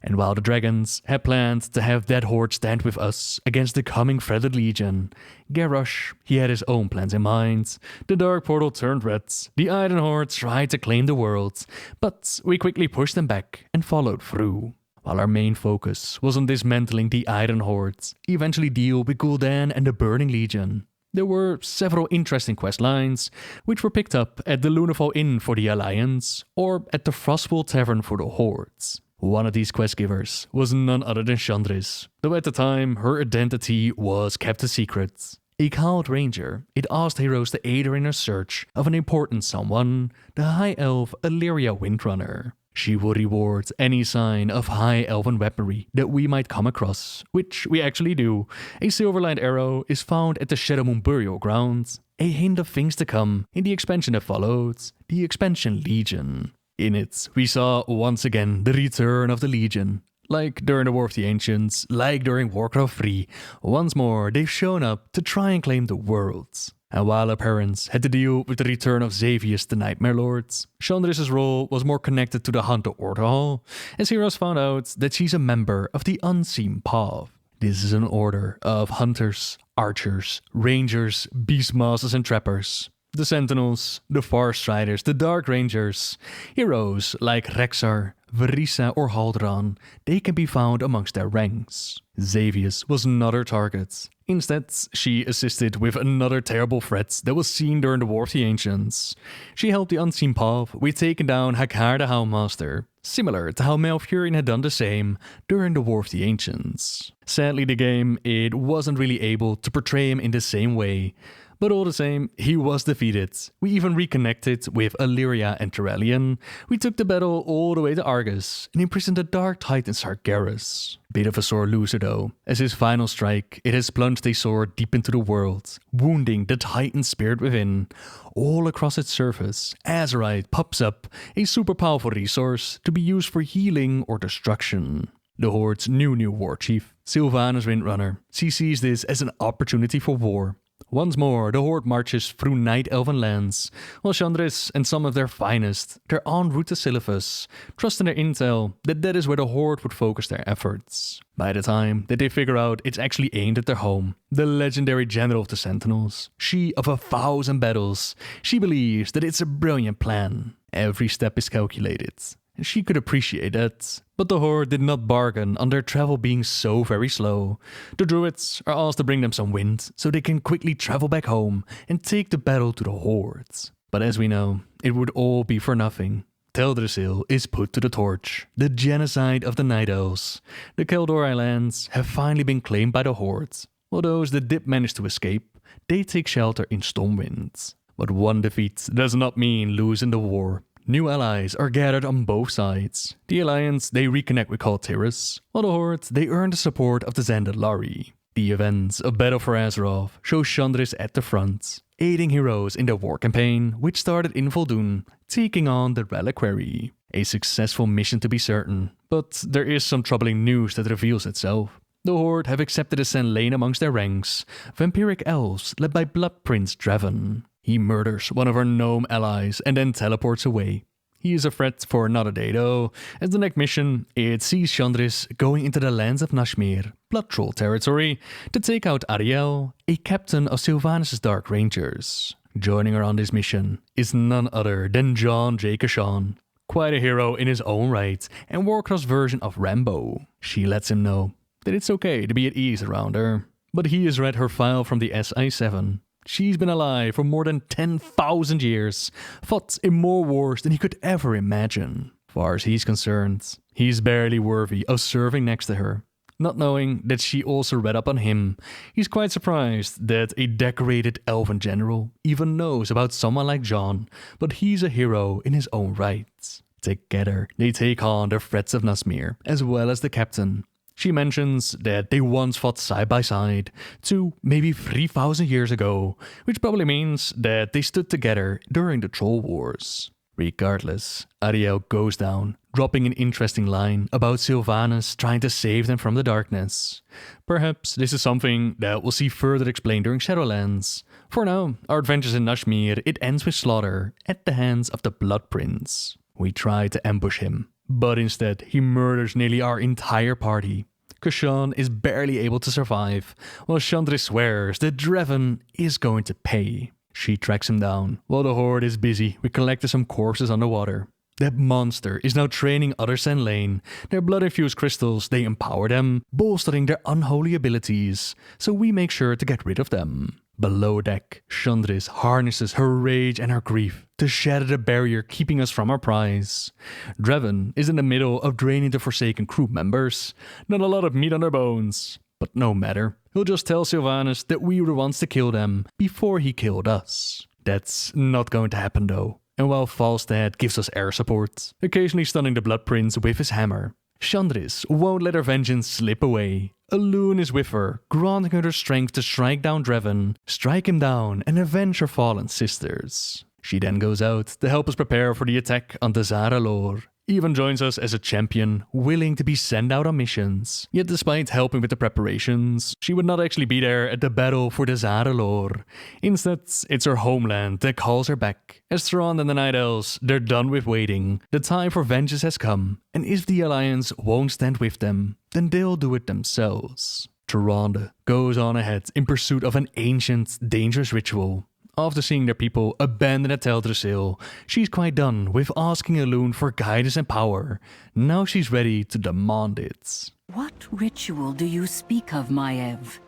And while the dragons had planned to have that Horde stand with us against the coming Threaded Legion, Garrosh, he had his own plans in mind. The Dark Portal turned red, the Iron Horde tried to claim the world, but we quickly pushed them back and followed through. While our main focus was on dismantling the Iron Horde, eventually deal with Gul'dan and the Burning Legion. There were several interesting quest lines, which were picked up at the Lunafall Inn for the Alliance, or at the Frostpool Tavern for the Hordes. One of these quest givers was none other than Chandris, though at the time her identity was kept a secret. A cowled ranger, it asked heroes to aid her in her search of an important someone, the High Elf Illyria Windrunner. She will reward any sign of high elven weaponry that we might come across, which we actually do. A silver-lined arrow is found at the Shadowmoon Burial Ground, a hint of things to come in the expansion that followed, the expansion Legion. In it, we saw once again the return of the Legion. Like during the War of the Ancients, like during Warcraft III, once more they've shown up to try and claim the world. And while our parents had to deal with the return of Xavius the Nightmare Lord, Chandris' role was more connected to the Hunter Order, as heroes found out that she's a member of the Unseen Path. This is an order of hunters, archers, rangers, beastmasters and trappers. The Sentinels, the Farstriders, the Dark Rangers, heroes like Rexxar, Verisa or Haldran, they can be found amongst their ranks. Xavius was not her target. Instead, she assisted with another terrible threat that was seen during the War of the Ancients. She helped the Unseen Path with taking down Hakar the Houndmaster, similar to how Malfurion had done the same during the War of the Ancients. Sadly, the game, it wasn't really able to portray him in the same way. But all the same, he was defeated. We even reconnected with Illyria and Terrellian. We took the battle all the way to Argus and imprisoned the Dark Titan Sargeras. Bit of a sore loser though, as his final strike, it has plunged a sword deep into the world, wounding the Titan spirit within. All across its surface, Azerite pops up, a super powerful resource to be used for healing or destruction. The Horde's new war chief, Sylvanas Windrunner, she sees this as an opportunity for war. Once more, the Horde marches through Night Elven lands, while Chandris and some of their finest, they're en route to Silithus, trusting their intel that is where the Horde would focus their efforts. By the time that they figure out it's actually aimed at their home, the legendary general of the Sentinels, she of 1,000 battles, she believes that it's a brilliant plan. Every step is calculated. She could appreciate that, but the Horde did not bargain on their travel being so very slow. The Druids are asked to bring them some wind so they can quickly travel back home and take the battle to the Hordes. But as we know, it would all be for nothing. Teldrassil is put to the torch, the genocide of the Night Elves. The Keldor lands have finally been claimed by the Horde, while those that did manage to escape, they take shelter in Stormwind. But one defeat does not mean losing the war. New allies are gathered on both sides. The Alliance, they reconnect with Kal Tiras, while the Horde, they earn the support of the Zandalari. The events of Battle for Azeroth show Chandris at the front, aiding heroes in their war campaign, which started in Vol'dun, taking on the Reliquary. A successful mission to be certain, but there is some troubling news that reveals itself. The Horde have accepted a Senlain amongst their ranks, vampiric elves led by Blood Prince Draven. He murders one of our gnome allies and then teleports away. He is a threat for another day though, as the next mission, it sees Chandris going into the lands of Nashmir, Blood Troll territory, to take out Ariel, a captain of Sylvanas' Dark Rangers. Joining her on this mission is none other than Jon J. Kashan, quite a hero in his own right and Warcraft's version of Rambo. She lets him know that it's okay to be at ease around her, but he has read her file from the SI-7. She's been alive for more than 10,000 years, fought in more wars than he could ever imagine. Far as he's concerned, he's barely worthy of serving next to her. Not knowing that she also read up on him, he's quite surprised that a decorated elven general even knows about someone like Jon, but he's a hero in his own right. Together, they take on the threats of Nashmir, as well as the captain. She mentions that they once fought side by side, 2, maybe 3,000 years ago, which probably means that they stood together during the Troll Wars. Regardless, Ariel goes down, dropping an interesting line about Sylvanas trying to save them from the darkness. Perhaps this is something that we'll see further explained during Shadowlands. For now, our adventures in Nashmir, it ends with slaughter at the hands of the Blood Prince. We try to ambush him, but instead he murders nearly our entire party. Kashan is barely able to survive, while Chandris swears that Draven is going to pay. She tracks him down, while the Horde is busy with collecting some corpses underwater. That monster is now training other Senlain. Their blood-infused crystals, they empower them, bolstering their unholy abilities, so we make sure to get rid of them. Below deck, Chandris harnesses her rage and her grief to shatter the barrier keeping us from our prize. Draven is in the middle of draining the Forsaken crew members. Not a lot of meat on their bones. But no matter, he'll just tell Sylvanas that we were the ones to kill them before he killed us. That's not going to happen though. And while Falstad gives us air support, occasionally stunning the Blood Prince with his hammer, Chandris won't let her vengeance slip away. Elune is with her, granting her the strength to strike down Draven, strike him down, and avenge her fallen sisters. She then goes out to help us prepare for the attack on Azshara Lore. Even joins us as a champion, willing to be sent out on missions. Yet despite helping with the preparations, she would not actually be there at the battle for the Azshara Lore. Instead, it's her homeland that calls her back. As Thrawn and the Night Elves, they're done with waiting. The time for vengeance has come, and if the Alliance won't stand with them, then they'll do it themselves. Tyrande goes on ahead in pursuit of an ancient, dangerous ritual. After seeing their people abandoned at Teldrassil, she's quite done with asking Elune for guidance and power. Now she's ready to demand it. What ritual do you speak of, Maiev?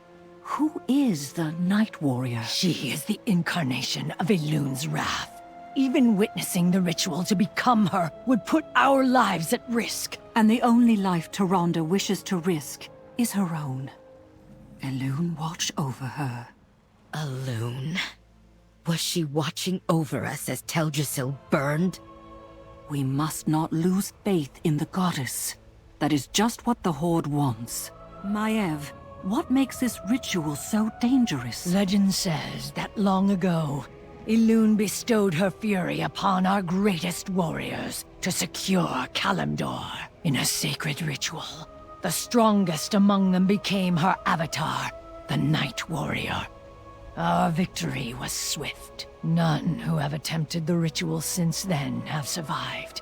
Who is the Night Warrior? She is the incarnation of Elune's wrath. Even witnessing the ritual to become her would put our lives at risk. And the only life Tyrande wishes to risk is her own. Elune watched over her. Elune? Was she watching over us as Teldrassil burned? We must not lose faith in the goddess. That is just what the Horde wants. Maiev, what makes this ritual so dangerous? Legend says that long ago, Elune bestowed her fury upon our greatest warriors to secure Kalimdor in a sacred ritual. The strongest among them became her avatar, the Night Warrior. Our victory was swift. None who have attempted the ritual since then have survived.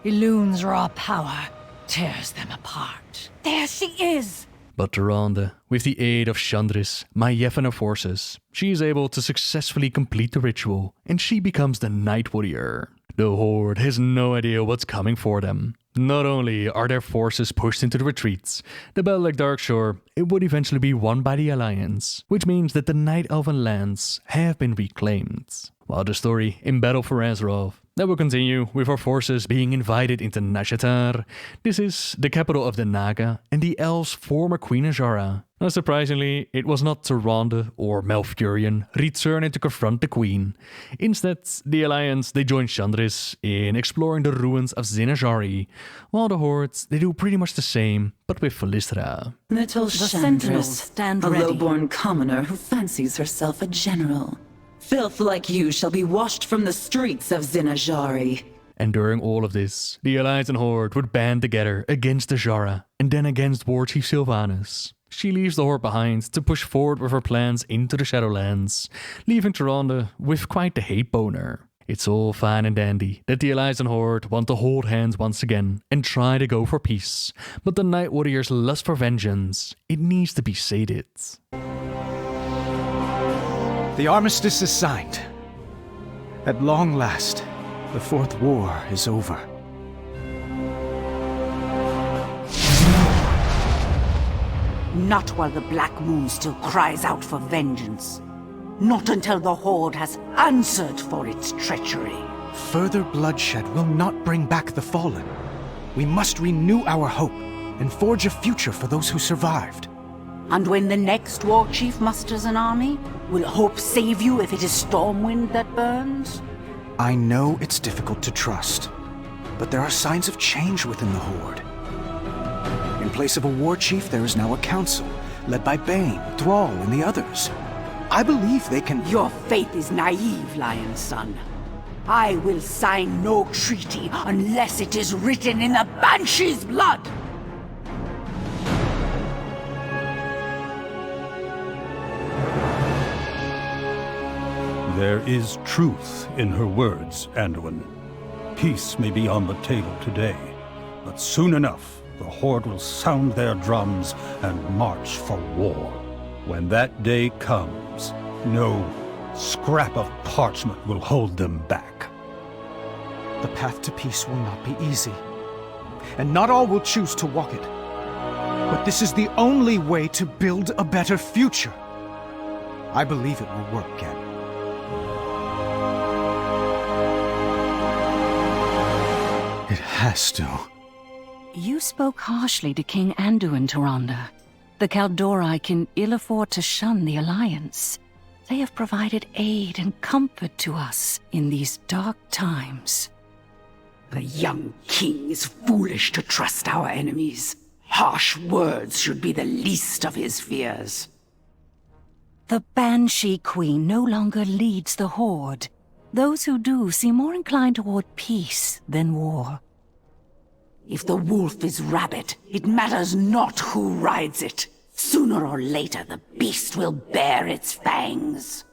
Illune's raw power tears them apart. There she is! But Tyrande, with the aid of Chandris, Maiev and her forces, she is able to successfully complete the ritual, and she becomes the Night Warrior. The Horde has no idea what's coming for them. Not only are their forces pushed into the retreats, the battle at Darkshore, it would eventually be won by the Alliance, which means that the Night Elven lands have been reclaimed. While the story in Battle for Azeroth, that will continue with our forces being invited into Nashatar. This is the capital of the Naga and the elves' former queen Azshara. Now surprisingly, it was not Tyrande or Malfurion returning to confront the queen. Instead, the Alliance, they join Chandris in exploring the ruins of Zinajari, while the Hordes, they do pretty much the same, but with Philistra. Little The Chandris, Sentinels stand a ready. low-born commoner who fancies herself a general. Filth like you shall be washed from the streets of Zinajari. And during all of this, the Alliance and Horde would band together against Azshara, and then against War Chief Sylvanas. She leaves the Horde behind to push forward with her plans into the Shadowlands, leaving Tyrande with quite the hate boner. It's all fine and dandy that the Alliance and Horde want to hold hands once again and try to go for peace, but the Night Warrior's lust for vengeance, it needs to be sated. The armistice is signed. At long last, the Fourth War is over. Not while the Black Moon still cries out for vengeance. Not until the Horde has answered for its treachery. Further bloodshed will not bring back the fallen. We must renew our hope and forge a future for those who survived. And when the next war chief musters an army, will hope save you if it is Stormwind that burns? I know it's difficult to trust, but there are signs of change within the Horde. In place of a war chief, there is now a council, led by Bane, Thrall, and the others. I believe they can— Your faith is naive, Lion's son. I will sign no treaty unless it is written in the Banshee's blood! There is truth in her words, Anduin. Peace may be on the table today, but soon enough, the Horde will sound their drums and march for war. When that day comes, no scrap of parchment will hold them back. The path to peace will not be easy, and not all will choose to walk it. But this is the only way to build a better future. I believe it will work, Ken. It has to. You spoke harshly to King Anduin, Tyrande. The Kaldorei can ill afford to shun the Alliance. They have provided aid and comfort to us in these dark times. The young king is foolish to trust our enemies. Harsh words should be the least of his fears. The Banshee Queen no longer leads the Horde. Those who do seem more inclined toward peace than war. If the wolf is rabbit, it matters not who rides it. Sooner or later, the beast will bear its fangs.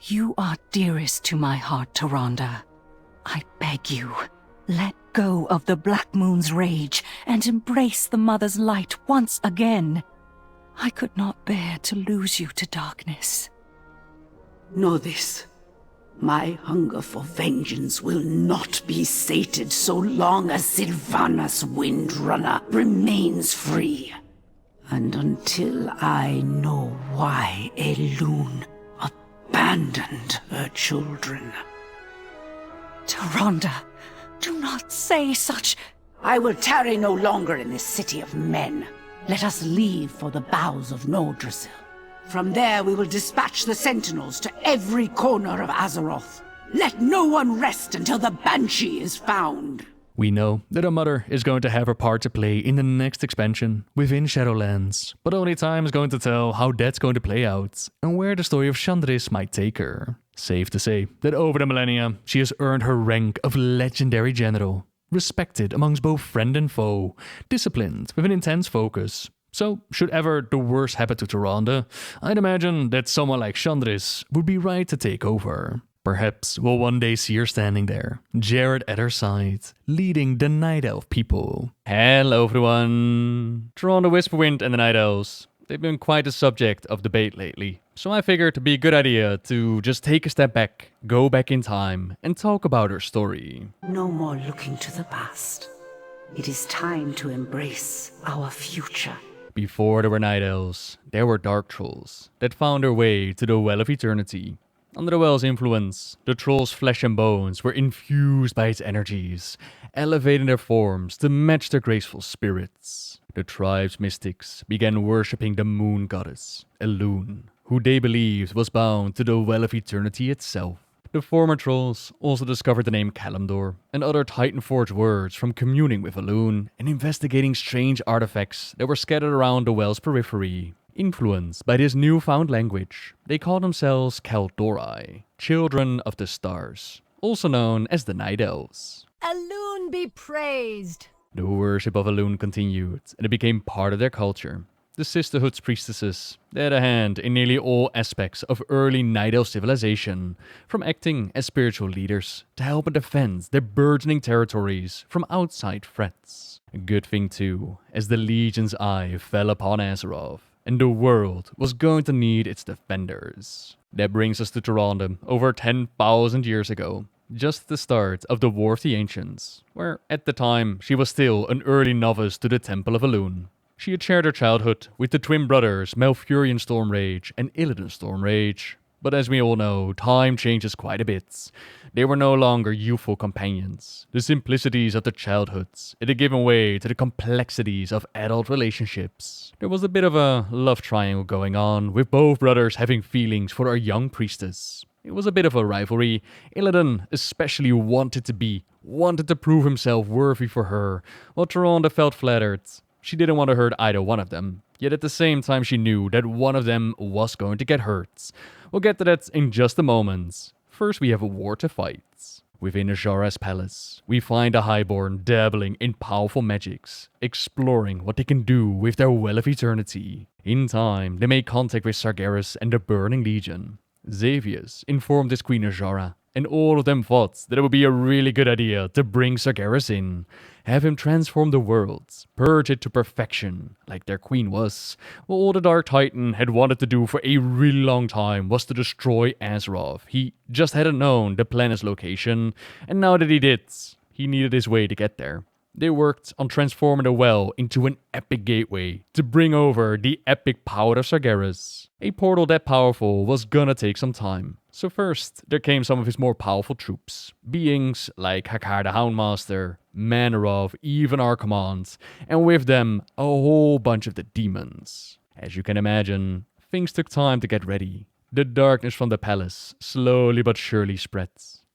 You are dearest to my heart, Tyrande. I beg you, let go of the Black Moon's rage and embrace the Mother's light once again. I could not bear to lose you to darkness. Know this. My hunger for vengeance will not be sated so long as Sylvanas Windrunner remains free. And until I know why Elune abandoned her children. Tyrande, do not say such— I will tarry no longer in this city of men. Let us leave for the boughs of Nordrassil. From there we will dispatch the Sentinels to every corner of Azeroth. Let no one rest until the Banshee is found. We know that our mother is going to have her part to play in the next expansion within Shadowlands, but only time is going to tell how that's going to play out and where the story of Chandris might take her. Safe to say that over the millennia, she has earned her rank of legendary general, respected amongst both friend and foe, disciplined with an intense focus, So, should ever the worst happen to Tyrande, I'd imagine that someone like Chandris would be right to take over. Perhaps we'll one day see her standing there, Jared at her side, leading the Night Elf people. Hello everyone! Tyrande, Whisperwind and the Night Elves. They've been quite a subject of debate lately, so I figured it'd be a good idea to just take a step back, go back in time, and talk about her story. No more looking to the past. It is time to embrace our future. Before there were Night Elves, there were Dark Trolls that found their way to the Well of Eternity. Under the Well's influence, the Troll's flesh and bones were infused by its energies, elevating their forms to match their graceful spirits. The tribe's mystics began worshipping the moon goddess, Elune, who they believed was bound to the Well of Eternity itself. The former Trolls also discovered the name Kalimdor and other Titan-forged words from communing with Elune and investigating strange artifacts that were scattered around the Well's periphery. Influenced by this newfound language, they called themselves Kaldori, Children of the Stars, also known as the Night Elves. Elune be praised! The worship of Elune continued, and it became part of their culture. The Sisterhood's priestesses, they had a hand in nearly all aspects of early Night Elf civilization, from acting as spiritual leaders to help defend their burgeoning territories from outside threats. A good thing too, as the Legion's eye fell upon Azeroth, and the world was going to need its defenders. That brings us to Tyrande, over 10,000 years ago, just at the start of the War of the Ancients, where at the time she was still an early novice to the Temple of Elune. She had shared her childhood with the twin brothers Malfurion Stormrage and Illidan Stormrage, but as we all know, time changes quite a bit. They were no longer youthful companions. The simplicities of their childhoods had given way to the complexities of adult relationships. There was a bit of a love triangle going on, with both brothers having feelings for our young priestess. It was a bit of a rivalry. Illidan especially wanted to prove himself worthy for her, while Tyrande felt flattered. She didn't want to hurt either one of them, yet at the same time she knew that one of them was going to get hurt. We'll get to that in just a moment. First we have a war to fight. Within Azshara's palace, we find the Highborn dabbling in powerful magics, exploring what they can do with their Well of Eternity. In time, they make contact with Sargeras and the Burning Legion. Xavius informed his queen Azshara, and all of them thought that it would be a really good idea to bring Sargeras in, have him transform the world, purge it to perfection, like their queen was. What all the Dark Titan had wanted to do for a really long time was to destroy Azeroth. He just hadn't known the planet's location, and now that he did, he needed his way to get there. They worked on transforming the well into an epic gateway to bring over the epic power of Sargeras. A portal that powerful was gonna take some time. So first, there came some of his more powerful troops. Beings like Hakar the Houndmaster, Manarov, even Archimonde, and with them, a whole bunch of the demons. As you can imagine, things took time to get ready. The darkness from the palace slowly but surely spread.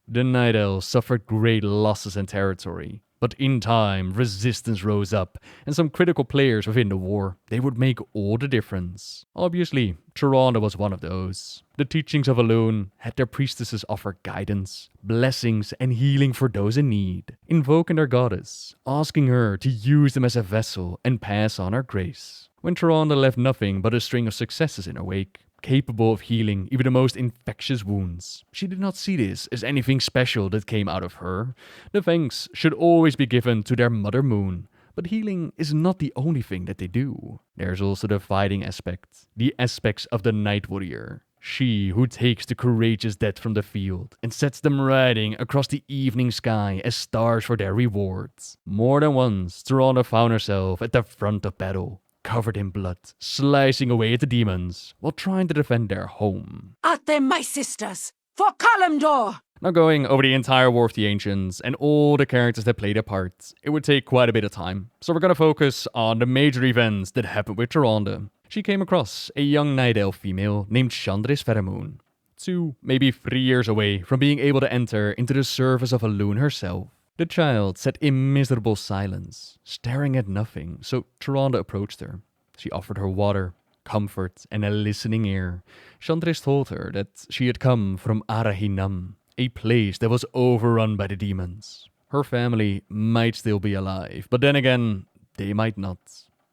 The Night Elves suffered great losses in territory. But in time, resistance rose up, and some critical players within the war, they would make all the difference. Obviously, Tyrande was one of those. The teachings of Elune had their priestesses offer guidance, blessings, and healing for those in need, invoking their goddess, asking her to use them as a vessel and pass on her grace. When Tyrande left nothing but a string of successes in her wake, capable of healing even the most infectious wounds. She did not see this as anything special that came out of her. The thanks should always be given to their Mother Moon. But healing is not the only thing that they do. There's also the fighting aspect, the aspects of the Night Warrior. She who takes the courageous dead from the field and sets them riding across the evening sky as stars for their rewards. More than once, Tyrande found herself at the front of battle, covered in blood, slicing away at the demons, while trying to defend their home. At them, my sisters! For Kalimdor! Now going over the entire War of the Ancients and all the characters that played a part, it would take quite a bit of time. So we're gonna focus on the major events that happened with Tyrande. She came across a young Night Elf female named Chandris Pheromone, 2, maybe 3 years away from being able to enter into the service of Elune herself. The child sat in miserable silence, staring at nothing, so Tyrande approached her. She offered her water, comfort, and a listening ear. Chandris told her that she had come from Arahinam, a place that was overrun by the demons. Her family might still be alive, but then again, they might not.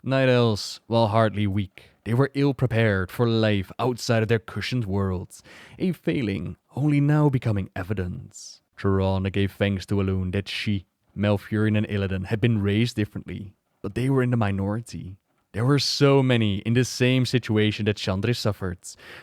Night elves, while hardly weak, they were ill-prepared for life outside of their cushioned worlds, a failing only now becoming evidence. Tyrande gave thanks to Elune that she, Malfurion and Illidan had been raised differently, but they were in the minority. There were so many in the same situation that Chandris suffered,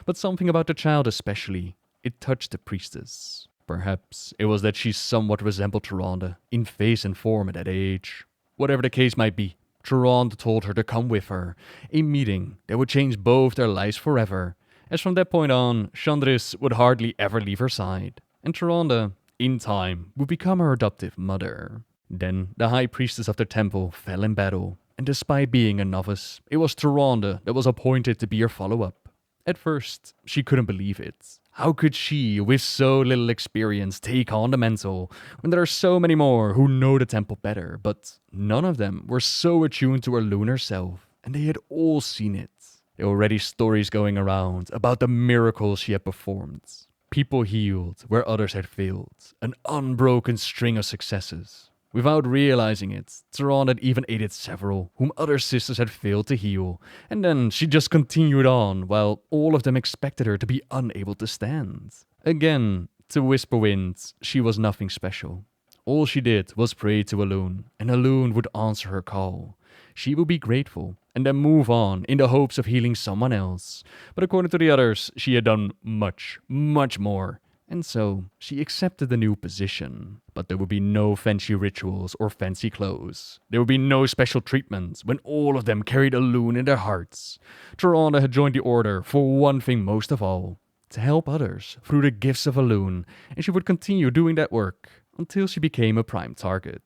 but something about the child especially, it touched the priestess. Perhaps it was that she somewhat resembled Tyrande, in face and form at that age. Whatever the case might be, Tyrande told her to come with her, a meeting that would change both their lives forever, as from that point on, Chandris would hardly ever leave her side, and Tyrande, in time, would become her adoptive mother. Then, the high priestess of their temple fell in battle, and despite being a novice, it was Tyrande that was appointed to be her follow-up. At first, she couldn't believe it. How could she, with so little experience, take on the mantle, when there are so many more who know the temple better, but none of them were so attuned to her lunar self, and they had all seen it. There were already stories going around about the miracles she had performed. People healed where others had failed, an unbroken string of successes. Without realizing it, Tyrande had even aided several, whom other sisters had failed to heal, and then she just continued on, while all of them expected her to be unable to stand. Again, to Whisperwind, she was nothing special. All she did was pray to Elune, and Elune would answer her call. She would be grateful, and then move on in the hopes of healing someone else. But according to the others, she had done much, much more. And so, she accepted the new position. But there would be no fancy rituals or fancy clothes. There would be no special treatments when all of them carried Elune in their hearts. Tyrande had joined the Order for one thing most of all, to help others through the gifts of Elune, and she would continue doing that work until she became a prime target.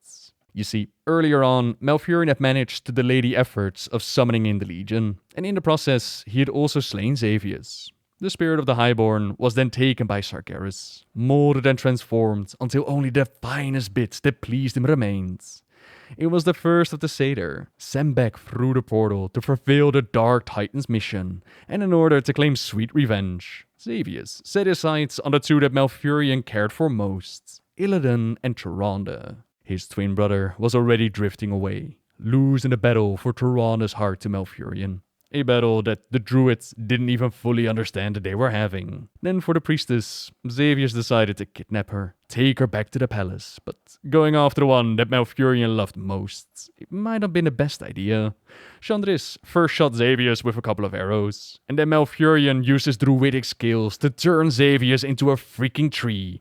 You see, earlier on, Malfurion had managed to delay the efforts of summoning in the Legion, and in the process, he had also slain Xavius. The spirit of the Highborn was then taken by Sargeras, molded and transformed until only the finest bits that pleased him remained. It was the first of the Satyr, sent back through the portal to fulfill the Dark Titan's mission, and in order to claim sweet revenge, Xavius set his sights on the two that Malfurion cared for most, Illidan and Tyrande. His twin brother was already drifting away, losing the battle for Tyrande's heart to Malfurion. A battle that the druids didn't even fully understand that they were having. Then for the priestess, Xavius decided to kidnap her, take her back to the palace, but going after the one that Malfurion loved most, it might have been the best idea. Chandris first shot Xavius with a couple of arrows, and then Malfurion used his druidic skills to turn Xavius into a freaking tree.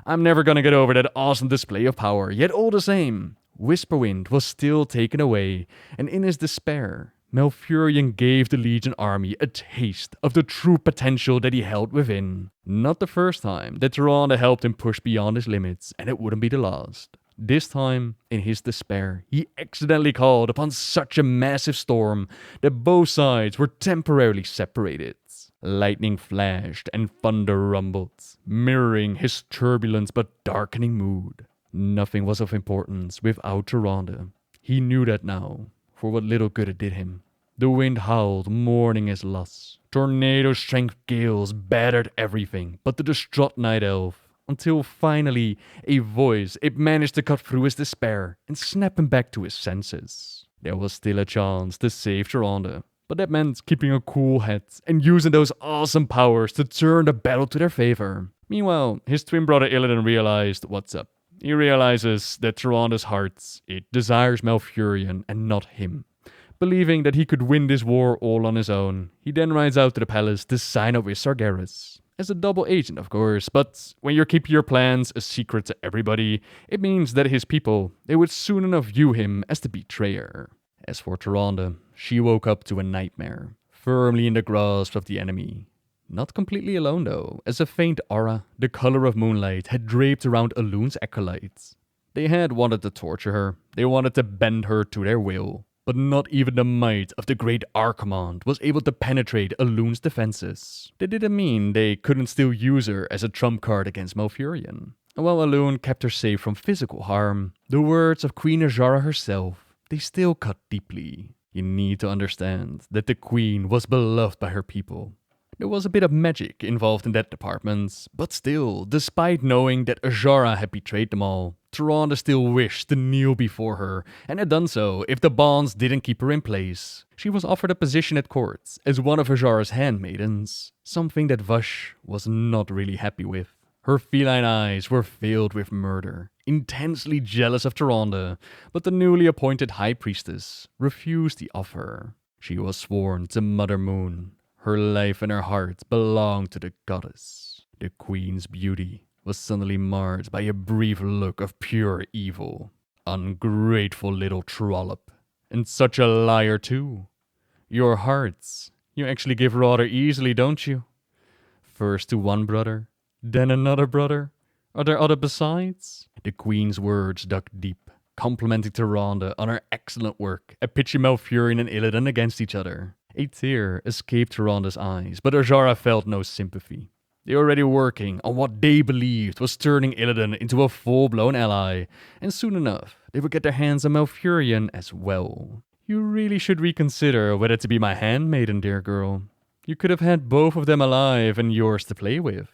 I'm never gonna get over that awesome display of power, yet all the same, Whisperwind was still taken away, and in his despair, Malfurion gave the Legion army a taste of the true potential that he held within. Not the first time that Tyrande helped him push beyond his limits, and it wouldn't be the last. This time, in his despair, he accidentally called upon such a massive storm that both sides were temporarily separated. Lightning flashed and thunder rumbled, mirroring his turbulent but darkening mood. Nothing was of importance without Tyrande. He knew that now, for what little good it did him. The wind howled, mourning his loss. Tornado-strength gales battered everything but the distraught night elf, until finally, a voice, it managed to cut through his despair and snap him back to his senses. There was still a chance to save Tyrande, but that meant keeping a cool head and using those awesome powers to turn the battle to their favor. Meanwhile, his twin brother Illidan realized what's up. He realizes that Tyrande's heart, it desires Malfurion and not him. Believing that he could win this war all on his own, he then rides out to the palace to sign up with Sargeras. As a double agent, of course, but when you're keeping your plans a secret to everybody, it means that his people, they would soon enough view him as the betrayer. As for Tyrande, she woke up to a nightmare, firmly in the grasp of the enemy. Not completely alone though, as a faint aura, the color of moonlight, had draped around Elune's acolytes. They had wanted to torture her, they wanted to bend her to their will, but not even the might of the great Archimand was able to penetrate Elune's defenses. That didn't mean they couldn't still use her as a trump card against Malfurion. And while Elune kept her safe from physical harm, the words of Queen Azshara herself, they still cut deeply. You need to understand that the Queen was beloved by her people. There was a bit of magic involved in that department, but still, despite knowing that Azshara had betrayed them all, Tyrande still wished to kneel before her, and had done so if the bonds didn't keep her in place. She was offered a position at court as one of Azshara's handmaidens, something that Vash was not really happy with. Her feline eyes were filled with murder, intensely jealous of Tyrande, but the newly appointed High Priestess refused the offer. She was sworn to Mother Moon. Her life and her heart belonged to the goddess. The queen's beauty was suddenly marred by a brief look of pure evil. Ungrateful little trollop. And such a liar too. Your hearts, you actually give rather easily, don't you? First to one brother, then another brother. Are there other besides? The queen's words dug deep, complimenting Tyrande on her excellent work at pitching Malfurion and Illidan against each other. A tear escaped Tyrande's eyes, but Azshara felt no sympathy. They were already working on what they believed was turning Illidan into a full-blown ally, and soon enough, they would get their hands on Malfurion as well. You really should reconsider whether to be my handmaiden, dear girl. You could have had both of them alive and yours to play with.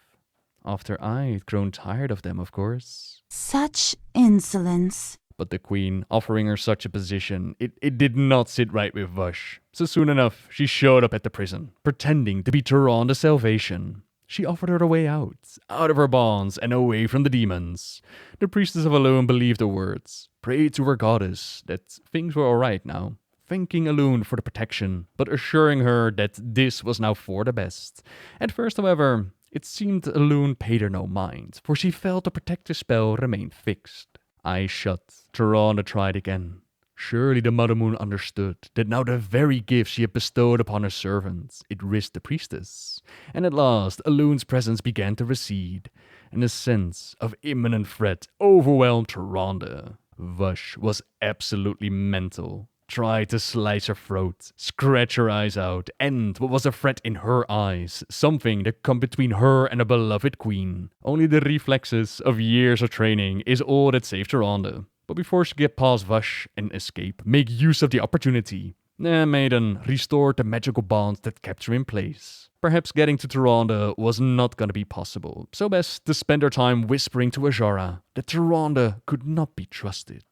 After I'd grown tired of them, of course. Such insolence. But the queen, offering her such a position, it did not sit right with Vash. So soon enough, she showed up at the prison, pretending to be Tyrande's salvation. She offered her a way out of her bonds and away from the demons. The priestess of Elune believed the words, prayed to her goddess that things were alright now, thanking Elune for the protection, but assuring her that this was now for the best. At first, however, it seemed Elune paid her no mind, for she felt the protective spell remained fixed. Eyes shut, Tyrande tried again. Surely the Mother Moon understood that now the very gift she had bestowed upon her servants, it risked the priestess. And at last, Elune's presence began to recede, and a sense of imminent threat overwhelmed Tyrande. Vash was absolutely mental. Tried to slice her throat, scratch her eyes out, end what was a threat in her eyes, something that come between her and a beloved queen. Only the reflexes of years of training is all that saved Tyrande. But before she get past Vash and escape, make use of the opportunity. Maiden restored the magical bonds that kept her in place. Perhaps getting to Tyrande was not gonna be possible, so best to spend her time whispering to Azshara that Tyrande could not be trusted.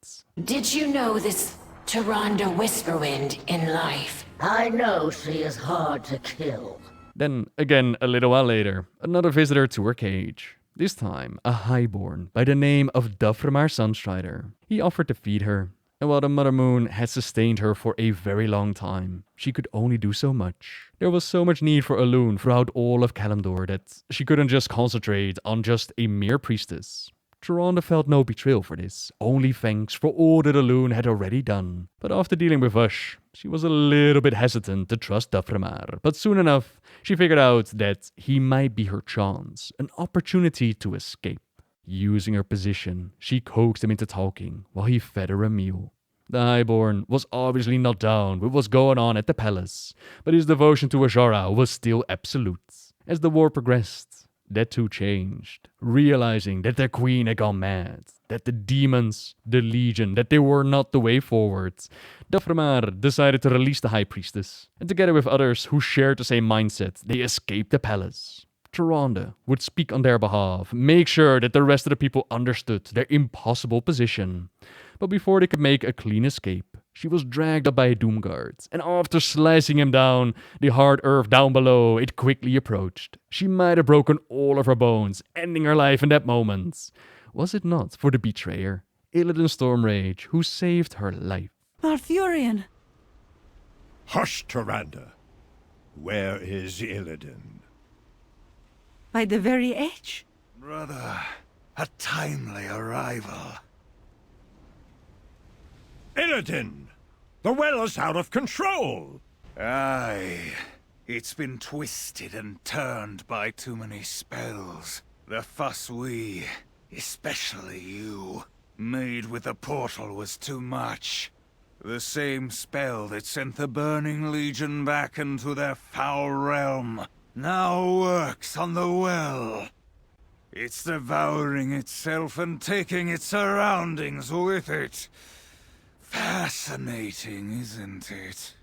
Did you know this Tyrande Whisperwind in life? I know she is hard to kill. Then, again, a little while later, another visitor to her cage. This time, a highborn by the name of Duframar Sunstrider. He offered to feed her, and while the Mother Moon had sustained her for a very long time, she could only do so much. There was so much need for Elune throughout all of Kalimdor that she couldn't just concentrate on just a mere priestess. Tyrande felt no betrayal for this, only thanks for all that Elune had already done. But after dealing with Vash, she was a little bit hesitant to trust Duframar, but soon enough, she figured out that he might be her chance, an opportunity to escape. Using her position, she coaxed him into talking while he fed her a meal. The Highborn was obviously not down with what's going on at the palace, but his devotion to Azshara was still absolute. As the war progressed, that too changed, realizing that their queen had gone mad, that the demons, the Legion, that they were not the way forward. Duframar decided to release the High Priestess, and together with others who shared the same mindset, they escaped the palace. Tyrande would speak on their behalf, make sure that the rest of the people understood their impossible position. But before they could make a clean escape, she was dragged up by a Doomguard, and after slicing him down, the hard earth down below, it quickly approached. She might have broken all of her bones, ending her life in that moment. Was it not for the betrayer, Illidan Stormrage, who saved her life? Malfurion! Hush, Tyrande. Where is Illidan? By the very edge. Brother, a timely arrival. Illidan! The well is out of control! Aye. It's been twisted and turned by too many spells. The fuss we, especially you, made with the portal was too much. The same spell that sent the Burning Legion back into their foul realm now works on the well. It's devouring itself and taking its surroundings with it. Fascinating, isn't it?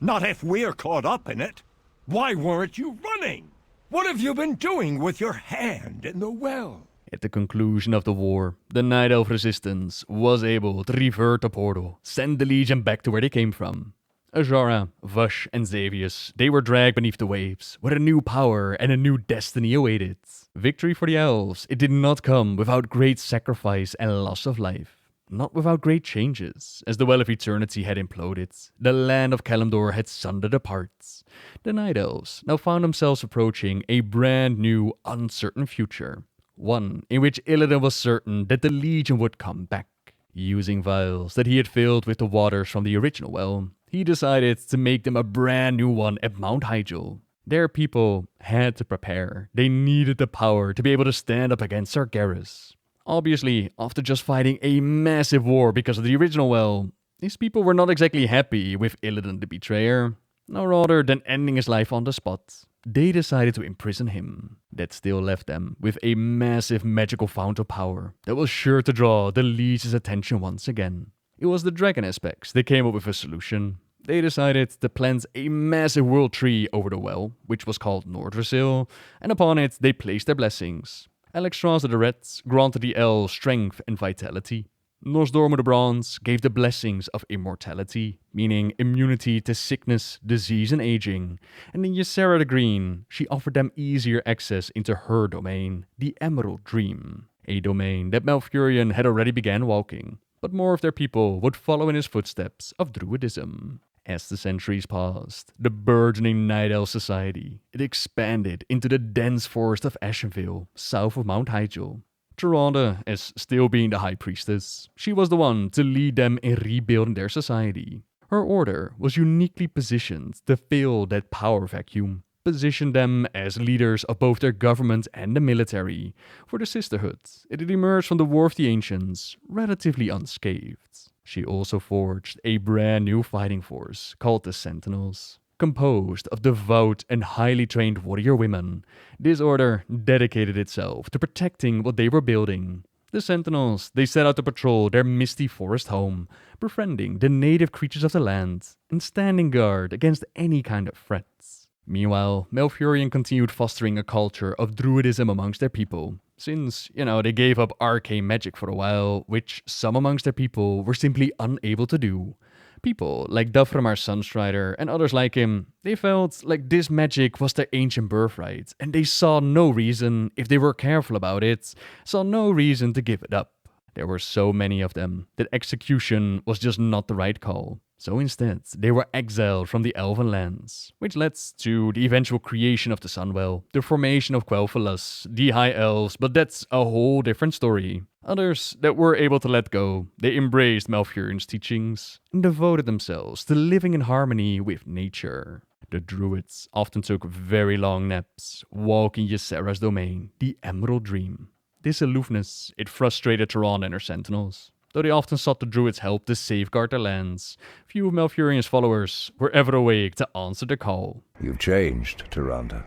Not if we're caught up in it. Why weren't you running? What have you been doing with your hand in the well? At the conclusion of the war, the Night Elf resistance was able to revert the portal, send the Legion back to where they came from. Azshara, Vush, and Xavius, they were dragged beneath the waves, where a new power and a new destiny awaited. Victory for the elves, it did not come without great sacrifice and loss of life. Not without great changes, as the Well of Eternity had imploded, the land of Kalimdor had sundered apart. The Night Elves now found themselves approaching a brand new, uncertain future. One in which Illidan was certain that the Legion would come back. Using vials that he had filled with the waters from the original well, he decided to make them a brand new one at Mount Hyjal. Their people had to prepare. They needed the power to be able to stand up against Sargeras. Obviously, after just fighting a massive war because of the original well, these people were not exactly happy with Illidan the Betrayer. No, rather than ending his life on the spot, they decided to imprison him. That still left them with a massive magical fount of power that was sure to draw the Legion's attention once again. It was the dragon aspects that came up with a solution. They decided to plant a massive world tree over the well, which was called Nordrasil, and upon it they placed their blessings. Alexstrasza the Red granted the elves strength and vitality. Nosdormu the Bronze gave the blessings of immortality, meaning immunity to sickness, disease, and aging. And then Ysera the Green, she offered them easier access into her domain, the Emerald Dream, a domain that Malfurion had already began walking. But more of their people would follow in his footsteps of Druidism. As the centuries passed, the burgeoning Night Elf society, it expanded into the dense forest of Ashenvale, south of Mount Hyjal. Tyrande, as still being the High Priestess, she was the one to lead them in rebuilding their society. Her order was uniquely positioned to fill that power vacuum, positioned them as leaders of both their government and the military. For the Sisterhood, it had emerged from the War of the Ancients relatively unscathed. She also forged a brand new fighting force called the Sentinels, composed of devout and highly trained warrior women. This order dedicated itself to protecting what they were building. The Sentinels, they set out to patrol their misty forest home, befriending the native creatures of the land, and standing guard against any kind of threats. Meanwhile, Malfurion continued fostering a culture of druidism amongst their people, since, they gave up arcane magic for a while, which some amongst their people were simply unable to do. People like Duframar Sunstrider and others like him, they felt like this magic was their ancient birthright, and they saw no reason, if they were careful about it, saw no reason to give it up. There were so many of them that execution was just not the right call. So instead, they were exiled from the Elven lands, which led to the eventual creation of the Sunwell, the formation of Quel'Thalas, the High Elves, but that's a whole different story. Others that were able to let go, they embraced Malfurion's teachings and devoted themselves to living in harmony with nature. The Druids often took very long naps, walking Ysera's domain, the Emerald Dream. This aloofness, it frustrated Tyrande and her Sentinels. Though they often sought the Druids' help to safeguard their lands, few of Malfurion's followers were ever awake to answer the call. You've changed, Tyrande.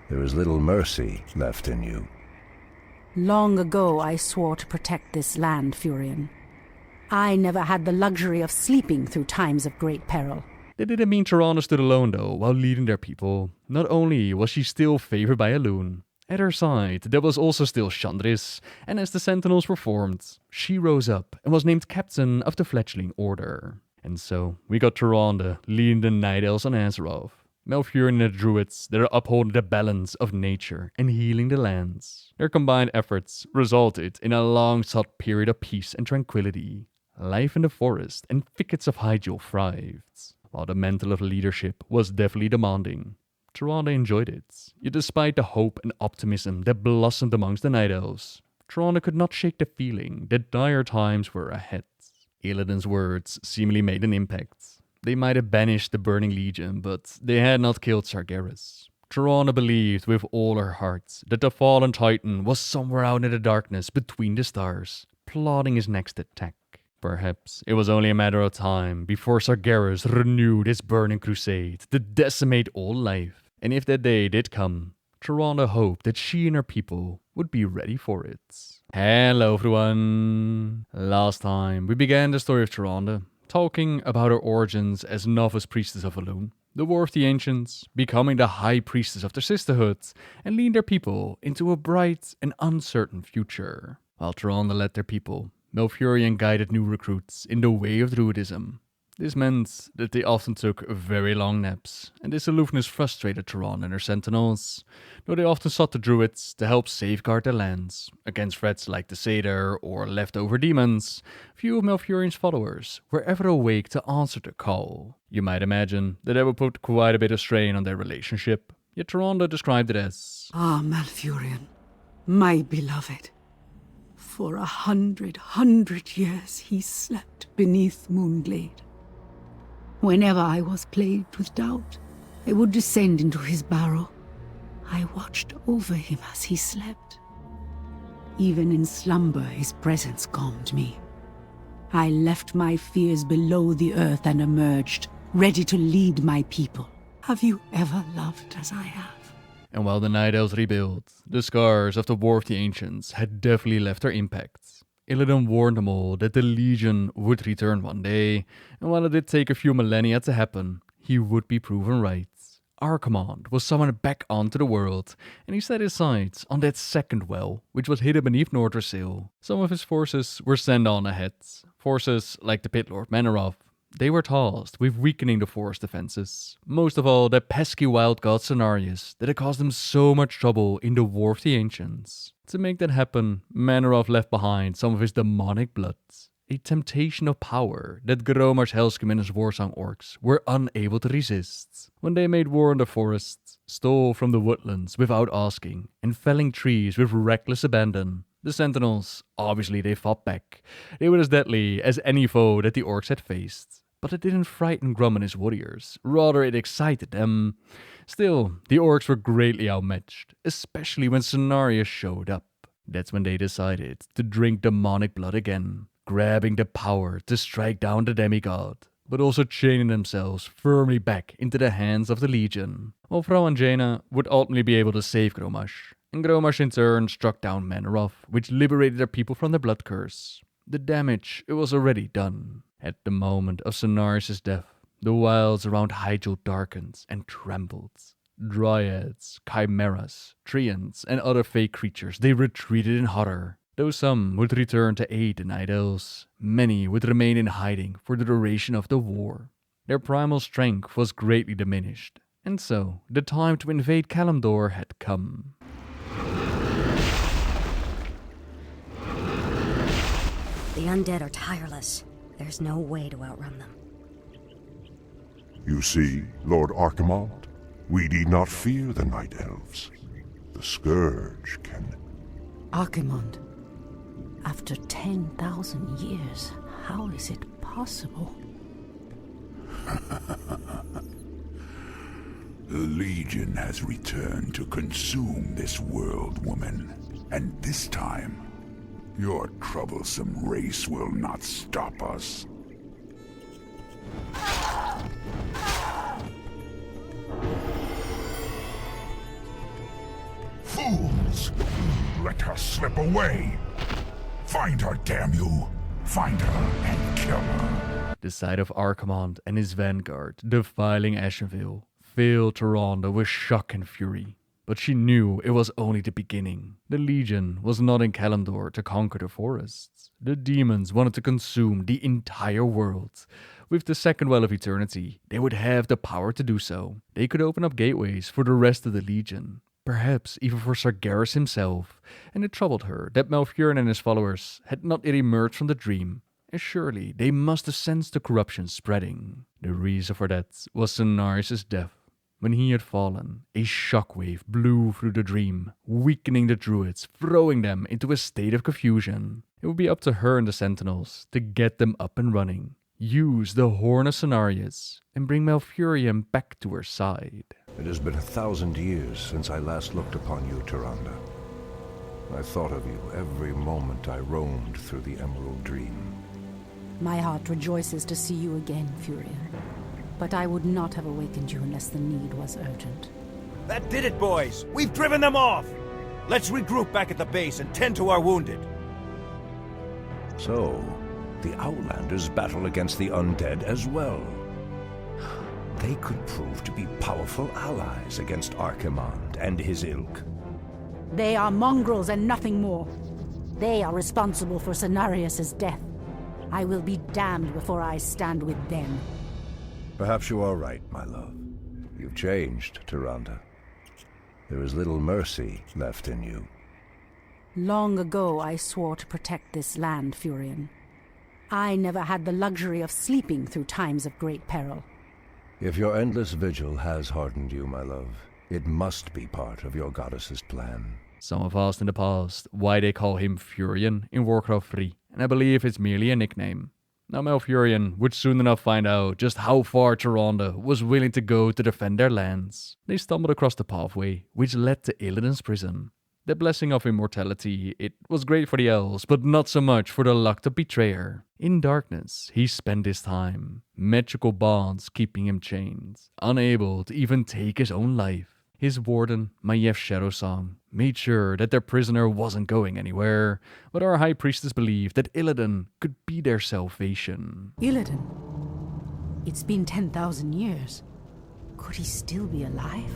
There is little mercy left in you. Long ago I swore to protect this land, Furion. I never had the luxury of sleeping through times of great peril. That didn't mean Tyrande stood alone though, while leading their people. Not only was she still favored by Elune, at her side, there was also still Chandris, and as the Sentinels were formed, she rose up and was named captain of the fledgling order. And so, we got Tyrande leading the Night Elves on Azeroth, Malfurion and the Druids that are upholding the balance of nature and healing the lands. Their combined efforts resulted in a long-sought period of peace and tranquility. Life in the forest and thickets of Hyjal thrived, while the mantle of leadership was definitely demanding. Tyrande enjoyed it, yet despite the hope and optimism that blossomed amongst the Night Elves, Tyrande could not shake the feeling that dire times were ahead. Illidan's words seemingly made an impact. They might have banished the Burning Legion, but they had not killed Sargeras. Tyrande believed with all her heart that the fallen Titan was somewhere out in the darkness between the stars, plotting his next attack. Perhaps it was only a matter of time before Sargeras renewed his burning crusade to decimate all life. And if that day did come, Tyrande hoped that she and her people would be ready for it. Hello everyone! Last time we began the story of Tyrande, talking about her origins as novice priestess of Elune. The War of the Ancients, becoming the high priestess of their sisterhood, and leading their people into a bright and uncertain future. While Tyrande led their people, Malfurion guided new recruits in the way of druidism. This meant that they often took very long naps, and this aloofness frustrated Tyrande and her Sentinels, though they often sought the druids to help safeguard their lands. Against threats like the Satyr or leftover demons, few of Malfurion's followers were ever awake to answer the call. You might imagine that would put quite a bit of strain on their relationship, yet Tyrande described it as, "Ah, Malfurion, my beloved. For 100 years he slept beneath Moonglade. Whenever I was plagued with doubt, I would descend into his barrow. I watched over him as he slept. Even in slumber, his presence calmed me. I left my fears below the earth and emerged, ready to lead my people. Have you ever loved as I have?" And while the Night Elves rebuilt, the scars of the War of the Ancients had definitely left their impact. Illidan warned them all that the Legion would return one day, and while it did take a few millennia to happen, he would be proven right. Archimonde was summoned back onto the world, and he set his sights on that second well, which was hidden beneath Nordrassil. Some of his forces were sent on ahead. Forces like the Pit Lord Maiev. They were tasked with weakening the forest defenses. Most of all, that pesky wild god Cenarius that had caused them so much trouble in the War of the Ancients. To make that happen, Maiev left behind some of his demonic blood, a temptation of power that Gromar's Hellscream and his Warsong orcs were unable to resist. When they made war on the forests, stole from the woodlands without asking, and felling trees with reckless abandon, the Sentinels, obviously they fought back. They were as deadly as any foe that the orcs had faced. But it didn't frighten Grum and his warriors, rather it excited them. Still, the orcs were greatly outmatched, especially when Cenarius showed up. That's when they decided to drink demonic blood again, grabbing the power to strike down the demigod, but also chaining themselves firmly back into the hands of the Legion. While Vrouw and Jaina would ultimately be able to save Gromash, and Gromash in turn struck down Maiev, which liberated their people from the blood curse. The damage, it was already done. At the moment of Cenarius' death, the wilds around Hyjal darkened and trembled. Dryads, chimeras, treants, and other fake creatures, they retreated in horror. Though some would return to aid the Night Elves, many would remain in hiding for the duration of the war. Their primal strength was greatly diminished, and so the time to invade Kalimdor had come. The undead are tireless. There's no way to outrun them. You see, Lord Archimonde, we need not fear the Night Elves. The Scourge can... Archimonde, after 10,000 years, how is it possible? The Legion has returned to consume this world, woman. And this time, your troublesome race will not stop us. Fools! Let her slip away! Find her, damn you! Find her and kill her! The sight of Archimonde and his vanguard defiling Ashenvale filled Tyrande with shock and fury. But she knew it was only the beginning. The Legion was not in Kalimdor to conquer the forests. The demons wanted to consume the entire world. With the second Well of Eternity, they would have the power to do so. They could open up gateways for the rest of the Legion. Perhaps even for Sargeras himself. And it troubled her that Malfurion and his followers had not yet emerged from the dream. And surely they must have sensed the corruption spreading. The reason for that was Cenarius' death. When he had fallen, a shockwave blew through the dream, weakening the druids, throwing them into a state of confusion. It would be up to her and the Sentinels to get them up and running, use the Horn of Cenarius, and bring Malfurion back to her side. It has been 1,000 years since I last looked upon you, Tyrande. I thought of you every moment I roamed through the Emerald Dream. My heart rejoices to see you again, Furion. But I would not have awakened you unless the need was urgent. That did it, boys! We've driven them off! Let's regroup back at the base and tend to our wounded. So, the Outlanders battle against the undead as well. they could prove to be powerful allies against Archimonde and his ilk. They are mongrels and nothing more. They are responsible for Cenarius' death. I will be damned before I stand with them. Perhaps you are right, my love. You've changed, Tyrande. There is little mercy left in you. Long ago I swore to protect this land, Furion. I never had the luxury of sleeping through times of great peril. If your endless vigil has hardened you, my love, it must be part of your goddess's plan. Some have asked in the past why they call him Furion in Warcraft III, and I believe it's merely a nickname. Now Malfurion would soon enough find out just how far Tyrande was willing to go to defend their lands. They stumbled across the pathway which led to Illidan's prison. The blessing of immortality, it was great for the elves, but not so much for the locked-up betrayer. In darkness, he spent his time, magical bonds keeping him chained, unable to even take his own life. His warden, Maiev's shadow song, made sure that their prisoner wasn't going anywhere, but our high priestess believed that Illidan could be their salvation. Illidan? It's been 10,000 years. Could he still be alive?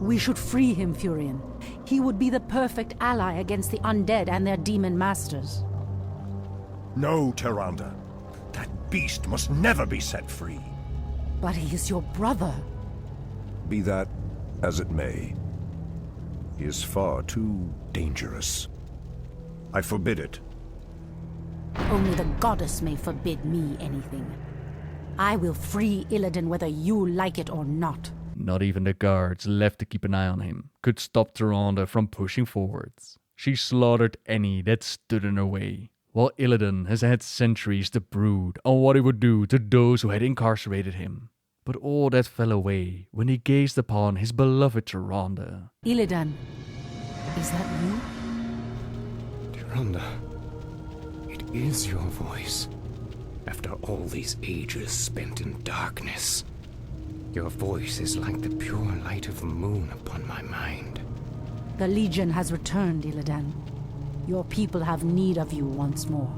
We should free him, Furion. He would be the perfect ally against the undead and their demon masters. No, Tyrande. That beast must never be set free. But he is your brother. Be that as it may, he is far too dangerous. I forbid it. Only the goddess may forbid me anything. I will free Illidan whether you like it or not. Not even the guards left to keep an eye on him could stop Tyrande from pushing forwards. She slaughtered any that stood in her way, while Illidan has had centuries to brood on what he would do to those who had incarcerated him. But all that fell away when he gazed upon his beloved Tyrande. Illidan, is that you? Tyrande, it is your voice. After all these ages spent in darkness, your voice is like the pure light of the moon upon my mind. The Legion has returned, Illidan. Your people have need of you once more.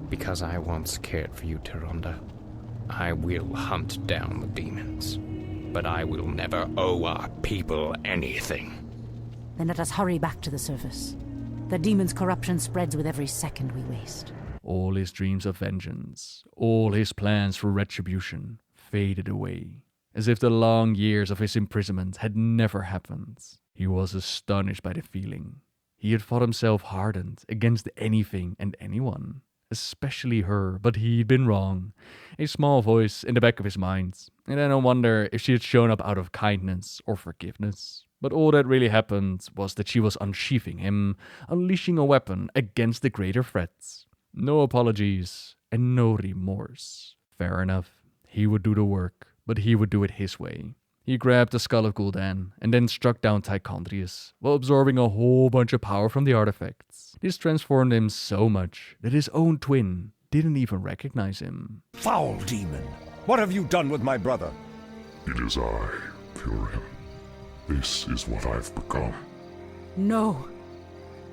Because I once cared for you, Tyrande, I will hunt down the demons. But I will never owe our people anything. Then let us hurry back to the surface. The demon's corruption spreads with every second we waste. All his dreams of vengeance, all his plans for retribution, faded away, as if the long years of his imprisonment had never happened. He was astonished by the feeling. He had thought himself hardened against anything and anyone, especially her, but he'd been wrong. A small voice in the back of his mind, and I don't wonder if she had shown up out of kindness or forgiveness. But all that really happened was that she was unsheathing him, unleashing a weapon against the greater threats. No apologies and no remorse. Fair enough, he would do the work, but he would do it his way. He grabbed the skull of Gul'dan and then struck down Tichondrius, while absorbing a whole bunch of power from the artifacts. This transformed him so much that his own twin didn't even recognize him. Foul demon! What have you done with my brother? It is I, Furion. This is what I've become. No.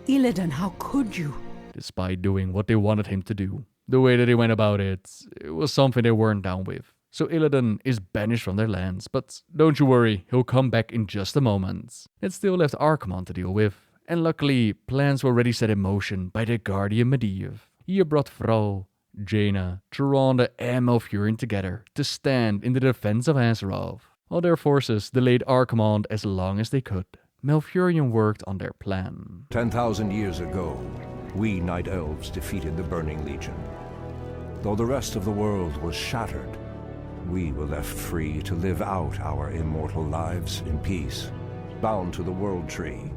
Illidan, how could you? Despite doing what they wanted him to do, the way that he went about it was something they weren't down with. So Illidan is banished from their lands, but don't you worry, he'll come back in just a moment. It still left Archimonde to deal with, and luckily plans were already set in motion by their guardian Maiev. He brought Thrall, Jaina, Tyrande and Malfurion together to stand in the defense of Azshara. While their forces delayed Archimonde as long as they could, Malfurion worked on their plan. 10,000 years ago, we Night Elves defeated the Burning Legion. Though the rest of the world was shattered, we were left free to live out our immortal lives in peace. Bound to the World Tree,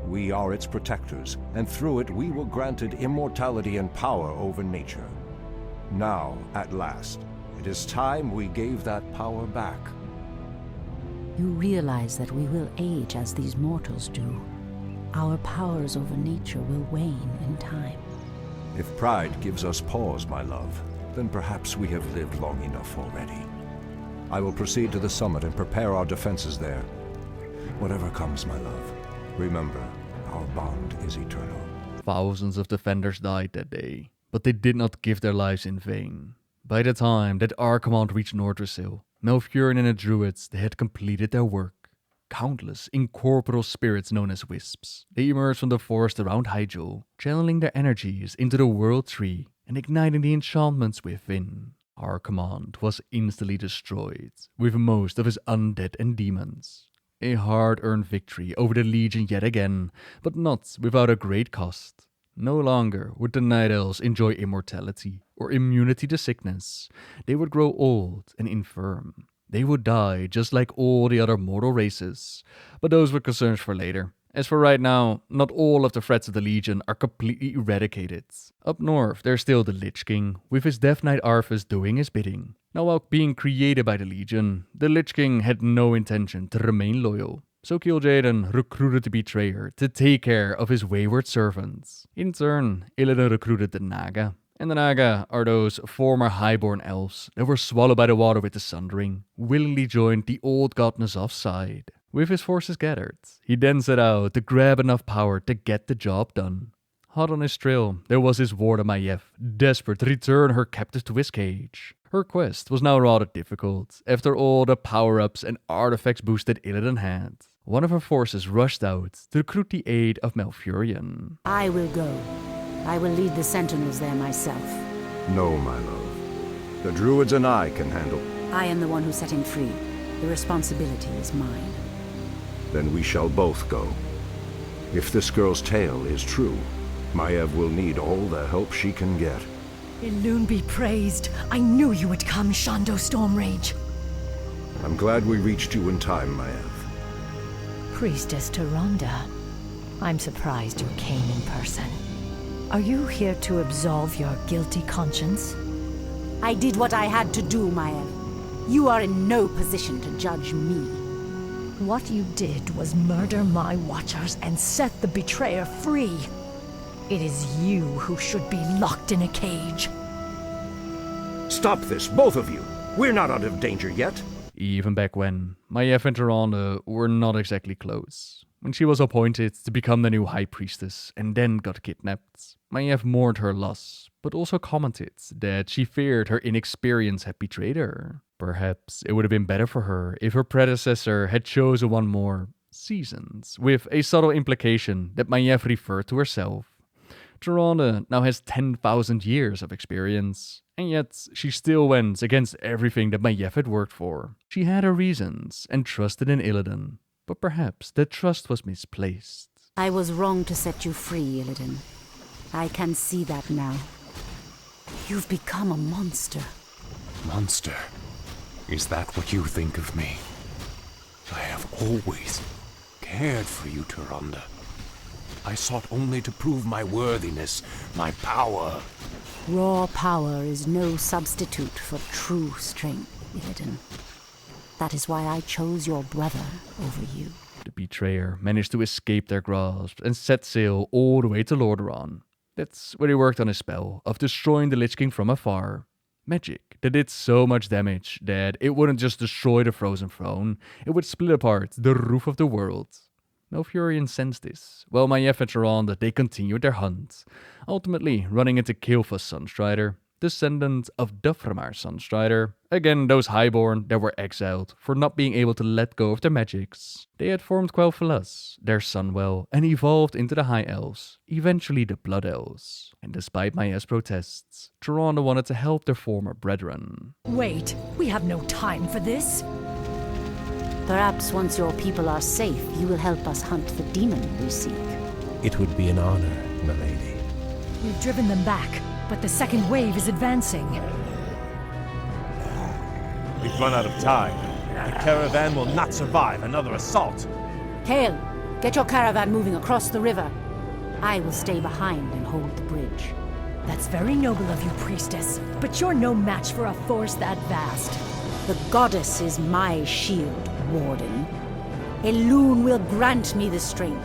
we are its protectors, and through it we were granted immortality and power over nature. Now, at last, it is time we gave that power back. You realize that we will age as these mortals do. Our powers over nature will wane in time. If pride gives us pause, my love, then perhaps we have lived long enough already. I will proceed to the summit and prepare our defenses there. Whatever comes, my love, remember, our bond is eternal. Thousands of defenders died that day, but they did not give their lives in vain. By the time that our command reached Nordrassil, Malfurion and the druids, they had completed their work. Countless incorporeal spirits known as wisps, they emerged from the forest around Hyjal, channeling their energies into the World Tree and igniting the enchantments within. Our command was instantly destroyed, with most of his undead and demons. A hard-earned victory over the Legion yet again, but not without a great cost. No longer would the Night Elves enjoy immortality or immunity to sickness. They would grow old and infirm. They would die just like all the other mortal races. But those were concerns for later. As for right now, not all of the threats of the Legion are completely eradicated. Up north, there's still the Lich King, with his Death Knight Arthas doing his bidding. Now, while being created by the Legion, the Lich King had no intention to remain loyal. So Kil'jaeden recruited the Betrayer to take care of his wayward servants. In turn, Illidan recruited the Naga. And the Naga are those former highborn elves that were swallowed by the water with the Sundering, willingly joined the old god N'Zoth's side. With his forces gathered, he then set out to grab enough power to get the job done. Hot on his trail, there was his warder Maiev, desperate to return her captive to his cage. Her quest was now rather difficult, after all the power-ups and artifacts boosted Illidan had. One of her forces rushed out to recruit the aid of Malfurion. I will go. I will lead the Sentinels there myself. No, my love. The druids and I can handle. I am the one who set him free. The responsibility is mine. Then we shall both go. If this girl's tale is true, Maiev will need all the help she can get. Elune be praised. I knew you would come, Shondo Stormrage. I'm glad we reached you in time, Maiev. Priestess Tyrande, I'm surprised you came in person. Are you here to absolve your guilty conscience? I did what I had to do, Maiev. You are in no position to judge me. What you did was murder my watchers and set the betrayer free. It is you who should be locked in a cage. Stop this, both of you! We're not out of danger yet. Even back when, Maiev and Tyrande were not exactly close. When she was appointed to become the new High Priestess and then got kidnapped, Maiev mourned her loss, but also commented that she feared her inexperience had betrayed her. Perhaps it would have been better for her if her predecessor had chosen one more seasoned, with a subtle implication that Maiev referred to herself. Tyrande now has 10,000 years of experience, and yet she still went against everything that Maiev had worked for. She had her reasons and trusted in Illidan, but perhaps that trust was misplaced. I was wrong to set you free, Illidan. I can see that now. You've become a monster. Monster? Is that what you think of me? I have always cared for you, Tyrande. I sought only to prove my worthiness, my power. Raw power is no substitute for true strength, Illidan. That is why I chose your brother over you. The Betrayer managed to escape their grasp and set sail all the way to Lordaeron. That's where he worked on his spell of destroying the Lich King from afar. Magic that did so much damage that it wouldn't just destroy the Frozen Throne, it would split apart the roof of the world. Malfurion sensed this, while Maiev and Tyrande they continued their hunt, ultimately running into Kil'jaeden's Sunstrider, descendant of Duframar's Sunstrider. Again, those highborn that were exiled for not being able to let go of their magics. They had formed Quel'Thalas, their Sunwell, and evolved into the High Elves, eventually the Blood Elves. And despite Maiev's protests, Tyrande wanted to help their former brethren. Wait, we have no time for this. Perhaps once your people are safe, you will help us hunt the demon we seek. It would be an honor, milady. We've driven them back, but the second wave is advancing. We've run out of time. The caravan will not survive another assault. Kale, get your caravan moving across the river. I will stay behind and hold the bridge. That's very noble of you, Priestess, but you're no match for a force that vast. The goddess is my shield, Warden. Elune will grant me the strength.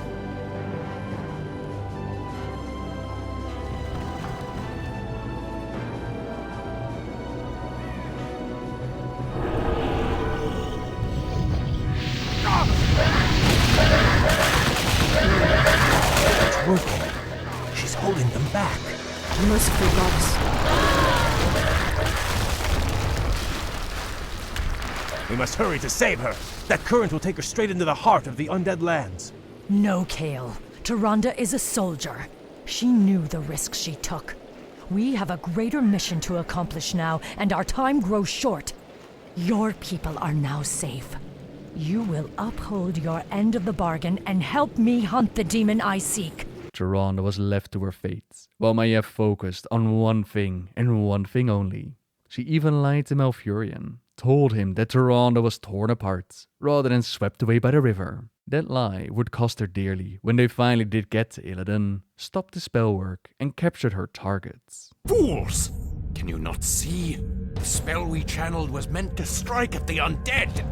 holding them back. Merciful gods. We must hurry to save her. That current will take her straight into the heart of the undead lands. No, Kale. Tyrande is a soldier. She knew the risks she took. We have a greater mission to accomplish now, and our time grows short. Your people are now safe. You will uphold your end of the bargain and help me hunt the demon I seek. Tyrande was left to her fate, while Maiev focused on one thing and one thing only. She even lied to Malfurion, told him that Tyrande was torn apart, rather than swept away by the river. That lie would cost her dearly when they finally did get to Illidan, stopped the spell work, and captured her targets. Fools! Can you not see? The spell we channeled was meant to strike at the undead,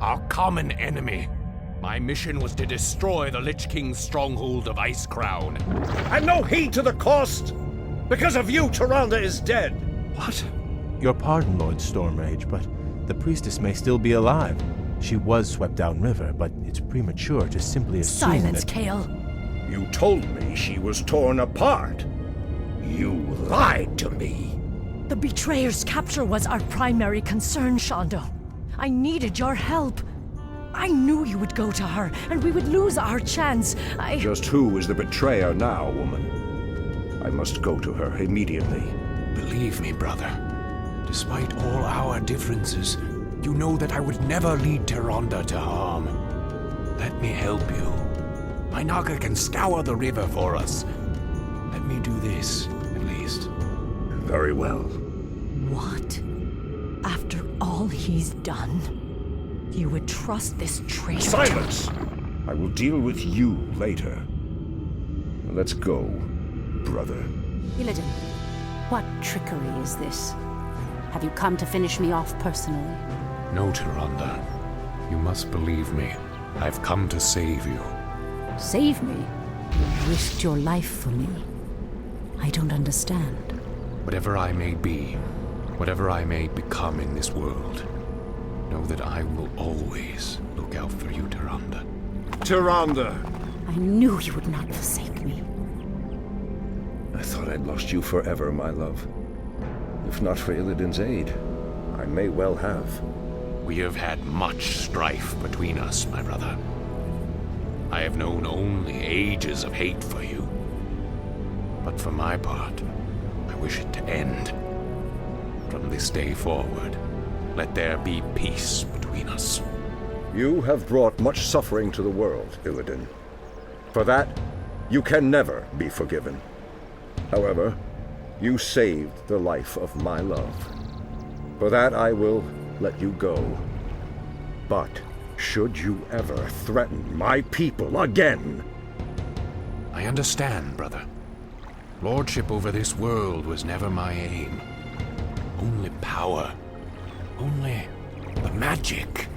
our common enemy. My mission was to destroy the Lich King's stronghold of Icecrown. And no heed to the cost! Because of you, Tyrande is dead! What? Your pardon, Lord Stormrage, but the priestess may still be alive. She was swept downriver, but it's premature to simply assume Silence, that... Kale. You told me she was torn apart. You lied to me. The Betrayer's capture was our primary concern, Shondo. I needed your help. I knew you would go to her, and we would lose our chance. Just who is the betrayer now, woman? I must go to her immediately. Believe me, brother. Despite all our differences, you know that I would never lead Tyrande to harm. Let me help you. My naga can scour the river for us. Let me do this, at least. Very well. What? After all he's done, you would trust this traitor? Silence! I will deal with you later. Let's go, brother. Illidan, what trickery is this? Have you come to finish me off personally? No, Tyrande. You must believe me. I've come to save you. Save me? You risked your life for me. I don't understand. Whatever I may be, whatever I may become in this world, know that I will always look out for you, Tyrande. Tyrande! I knew you would not forsake me. I thought I'd lost you forever, my love. If not for Illidan's aid, I may well have. We have had much strife between us, my brother. I have known only ages of hate for you. But for my part, I wish it to end. From this day forward, let there be peace between us. You have brought much suffering to the world, Illidan. For that, you can never be forgiven. However, you saved the life of my love. For that I will let you go. But should you ever threaten my people again... I understand, brother. Lordship over this world was never my aim. Only power. Only the magic.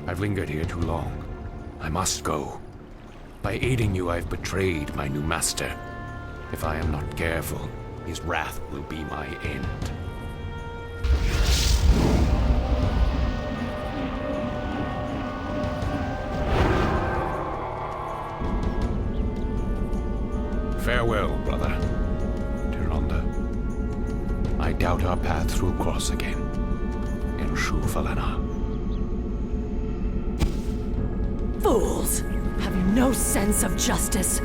I've lingered here too long. I must go. By aiding you, I've betrayed my new master. If I am not careful, his wrath will be my end. Farewell, brother. Tyrande. I doubt our paths will cross again. In Shufalana. Fools! Have you no sense of justice?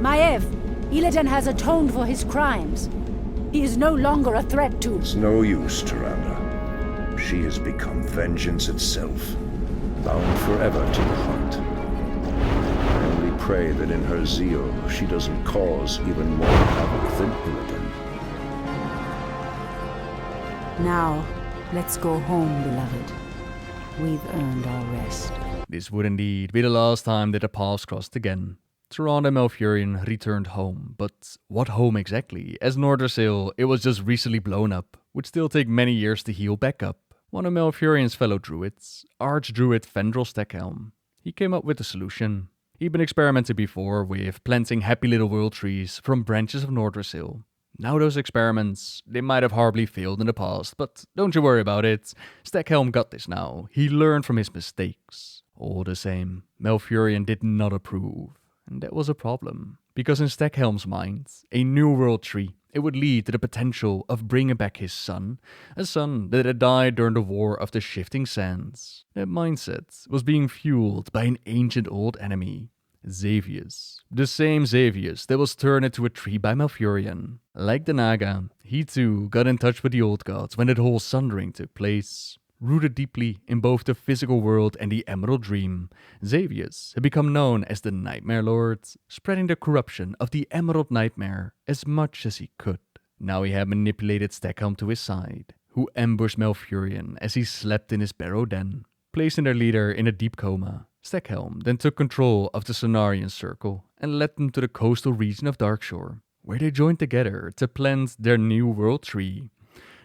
Maiev, Illidan has atoned for his crimes. He is no longer a threat to... It's no use, Tyrande. She has become vengeance itself, bound forever to the hunt. I only pray that in her zeal, she doesn't cause even more havoc than Illidan. Now, let's go home, beloved. We've earned our rest. This would indeed be the last time that the paths crossed again. Tyrande and Malfurion returned home, but what home exactly? As Nordrassil, it was just recently blown up, would still take many years to heal back up. One of Malfurion's fellow druids, Archdruid Fendrel Stackhelm, he came up with a solution. He'd been experimenting before with planting happy little world trees from branches of Nordrassil. Now those experiments, they might have horribly failed in the past, but don't you worry about it. Stackhelm got this now. He learned from his mistakes. All the same, Malfurion did not approve. And that was a problem. Because in Stekhelm's mind, a new world tree, it would lead to the potential of bringing back his son, a son that had died during the War of the Shifting Sands. That mindset was being fueled by an ancient old enemy, Xavius. The same Xavius that was turned into a tree by Malfurion. Like the Naga, he too got in touch with the old gods when that whole sundering took place. Rooted deeply in both the physical world and the Emerald Dream, Xavius had become known as the Nightmare Lord, spreading the corruption of the Emerald Nightmare as much as he could. Now he had manipulated Stekhelm to his side, who ambushed Malfurion as he slept in his barrow den. Placing their leader in a deep coma, Stekhelm then took control of the Cenarian Circle and led them to the coastal region of Darkshore, where they joined together to plant their new world tree.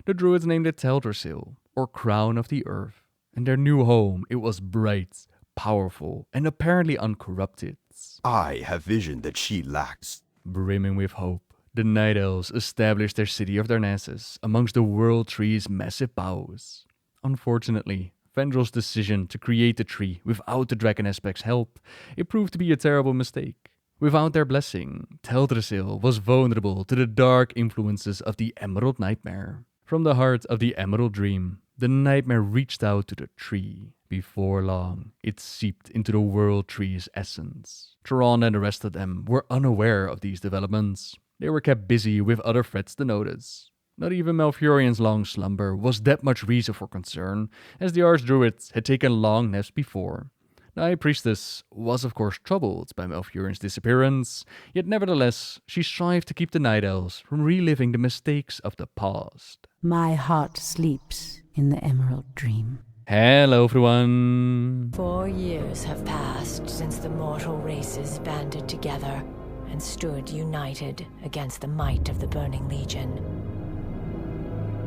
The druids named it Teldrassil, or Crown of the Earth, and their new home, it was bright, powerful, and apparently uncorrupted. I have vision that she lacks. Brimming with hope, the Night Elves established their city of Darnassus amongst the World Tree's massive boughs. Unfortunately, Fandrel's decision to create the tree without the Dragon Aspect's help, it proved to be a terrible mistake. Without their blessing, Teldrassil was vulnerable to the dark influences of the Emerald Nightmare. From the heart of the Emerald Dream, the nightmare reached out to the tree. Before long, it seeped into the World Tree's essence. Tyrande and the rest of them were unaware of these developments. They were kept busy with other threats to notice. Not even Malfurion's long slumber was that much reason for concern, as the Archdruid had taken long naps before. The High Priestess was of course troubled by Malfurion's disappearance, yet nevertheless she strived to keep the Night Elves from reliving the mistakes of the past. My heart sleeps in the Emerald Dream. Hello everyone! 4 years have passed since the mortal races banded together and stood united against the might of the Burning Legion.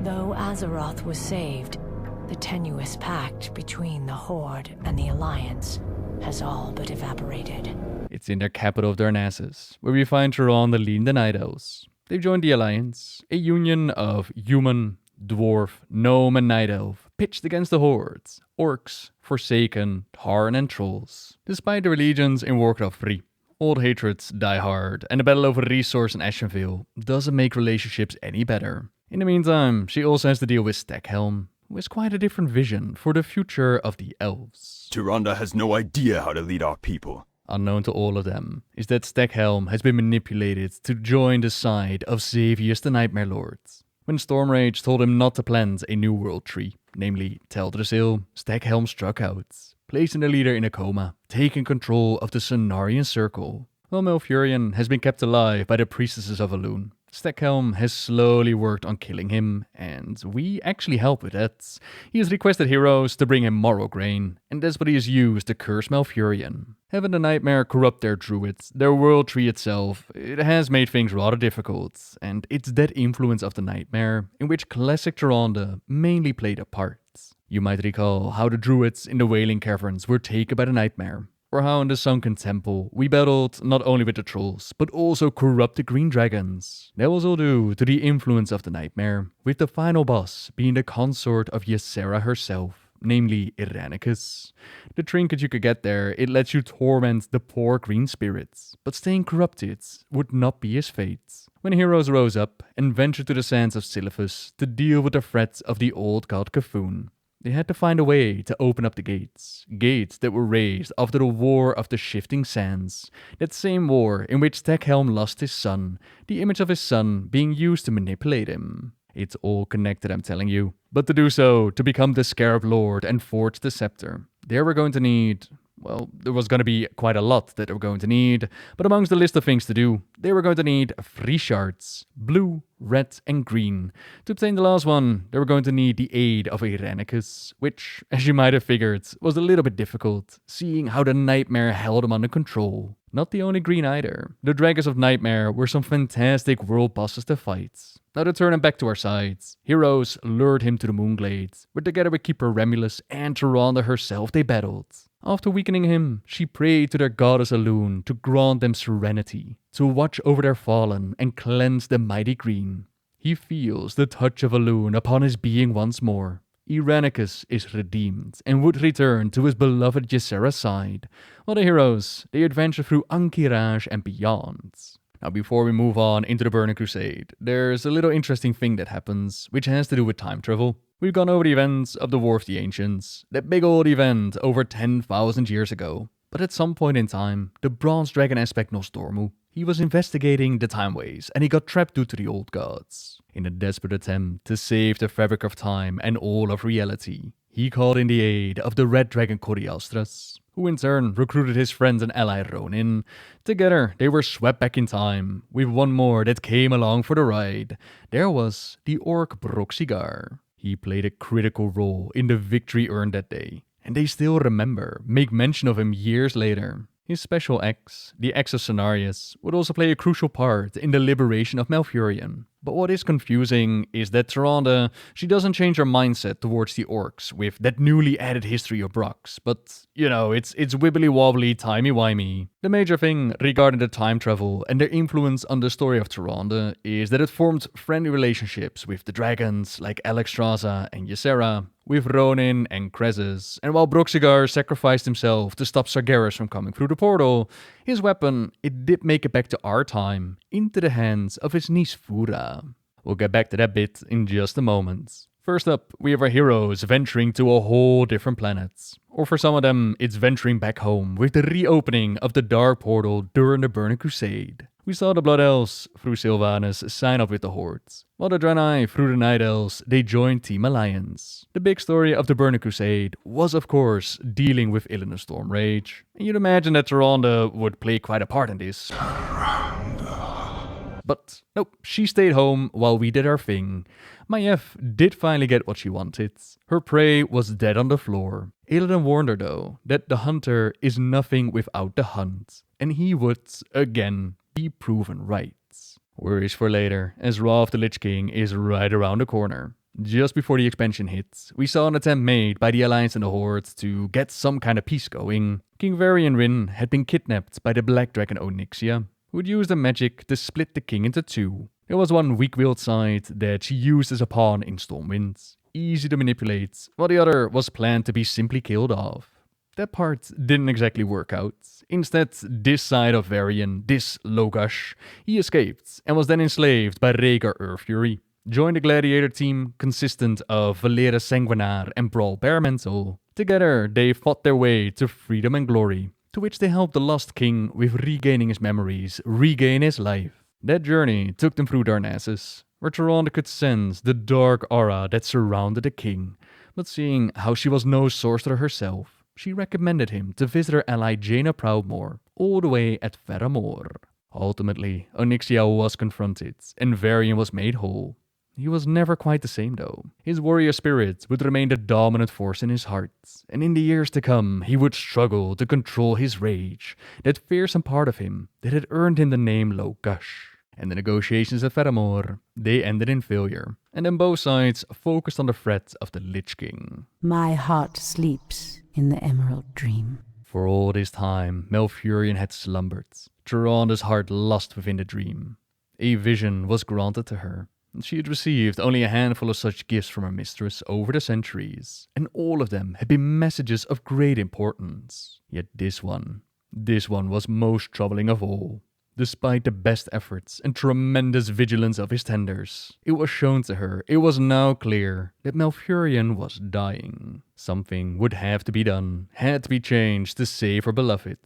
Though Azeroth was saved, the tenuous pact between the Horde and the Alliance has all but evaporated. It's in their capital of Darnassus, where we find Tyrande leading the Night Elves. They've joined the Alliance, a union of human, dwarf, gnome and night elf, pitched against the Hordes, orcs, Forsaken, Tarn and Trolls. Despite their allegiance in Warcraft III, old hatreds die hard, and the battle over resource in Ashenvale doesn't make relationships any better. In the meantime, she also has to deal with Stekhelm, who has quite a different vision for the future of the elves. Tyrande has no idea how to lead our people. Unknown to all of them is that Stekhelm has been manipulated to join the side of Xavius the Nightmare Lord. When Stormrage told him not to plant a new world tree, namely Teldrassil, Stekhelm struck out, placing the leader in a coma, taking control of the Cenarian Circle. While Malfurion has been kept alive by the priestesses of Elune, Stekhelm has slowly worked on killing him, and we actually help with that. He has requested heroes to bring him moral grain, and that's what he has used to curse Malfurion. Having the Nightmare corrupt their druids, their world tree itself, it has made things rather difficult, and it's that influence of the Nightmare in which classic Tyrande mainly played a part. You might recall how the druids in the Wailing Caverns were taken by the Nightmare, or how in the Sunken Temple we battled not only with the trolls, but also corrupted green dragons. That was all due to the influence of the Nightmare, with the final boss being the consort of Azshara herself, namely Irenicus. The trinket you could get there, it lets you torment the poor green spirits, but staying corrupted would not be his fate. When heroes rose up and ventured to the sands of Silithus to deal with the threats of the old god Cthulhu, they had to find a way to open up the gates that were raised after the War of the Shifting Sands, that same war in which Stekhelm lost his son, the image of his son being used to manipulate him. It's all connected, I'm telling you. But to do so, to become the Scarab Lord and forge the scepter, they were going to need... Well, there was going to be quite a lot that they were going to need, but amongst the list of things to do, they were going to need 3 shards, blue, red and green. To obtain the last one, they were going to need the aid of Irenicus, which, as you might have figured, was a little bit difficult, seeing how the Nightmare held him under control. Not the only green either. The Dragons of Nightmare were some fantastic world bosses to fight. Now to turn him back to our sides, heroes lured him to the Moonglade, where together with Keeper Remulus and Tyrande herself they battled. After weakening him, she prayed to their goddess Elune to grant them serenity, to watch over their fallen and cleanse the mighty green. He feels the touch of Elune upon his being once more, Irenicus is redeemed and would return to his beloved Ysera's side, while the heroes, they adventure through Ahn'Qiraj and beyond. Now before we move on into the Burning Crusade, there's a little interesting thing that happens, which has to do with time travel. We've gone over the events of the War of the Ancients, that big old event over 10,000 years ago. But at some point in time, the bronze dragon aspect Nostormu, he was investigating the timeways and he got trapped due to the old gods. In a desperate attempt to save the fabric of time and all of reality, he called in the aid of the red dragon Coriastras, who in turn recruited his friend and ally Ronin. Together, they were swept back in time, with one more that came along for the ride. There was the orc Broxigar. He played a critical role in the victory earned that day, and they still make mention of him years later. His special axe, the Axe of Cenarius, would also play a crucial part in the liberation of Malfurion. But what is confusing is that Tyrande, she doesn't change her mindset towards the orcs with that newly added history of Brox, but, it's wibbly-wobbly, timey-wimey. The major thing regarding the time travel and their influence on the story of Tyrande is that it formed friendly relationships with the dragons like Alexstrasza and Ysera, with Ronin and Kresis, and while Broxigar sacrificed himself to stop Sargeras from coming through the portal, his weapon, it did make it back to our time, into the hands of his niece Fura. We'll get back to that bit in just a moment. First up, we have our heroes venturing to a whole different planet. Or for some of them, it's venturing back home with the reopening of the Dark Portal during the Burning Crusade. We saw the Blood Elves, through Sylvanas, sign up with the Hordes, while the Draenei, through the Night Elves, they joined Team Alliance. The big story of the Burning Crusade was, of course, dealing with Illidan's Stormrage, and you'd imagine that Tyrande would play quite a part in this. But nope, she stayed home while we did our thing. Maiev did finally get what she wanted. Her prey was dead on the floor. Illidan warned her though, that the hunter is nothing without the hunt, and he would, again, be proven right. Worries for later, as Wrath the Lich King is right around the corner. Just before the expansion hit, we saw an attempt made by the Alliance and the Horde to get some kind of peace going. King Varian Rin had been kidnapped by the Black Dragon Onyxia, who would use the magic to split the king into two. There was one weak-willed side that she used as a pawn in Stormwind, easy to manipulate, while the other was planned to be simply killed off. That part didn't exactly work out. Instead, this side of Varian, this Logash, he escaped and was then enslaved by Rhaegar Earthfury. Joined the gladiator team consistent of Valera Sanguinar and Brawl Baremantle. Together, they fought their way to freedom and glory, to which they helped the lost king with regaining his memories, regain his life. That journey took them through Darnassus, where Tyrande could sense the dark aura that surrounded the king, but seeing how she was no sorcerer herself, she recommended him to visit her ally Jaina Proudmoore, all the way at Faramore. Ultimately, Onyxia was confronted, and Varian was made whole. He was never quite the same though. His warrior spirit would remain the dominant force in his heart, and in the years to come, he would struggle to control his rage, that fearsome part of him that had earned him the name Logash. And the negotiations at Faramore, they ended in failure, and then both sides focused on the threat of the Lich King. My heart sleeps in the Emerald Dream. For all this time, Malfurion had slumbered. Tyrande's heart lost within the dream. A vision was granted to her. She had received only a handful of such gifts from her mistress over the centuries, and all of them had been messages of great importance. Yet this one was most troubling of all. Despite the best efforts and tremendous vigilance of his tenders, it was shown to her, it was now clear that Malfurion was dying. Something would have to be done, had to be changed to save her beloved.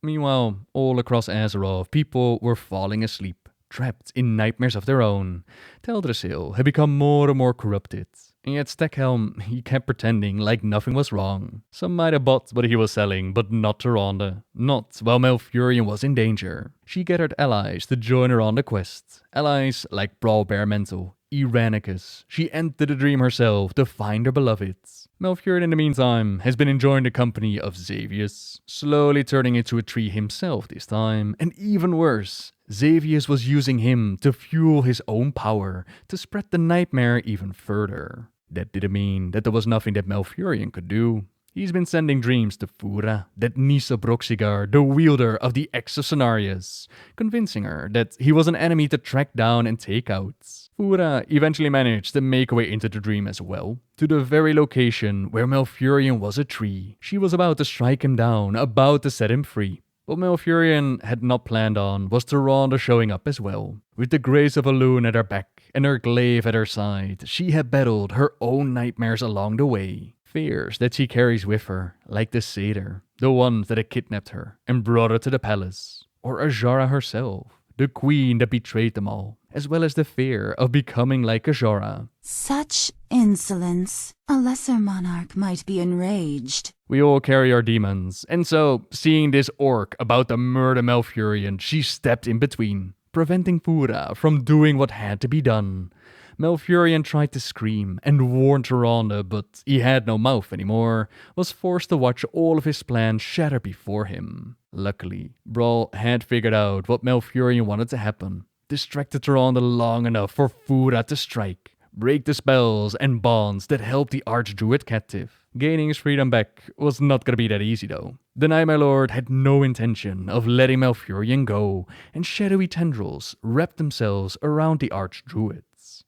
Meanwhile, all across Azeroth, people were falling asleep, trapped in nightmares of their own. Teldrassil had become more and more corrupted, and yet Stekhelm, he kept pretending like nothing was wrong. Some might have bought what he was selling, but not Tyrande. Not while Malfurion was in danger. She gathered allies to join her on the quest. Allies like Brawl Baremantle, Irenicus. She entered the dream herself to find her beloved. Malfurion in the meantime has been enjoying the company of Xavius, slowly turning into a tree himself this time, and even worse, Xavius was using him to fuel his own power, to spread the nightmare even further. That didn't mean that there was nothing that Malfurion could do. He's been sending dreams to Fura, that Nisa Broxigar, the wielder of the X of Cenarius, convincing her that he was an enemy to track down and take out. Fura eventually managed to make her way into the dream as well, to the very location where Malfurion was a tree. She was about to strike him down, about to set him free. What Malfurion had not planned on was Tyrande showing up as well. With the grace of Elune at her back and her glaive at her side, she had battled her own nightmares along the way. Fears that she carries with her, like the satyr, the ones that had kidnapped her and brought her to the palace, or Azshara herself, the queen that betrayed them all, as well as the fear of becoming like Azshara. Such insolence. A lesser monarch might be enraged. We all carry our demons, and so, seeing this orc about to murder Malfurion, she stepped in between, preventing Fura from doing what had to be done. Malfurion tried to scream and warn Tyrande, but he had no mouth anymore, was forced to watch all of his plans shatter before him. Luckily, Brawl had figured out what Malfurion wanted to happen, distracted Tyrande long enough for Fura to strike, break the spells and bonds that held the Archdruid captive. Gaining his freedom back was not gonna be that easy though. The Nightmare Lord had no intention of letting Malfurion go, and shadowy tendrils wrapped themselves around the Archdruid.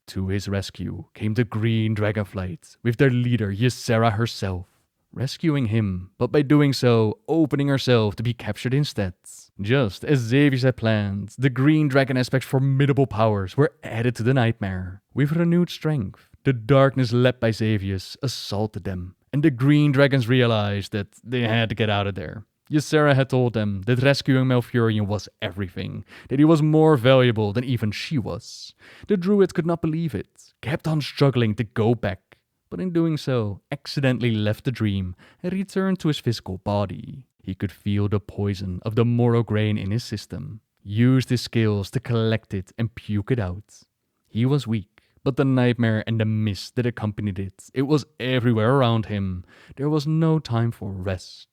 To his rescue came the Green Dragonflight, with their leader Ysera herself, rescuing him, but by doing so, opening herself to be captured instead. Just as Xavius had planned, the Green Dragon aspect's formidable powers were added to the Nightmare. With renewed strength, the darkness led by Xavius assaulted them, and the Green Dragons realized that they had to get out of there. Ysera had told them that rescuing Malfurion was everything, that he was more valuable than even she was. The druid could not believe it, kept on struggling to go back, but in doing so, accidentally left the dream and returned to his physical body. He could feel the poison of the Moro grain in his system, used his skills to collect it and puke it out. He was weak, but the nightmare and the mist that accompanied it was everywhere around him. There was no time for rest.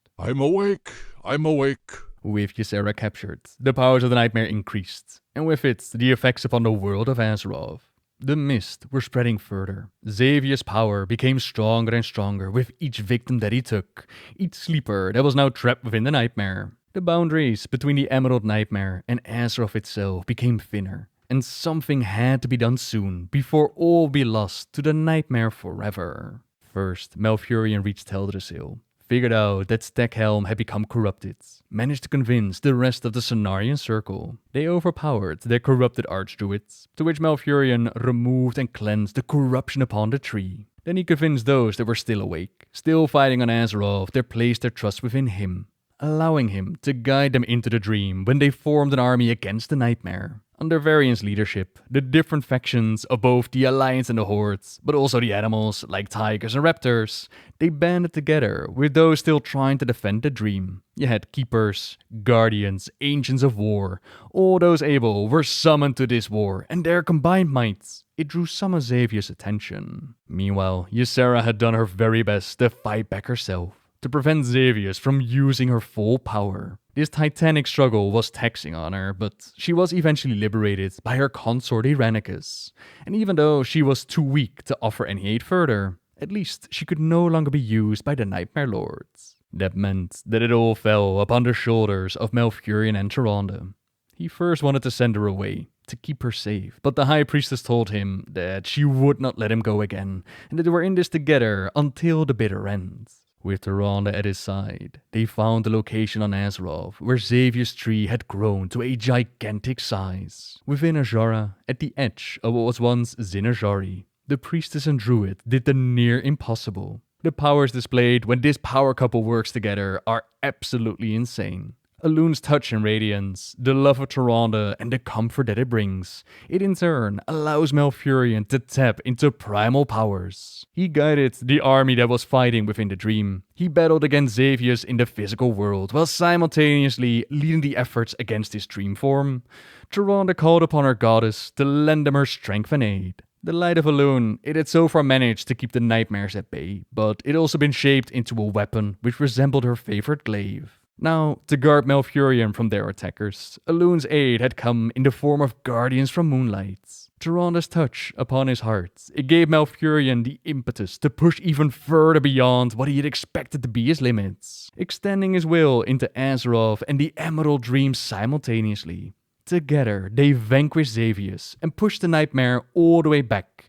I'm awake. With Ysera captured, the powers of the nightmare increased, and with it, the effects upon the world of Azeroth. The mist were spreading further. Xavius' power became stronger and stronger with each victim that he took, each sleeper that was now trapped within the nightmare. The boundaries between the Emerald Nightmare and Azeroth itself became thinner, and something had to be done soon before all be lost to the nightmare forever. First, Malfurion reached Teldrassil, figured out that Stakhelm had become corrupted, managed to convince the rest of the Cenarian Circle. They overpowered their corrupted Archdruids, to which Malfurion removed and cleansed the corruption upon the tree. Then he convinced those that were still awake, still fighting on Azeroth, that placed their trust within him, allowing him to guide them into the dream when they formed an army against the Nightmare. Under Varian's leadership, the different factions of both the Alliance and the Hordes, but also the animals like tigers and raptors, they banded together with those still trying to defend the dream. You had Keepers, Guardians, Ancients of War. All those able were summoned to this war, and their combined might, it drew some of Xavius' attention. Meanwhile, Ysera had done her very best to fight back herself, to prevent Xavius from using her full power. This titanic struggle was taxing on her, but she was eventually liberated by her consort Irenicus. And even though she was too weak to offer any aid further, at least she could no longer be used by the Nightmare Lords. That meant that it all fell upon the shoulders of Malfurion and Tyrande. He first wanted to send her away, to keep her safe, but the High Priestess told him that she would not let him go again, and that they were in this together until the bitter end. With Tyrande at his side, they found the location on Azeroth where Xavius' tree had grown to a gigantic size. Within Azshara, at the edge of what was once Zinajari, the priestess and druid did the near impossible. The powers displayed when this power couple works together are absolutely insane. Elune's touch and radiance, the love of Tyrande, and the comfort that it brings. It in turn allows Malfurion to tap into primal powers. He guided the army that was fighting within the dream. He battled against Xavius in the physical world, while simultaneously leading the efforts against his dream form. Tyrande called upon her goddess to lend them her strength and aid. The Light of Elune, it had so far managed to keep the nightmares at bay, but it had also been shaped into a weapon which resembled her favorite glaive. Now, to guard Malfurion from their attackers, Elun's aid had come in the form of guardians from moonlight. Tyranda's touch upon his heart, it gave Malfurion the impetus to push even further beyond what he had expected to be his limits, extending his will into Azeroth and the Emerald Dream simultaneously. Together, they vanquished Xavius and pushed the nightmare all the way back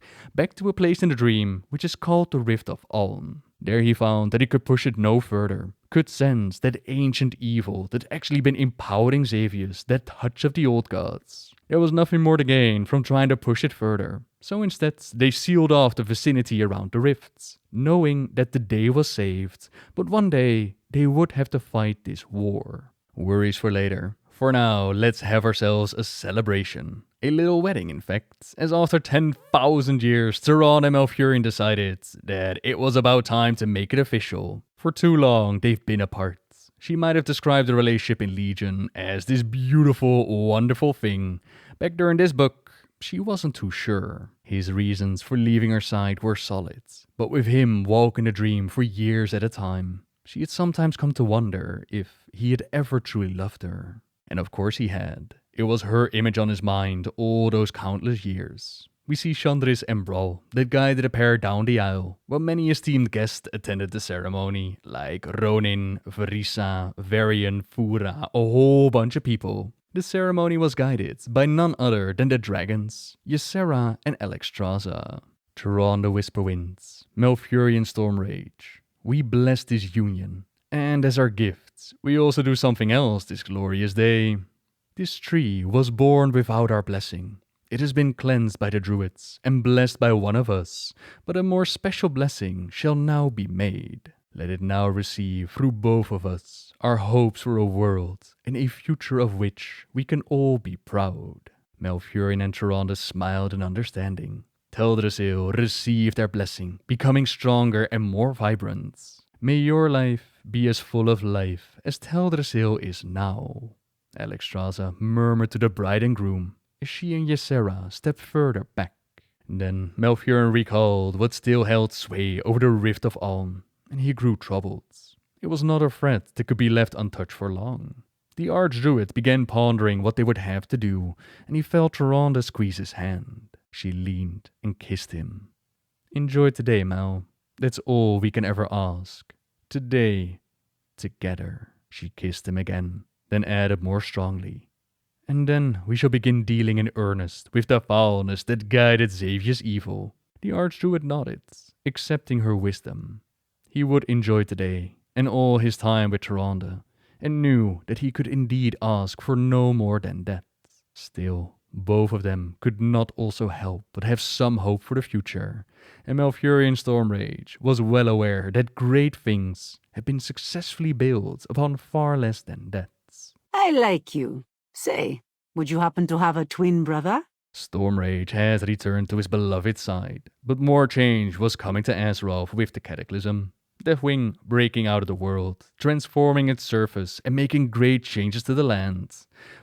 to a place in the dream which is called the Rift of Aln. There he found that he could push it no further, could sense that ancient evil that had actually been empowering Xavius, that touch of the old gods. There was nothing more to gain from trying to push it further, so instead they sealed off the vicinity around the rifts, knowing that the day was saved, but one day they would have to fight this war. Worries for later. For now, let's have ourselves a celebration. A little wedding, in fact, as after 10,000 years, Tyrande and Malfurion decided that it was about time to make it official. For too long, they've been apart. She might have described the relationship in Legion as this beautiful, wonderful thing. Back during this book, she wasn't too sure. His reasons for leaving her side were solid, but with him walking the dream for years at a time, she had sometimes come to wonder if he had ever truly loved her. And of course he had. It was her image on his mind all those countless years. We see Chandris and Brawl that guided the pair down the aisle, while many esteemed guests attended the ceremony, like Ronin, Verissa, Varian, Fura, a whole bunch of people. The ceremony was guided by none other than the dragons, Ysera and Alexstrasza. Tyrande Whisperwinds, Malfurion Stormrage. We bless this union, and as our gifts, we also do something else this glorious day. This tree was born without our blessing. It has been cleansed by the druids and blessed by one of us, but a more special blessing shall now be made. Let it now receive through both of us our hopes for a world and a future of which we can all be proud. Malfurion and Tyrande smiled in understanding. Teldrassil received their blessing, becoming stronger and more vibrant. May your life be as full of life as Teldrassil is now. Alexstrasza murmured to the bride and groom as she and Ysera stepped further back. Then Malfurion recalled what still held sway over the Rift of Aln, and he grew troubled. It was not a threat that could be left untouched for long. The Archdruid began pondering what they would have to do, and he felt Tyrande squeeze his hand. She leaned and kissed him. Enjoy today, Mal. That's all we can ever ask. Today, together. She kissed him again, then added more strongly. And then we shall begin dealing in earnest with the foulness that guided Xavius' evil. The Archdruid nodded, accepting her wisdom. He would enjoy today and all his time with Tyrande, and knew that he could indeed ask for no more than that. Still, both of them could not also help but have some hope for the future, and Malfurion Stormrage was well aware that great things had been successfully built upon far less than that. I like you. Say, would you happen to have a twin brother? Stormrage had returned to his beloved side, but more change was coming to Azeroth with the Cataclysm. Deathwing breaking out of the world, transforming its surface and making great changes to the land.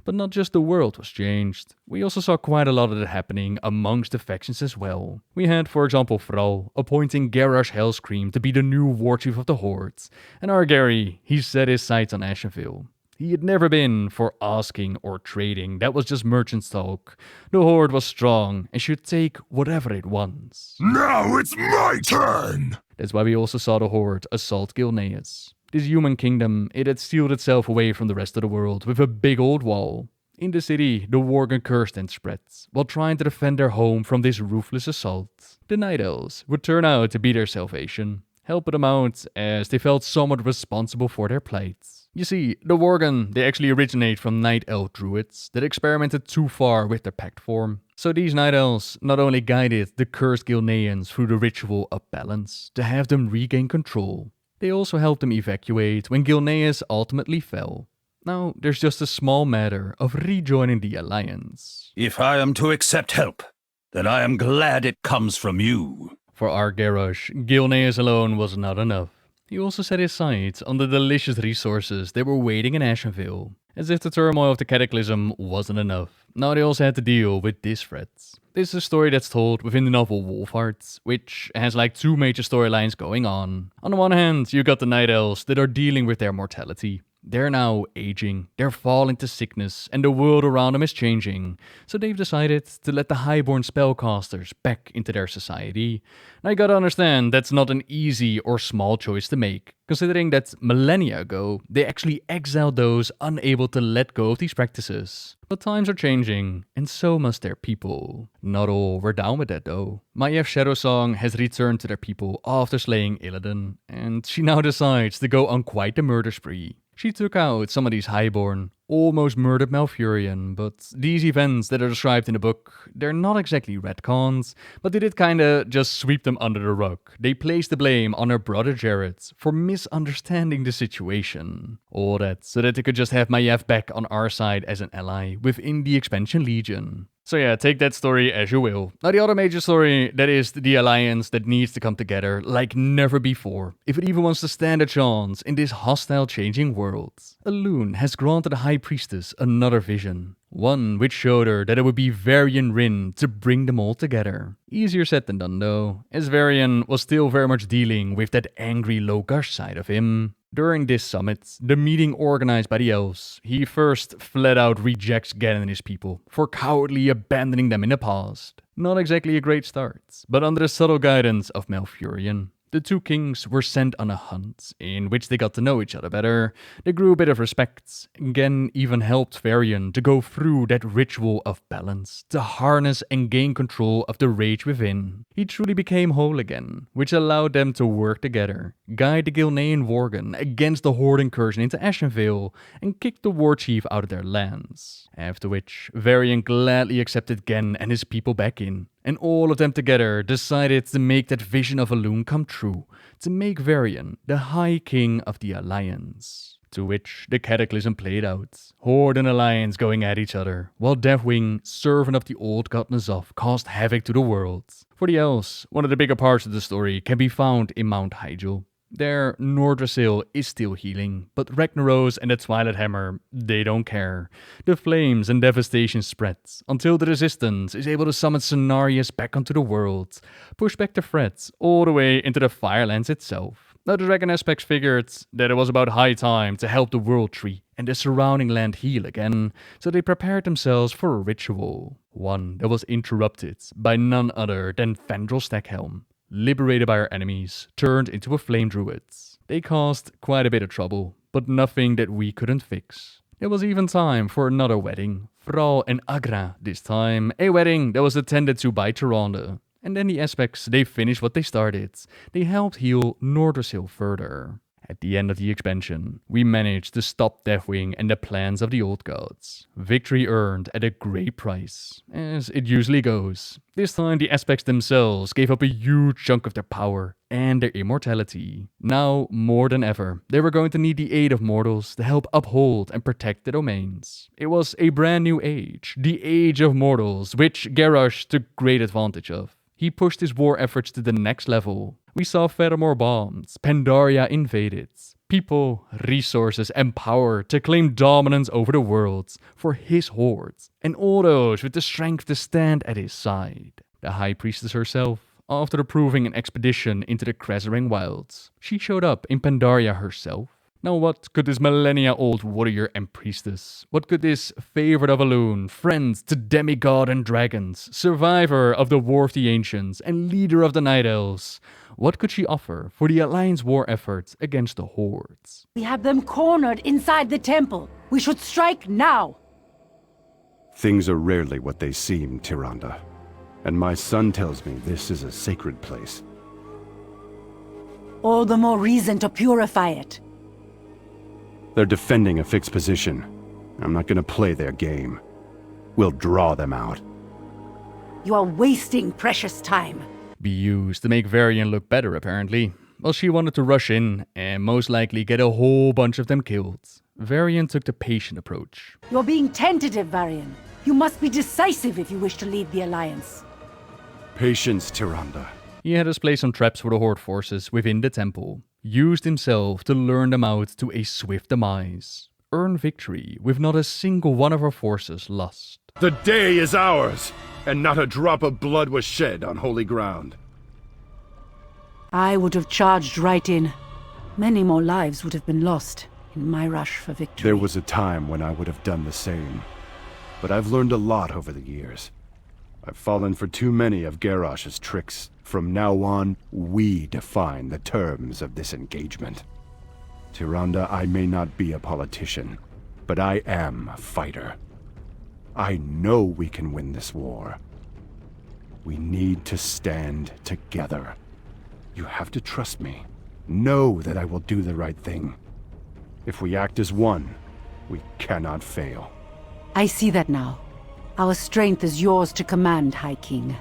But not just the world was changed, we also saw quite a lot of that happening amongst the factions as well. We had, for example, Thrall appointing Garrosh Hellscream to be the new warchief of the Horde, and Argari, he set his sights on Ashenville. He had never been for asking or trading, that was just merchant talk. The Horde was strong and should take whatever it wants. Now it's my turn! That's why we also saw the Horde assault Gilneas. This human kingdom, it had sealed itself away from the rest of the world with a big old wall. In the city, the Worgen cursed and spread, while trying to defend their home from this ruthless assault. The Night Elves would turn out to be their salvation, helping them out as they felt somewhat responsible for their plight. You see, the Worgen, they actually originate from Night Elf druids that experimented too far with their pact form. So these Night Elves not only guided the cursed Gilneans through the ritual of balance to have them regain control, they also helped them evacuate when Gilneas ultimately fell. Now, there's just a small matter of rejoining the alliance. If I am to accept help, then I am glad it comes from you. For Garrosh, Gilneas alone was not enough. He also set his sights on the delicious resources that were waiting in Ashenville. As if the turmoil of the Cataclysm wasn't enough, now they also had to deal with this threat. This is a story that's told within the novel Wolfheart, which has like two major storylines going on. On the one hand, you got the Night Elves that are dealing with their mortality. They're now aging, they're falling to sickness, and the world around them is changing. So they've decided to let the highborn spellcasters back into their society. Now you gotta understand, that's not an easy or small choice to make, considering that millennia ago, they actually exiled those unable to let go of these practices. But times are changing, and so must their people. Not all were down with that though. Maiev's Shadow Song has returned to their people after slaying Illidan, and she now decides to go on quite the murder spree. She took out some of these highborn, almost murdered Malfurion, but these events that are described in the book, they're not exactly retcons, but they did kinda just sweep them under the rug. They placed the blame on her brother Jared for misunderstanding the situation. All that so that they could just have Maiev back on our side as an ally within the Expansion Legion. So yeah, take that story as you will. Now the other major story, that is the alliance that needs to come together like never before, if it even wants to stand a chance in this hostile changing world. Elune has granted the High Priestess another vision. One which showed her that it would be Varian Rin to bring them all together. Easier said than done though, as Varian was still very much dealing with that angry Logash side of him. During this summit, the meeting organized by the elves, he first flat out rejects Ganon and his people for cowardly abandoning them in the past. Not exactly a great start, but under the subtle guidance of Malfurion, the two kings were sent on a hunt, in which they got to know each other better. They grew a bit of respect. Gen even helped Varian to go through that ritual of balance, to harness and gain control of the rage within. He truly became whole again, which allowed them to work together, guide the Gilnean Worgen against the Horde incursion into Ashenvale, and kick the war chief out of their lands. After which, Varian gladly accepted Gen and his people back in, and all of them together decided to make that vision of Elune come true, to make Varian the High King of the Alliance. To which the Cataclysm played out, Horde and Alliance going at each other, while Deathwing, servant of the old god N'Zoth, caused havoc to the world. For the elves, one of the bigger parts of the story can be found in Mount Hyjal. There, Nordrassil is still healing, but Ragnaros and the Twilight Hammer, they don't care. The flames and devastation spreads, until the Resistance is able to summon Cenarius back onto the world, push back the threats all the way into the Firelands itself. Now the Dragon Aspects figured that it was about high time to help the World Tree and the surrounding land heal again, so they prepared themselves for a ritual. One that was interrupted by none other than Fandral Stackhelm. Liberated by our enemies, turned into a flame druid. They caused quite a bit of trouble, but nothing that we couldn't fix. There was even time for another wedding, Thrall and Agra this time, a wedding that was attended to by Tyrande. And then the Aspects, they finished what they started. They helped heal Nordrassil further. At the end of the expansion, we managed to stop Deathwing and the plans of the old gods. Victory earned at a great price, as it usually goes. This time the Aspects themselves gave up a huge chunk of their power and their immortality. Now, more than ever, they were going to need the aid of mortals to help uphold and protect the domains. It was a brand new age, the Age of Mortals, which Garrosh took great advantage of. He pushed his war efforts to the next level. We saw Faramore bombed, Pandaria invaded, people, resources, and power to claim dominance over the world for his hordes, and all those with the strength to stand at his side. The High Priestess herself, after approving an expedition into the Krezarang wilds, she showed up in Pandaria herself. Now what could this millennia-old warrior and priestess, what could this favorite of Elune, friend to demigod and dragons, survivor of the War of the Ancients, and leader of the Night Elves, what could she offer for the Alliance war efforts against the Hordes? We have them cornered inside the temple. We should strike now. Things are rarely what they seem, Tyrande. And my son tells me this is a sacred place. All the more reason to purify it. They're defending a fixed position. I'm not gonna play their game. We'll draw them out. You are wasting precious time. Be used to make Varian look better, apparently. Well, she wanted to rush in and most likely get a whole bunch of them killed. Varian took the patient approach. You're being tentative, Varian. You must be decisive if you wish to lead the Alliance. Patience, Tyrande. He had us place some traps for the Horde forces within the temple. Used himself to lure them out to a swift demise. Earn victory with not a single one of our forces lost. The day is ours, and not a drop of blood was shed on holy ground. I would have charged right in. Many more lives would have been lost. in my rush for victory. There was a time when I would have done the same. But I've learned a lot over the years. I've fallen for too many of Garrosh's tricks. From now on, we define the terms of this engagement. Tyrande, I may not be a politician, but I am a fighter. I know we can win this war. We need to stand together. You have to trust me. Know that I will do the right thing. If we act as one, we cannot fail. I see that now. Our strength is yours to command, High King.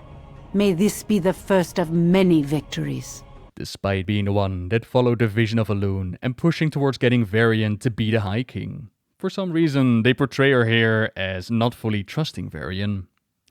May this be the first of many victories. Despite being the one that followed the vision of Elune and pushing towards getting Varian to be the High King. For some reason, they portray her here as not fully trusting Varian.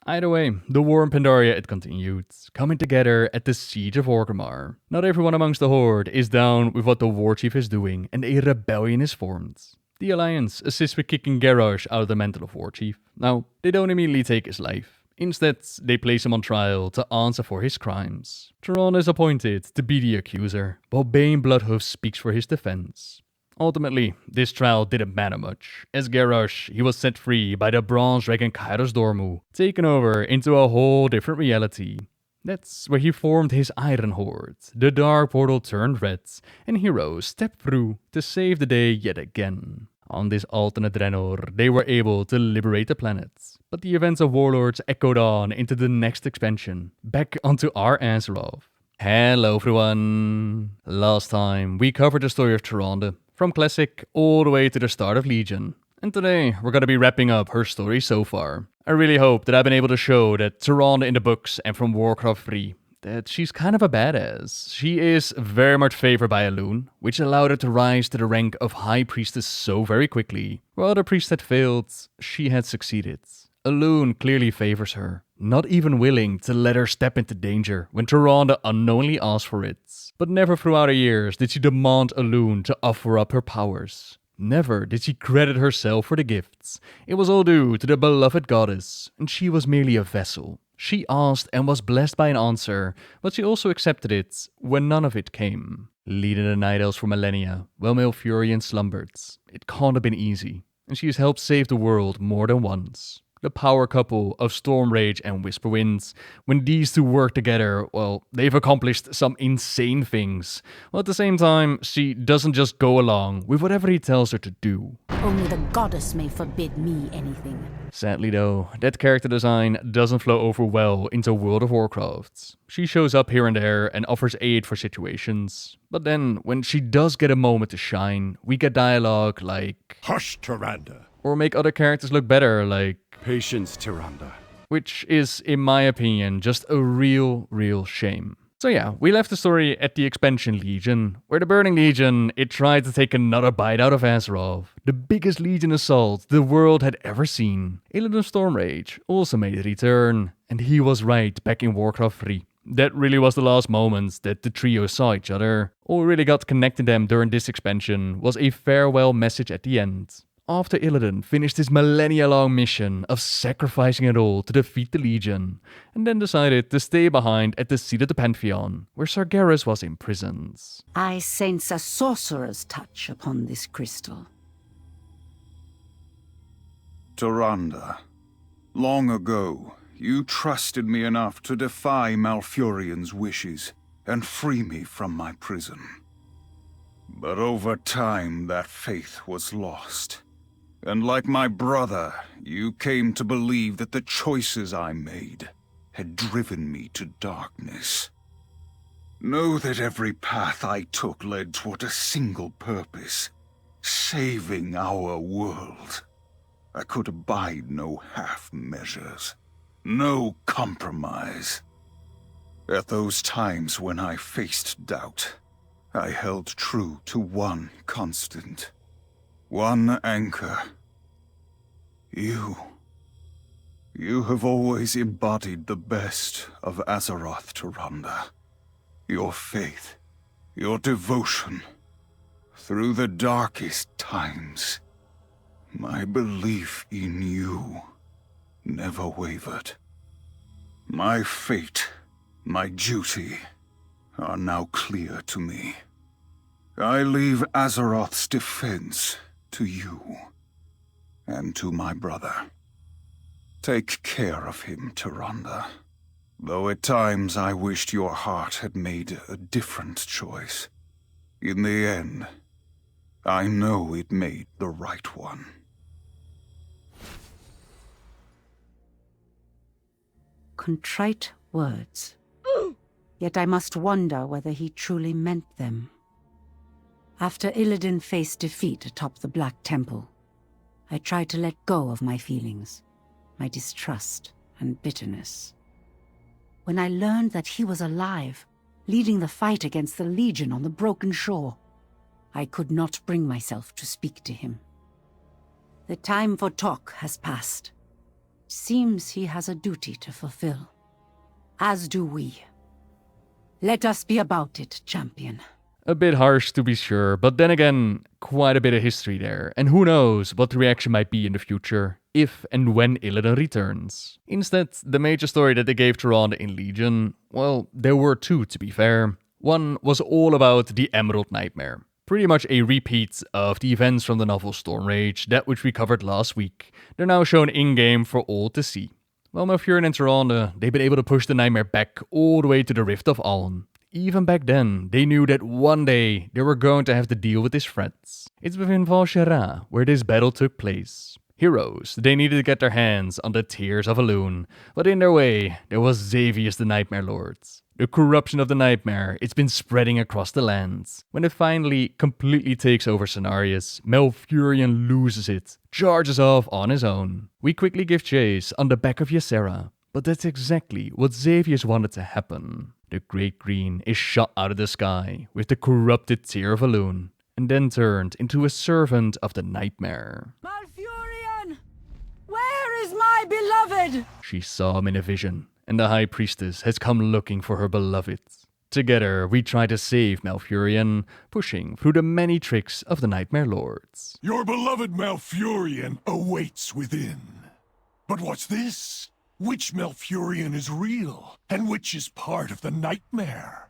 Either way, the war in Pandaria it continued, coming together at the Siege of Orgrimmar. Not everyone amongst the Horde is down with what the War Chief is doing, and a rebellion is formed. The Alliance assists with kicking Garrosh out of the mantle of War Chief. Now, they don't immediately take his life. Instead, they place him on trial to answer for his crimes. Tyrande is appointed to be the accuser, while Bane Bloodhoof speaks for his defense. Ultimately, this trial didn't matter much, as Garrosh, he was set free by the bronze dragon Kairos Dormu, taken over into a whole different reality. That's where he formed his Iron Horde, the dark portal turned red, and heroes stepped through to save the day yet again. On this alternate Draenor, they were able to liberate the planet, but the events of Warlords echoed on into the next expansion, back onto our Azeroth. Hello everyone! Last time, we covered the story of Tyrande, from Classic all the way to the start of Legion. And today, we're gonna be wrapping up her story so far. I really hope that I've been able to show that Tyrande in the books and from Warcraft III, that she's kind of a badass. She is very much favored by Elune, which allowed her to rise to the rank of High Priestess so very quickly. While other priests had failed, she had succeeded. Elune clearly favors her, not even willing to let her step into danger when Tyrande unknowingly asked for it. But never throughout her years did she demand Elune to offer up her powers. Never did she credit herself for the gifts. It was all due to the beloved goddess, and she was merely a vessel. She asked and was blessed by an answer, but she also accepted it when none of it came. Leading the Night Elves for millennia, while Malfurion slumbered. It can't have been easy, and she has helped save the world more than once. The power couple of Stormrage and Whisperwind, when these two work together, well, they've accomplished some insane things. While at the same time, she doesn't just go along with whatever he tells her to do. Only the goddess may forbid me anything. Sadly though, that character design doesn't flow over well into World of Warcraft. She shows up here and there and offers aid for situations. But then, when she does get a moment to shine, we get dialogue like, "Hush, Tyrande." Or make other characters look better, like, "Patience, Tyrande." Which is, in my opinion, just a real shame. So yeah, we left the story at the Expansion Legion, where the Burning Legion, it tried to take another bite out of Azeroth, the biggest Legion assault the world had ever seen. Illidan Stormrage also made a return, and he was right back in Warcraft III. That really was the last moments that the trio saw each other. All really got connecting them during this expansion was a farewell message at the end. After Illidan finished his millennia-long mission of sacrificing it all to defeat the Legion, and then decided to stay behind at the seat of the Pantheon, where Sargeras was imprisoned. I sense a sorcerer's touch upon this crystal. Tyrande, long ago, you trusted me enough to defy Malfurion's wishes and free me from my prison. But over time, that faith was lost. And like my brother, you came to believe that the choices I made had driven me to darkness. Know that every path I took led toward a single purpose, saving our world. I could abide no half measures, no compromise. At those times when I faced doubt, I held true to one constant. One anchor. You. You have always embodied the best of Azeroth, Tyrande. Your faith, your devotion. Through the darkest times, my belief in you never wavered. My fate, my duty, are now clear to me. I leave Azeroth's defense to you and to my brother. Take care of him, Tyrande. Though at times I wished your heart had made a different choice. In the end, I know it made the right one. Contrite words. Yet I must wonder whether he truly meant them. After Illidan faced defeat atop the Black Temple, I tried to let go of my feelings, my distrust and bitterness. When I learned that he was alive, leading the fight against the Legion on the Broken Shore, I could not bring myself to speak to him. The time for talk has passed. Seems he has a duty to fulfill. As do we. Let us be about it, champion. A bit harsh to be sure, but then again, quite a bit of history there, and who knows what the reaction might be in the future, if and when Illidan returns. Instead, the major story that they gave Tyrande in Legion, well, there were two to be fair. One was all about the Emerald Nightmare. Pretty much a repeat of the events from the novel Stormrage, that which we covered last week. They're now shown in-game for all to see. Well, Malfurion and Tyrande, they've been able to push the nightmare back all the way to the Rift of Aln. Even back then, they knew that one day they were going to have to deal with these threats. It's within Azshara where this battle took place. Heroes, they needed to get their hands on the Tears of Elune, but in their way, there was Xavius the Nightmare Lord. The corruption of the nightmare, it's been spreading across the lands. When it finally completely takes over Cenarius, Malfurion loses it, charges off on his own. We quickly give chase on the back of Ysera, but that's exactly what Xavius wanted to happen. The Great Green is shot out of the sky with the corrupted Tear of Elune, and then turned into a servant of the nightmare. Malfurion! Where is my beloved? She saw him in a vision, and the High Priestess has come looking for her beloved. Together, we try to save Malfurion, pushing through the many tricks of the Nightmare Lords. Your beloved Malfurion awaits within. But what's this? Which Malfurion is real, and which is part of the nightmare?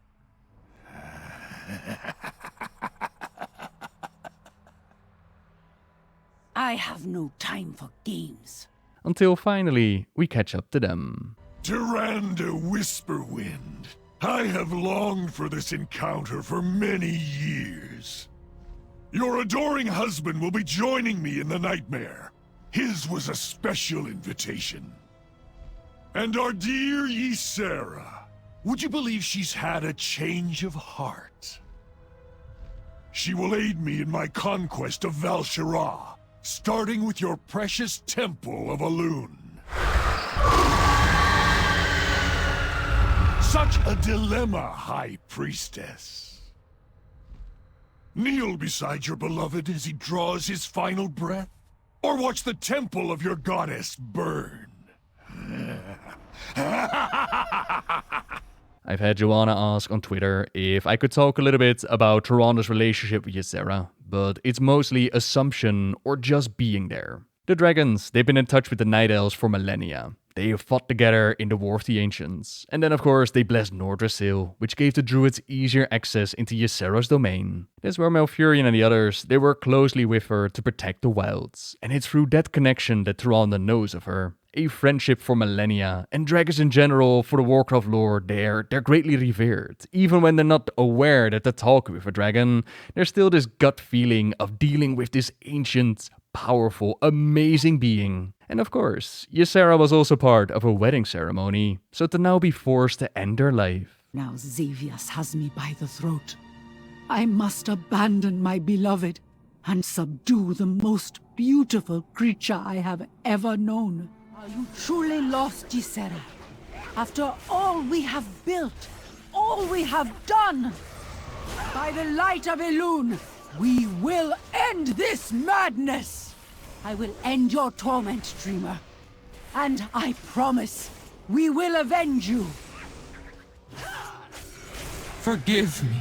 I have no time for games. Until finally, we catch up to them. Tyrande Whisperwind, I have longed for this encounter for many years. Your adoring husband will be joining me in the nightmare. His was a special invitation. And our dear Ysera, would you believe she's had a change of heart? She will aid me in my conquest of Val'Shara, starting with your precious Temple of Elune. Such a dilemma, High Priestess. Kneel beside your beloved as he draws his final breath? Or watch the temple of your goddess burn? I've had Joanna ask on Twitter if I could talk a little bit about Tyrande's relationship with Ysera, but it's mostly assumption or just being there. The dragons, they've been in touch with the Night Elves for millennia. They fought together in the War of the Ancients, and then of course they blessed Nordrassil, which gave the druids easier access into Ysera's domain. That's where Malfurion and the others, they work closely with her to protect the wilds, and it's through that connection that Tyrande knows of her. A friendship for millennia, and dragons in general for the Warcraft lore, they're greatly revered. Even when they're not aware that they're talking with a dragon, there's still this gut feeling of dealing with this ancient, powerful, amazing being. And of course, Ysera was also part of a wedding ceremony, so to now be forced to end her life. Now Xavius has me by the throat. I must abandon my beloved and subdue the most beautiful creature I have ever known. Are you truly lost, Ysera? After all we have built, all we have done? By the light of Elune, we will end this madness! I will end your torment, Dreamer. And I promise, we will avenge you! Forgive me.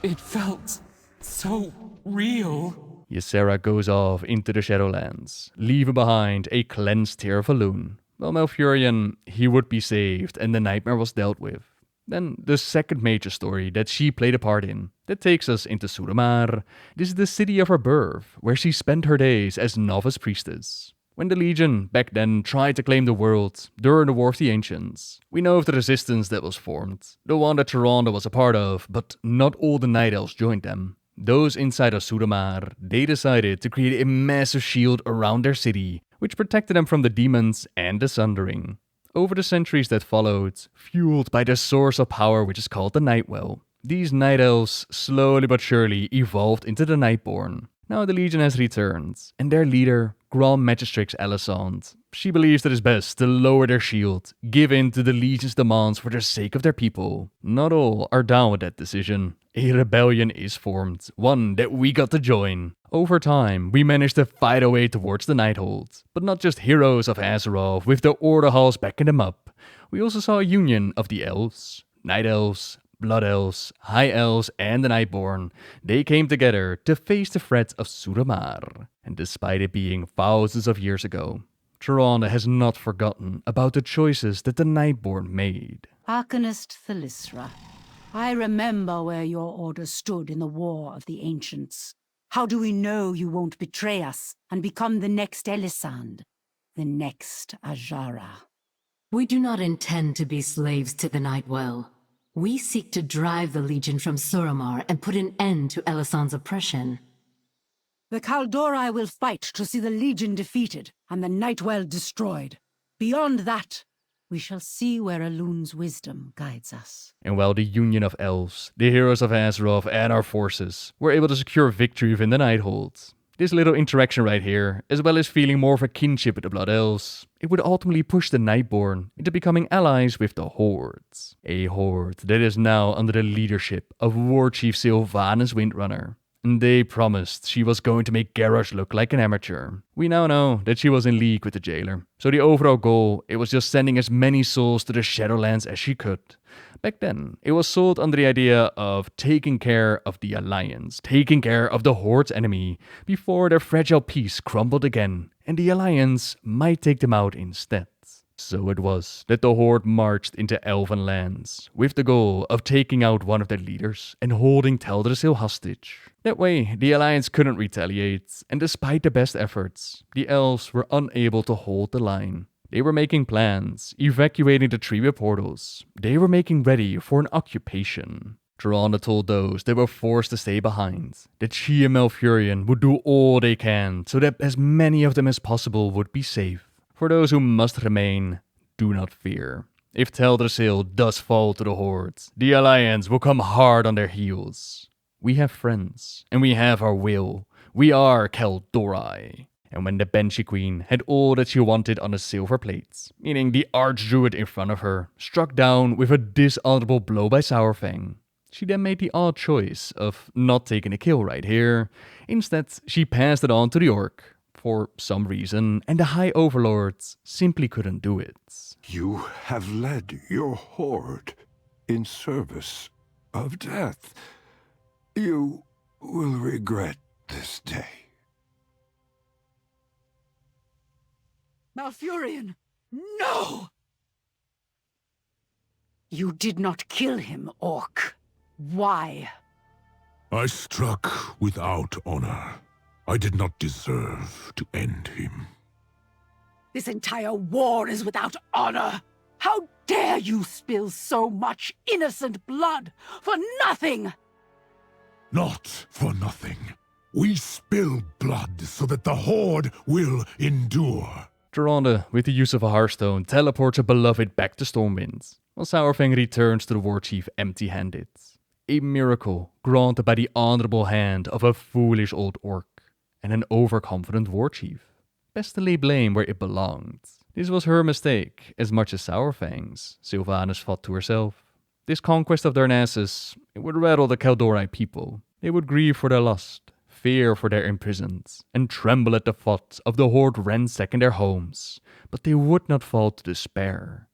It felt so real. Ysera goes off into the Shadowlands, leaving behind a cleansed Tear of Elune. Well, Malfurion, he would be saved and the nightmare was dealt with. Then the second major story that she played a part in, that takes us into Suramar. This is the city of her birth, where she spent her days as novice priestess. When the Legion, back then, tried to claim the world during the War of the Ancients, we know of the resistance that was formed, the one that Tyrande was a part of, but not all the Night Elves joined them. Those inside of Suramar, they decided to create a massive shield around their city, which protected them from the demons and the Sundering. Over the centuries that followed, fueled by the source of power which is called the Nightwell, these Night Elves slowly but surely evolved into the Nightborn. Now the Legion has returned, and their leader, Grand Magistrix Alicent, she believes it is best to lower their shield, give in to the Legion's demands for the sake of their people. Not all are down with that decision. A rebellion is formed, one that we got to join. Over time, we managed to fight our way towards the Nighthold, but not just heroes of Azeroth with the Order Halls backing them up. We also saw a union of the Elves, Night Elves, Blood Elves, High Elves, and the Nightborn. They came together to face the threat of Suramar. And despite it being thousands of years ago, Tyrande has not forgotten about the choices that the Nightborn made. Arcanist Thalyssra, I remember where your order stood in the War of the Ancients. How do we know you won't betray us and become the next Elisand, the next Azshara? We do not intend to be slaves to the Nightwell. We seek to drive the Legion from Suramar and put an end to Elisand's oppression. The Kaldori will fight to see the Legion defeated and the Nightwell destroyed. Beyond that, we shall see where Elun's wisdom guides us. And while the Union of Elves, the heroes of Azeroth and our forces were able to secure victory within the Nighthold, this little interaction right here, as well as feeling more of a kinship with the Blood Elves, it would ultimately push the Nightborn into becoming allies with the Hordes. A Horde that is now under the leadership of War Chief Sylvanas Windrunner. And they promised she was going to make Garrosh look like an amateur. We now know that she was in league with the Jailer. So the overall goal, it was just sending as many souls to the Shadowlands as she could. Back then, it was sold under the idea of taking care of the Alliance, taking care of the Horde's enemy, before their fragile peace crumbled again, and the Alliance might take them out instead. So it was that the Horde marched into Elven lands, with the goal of taking out one of their leaders and holding Teldrassil hostage. That way, the Alliance couldn't retaliate, and despite the best efforts, the Elves were unable to hold the line. They were making plans, evacuating the Tree portals. They were making ready for an occupation. Tyrande told those that were forced to stay behind that she and Malfurion would do all they can so that as many of them as possible would be safe. For those who must remain, do not fear. If Teldrassil does fall to the Hordes, the Alliance will come hard on their heels. We have friends, and we have our will. We are Kaldori. And when the Banshee Queen had all that she wanted on a silver plate, meaning the Archdruid in front of her, struck down with a dishonorable blow by Sourfang, she then made the odd choice of not taking a kill right here. Instead, she passed it on to the Orc, for some reason, and the High Overlords simply couldn't do it. You have led your horde in service of death. You will regret this day. Malfurion, no! You did not kill him, Orc. Why? I struck without honor. I did not deserve to end him. This entire war is without honor. How dare you spill so much innocent blood for nothing? Not for nothing. We spill blood so that the Horde will endure. Tyrande, with the use of a Hearthstone, teleports her beloved back to Stormwind, while Sourfang returns to the War Chief empty-handed. A miracle granted by the honorable hand of a foolish old Orc and an overconfident War Chief. Best to lay blame where it belonged. This was her mistake, as much as Sourfang's, Sylvanas thought to herself. This conquest of Darnassus, it would rattle the Kaldori people. They would grieve for their lost, fear for their imprisoned, and tremble at the thought of the Horde ransacking their homes. But they would not fall to despair.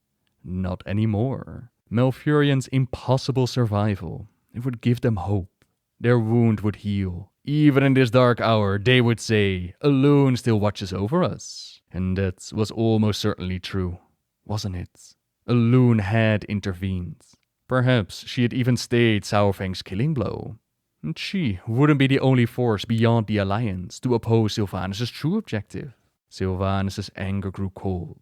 Not anymore. Malfurion's impossible survival, it would give them hope. Their wound would heal. Even in this dark hour, they would say, Elun still watches over us. And that was almost certainly true, wasn't it? Elun had intervened. Perhaps she had even stayed Saurfang's killing blow. And she wouldn't be the only force beyond the Alliance to oppose Sylvanas' true objective. Sylvanas' anger grew cold.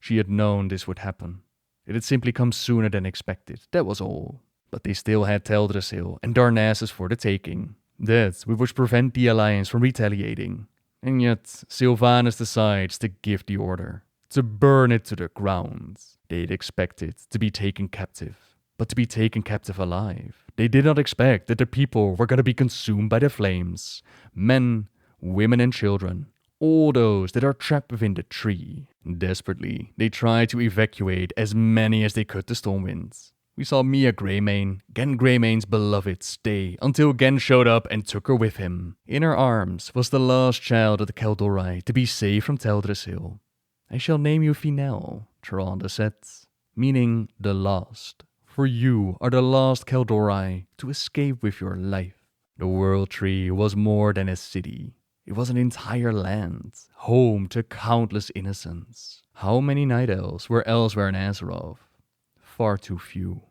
She had known this would happen. It had simply come sooner than expected, that was all. But they still had Teldrassil and Darnassus for the taking. That would prevent the Alliance from retaliating. And yet, Sylvanas decides to give the order, to burn it to the ground. They'd expected to be taken captive, but to be taken captive alive. They did not expect that the people were going to be consumed by the flames. Men, women and children, all those that are trapped within the tree. Desperately, they tried to evacuate as many as they could to Stormwind. We saw Mia Greymane, Gen Greymane's beloved, stay until Gen showed up and took her with him. In her arms was the last child of the Kel'Dorai to be saved from Teldrassil. I shall name you Finel, Tyrande said, meaning the last. For you are the last Kel'Dorai to escape with your life. The World Tree was more than a city. It was an entire land, home to countless innocents. How many Night Elves were elsewhere in Azeroth? Far too few.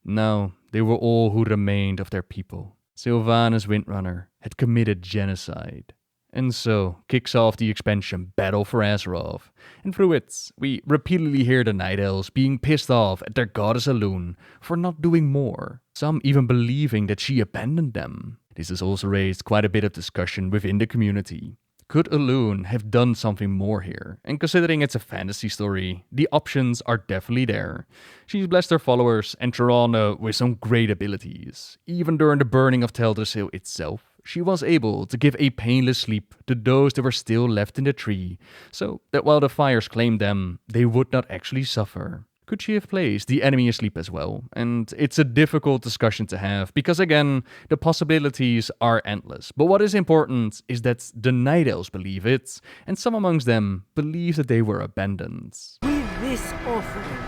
Now, they were all who remained of their people. Sylvanas Windrunner had committed genocide. And so, kicks off the expansion Battle for Azeroth. And through it, we repeatedly hear the Night Elves being pissed off at their goddess Elune for not doing more. Some even believing that she abandoned them. This has also raised quite a bit of discussion within the community. Could Elune have done something more here? And considering it's a fantasy story, the options are definitely there. She's blessed her followers and Tyrande with some great abilities. Even during the burning of Teldrassil itself, she was able to give a painless sleep to those that were still left in the tree, so that while the fires claimed them, they would not actually suffer. Could she have placed the enemy asleep as well? And it's a difficult discussion to have, because again, the possibilities are endless. But what is important is that the Night Elves believe it, and some amongst them believe that they were abandoned. With this offering,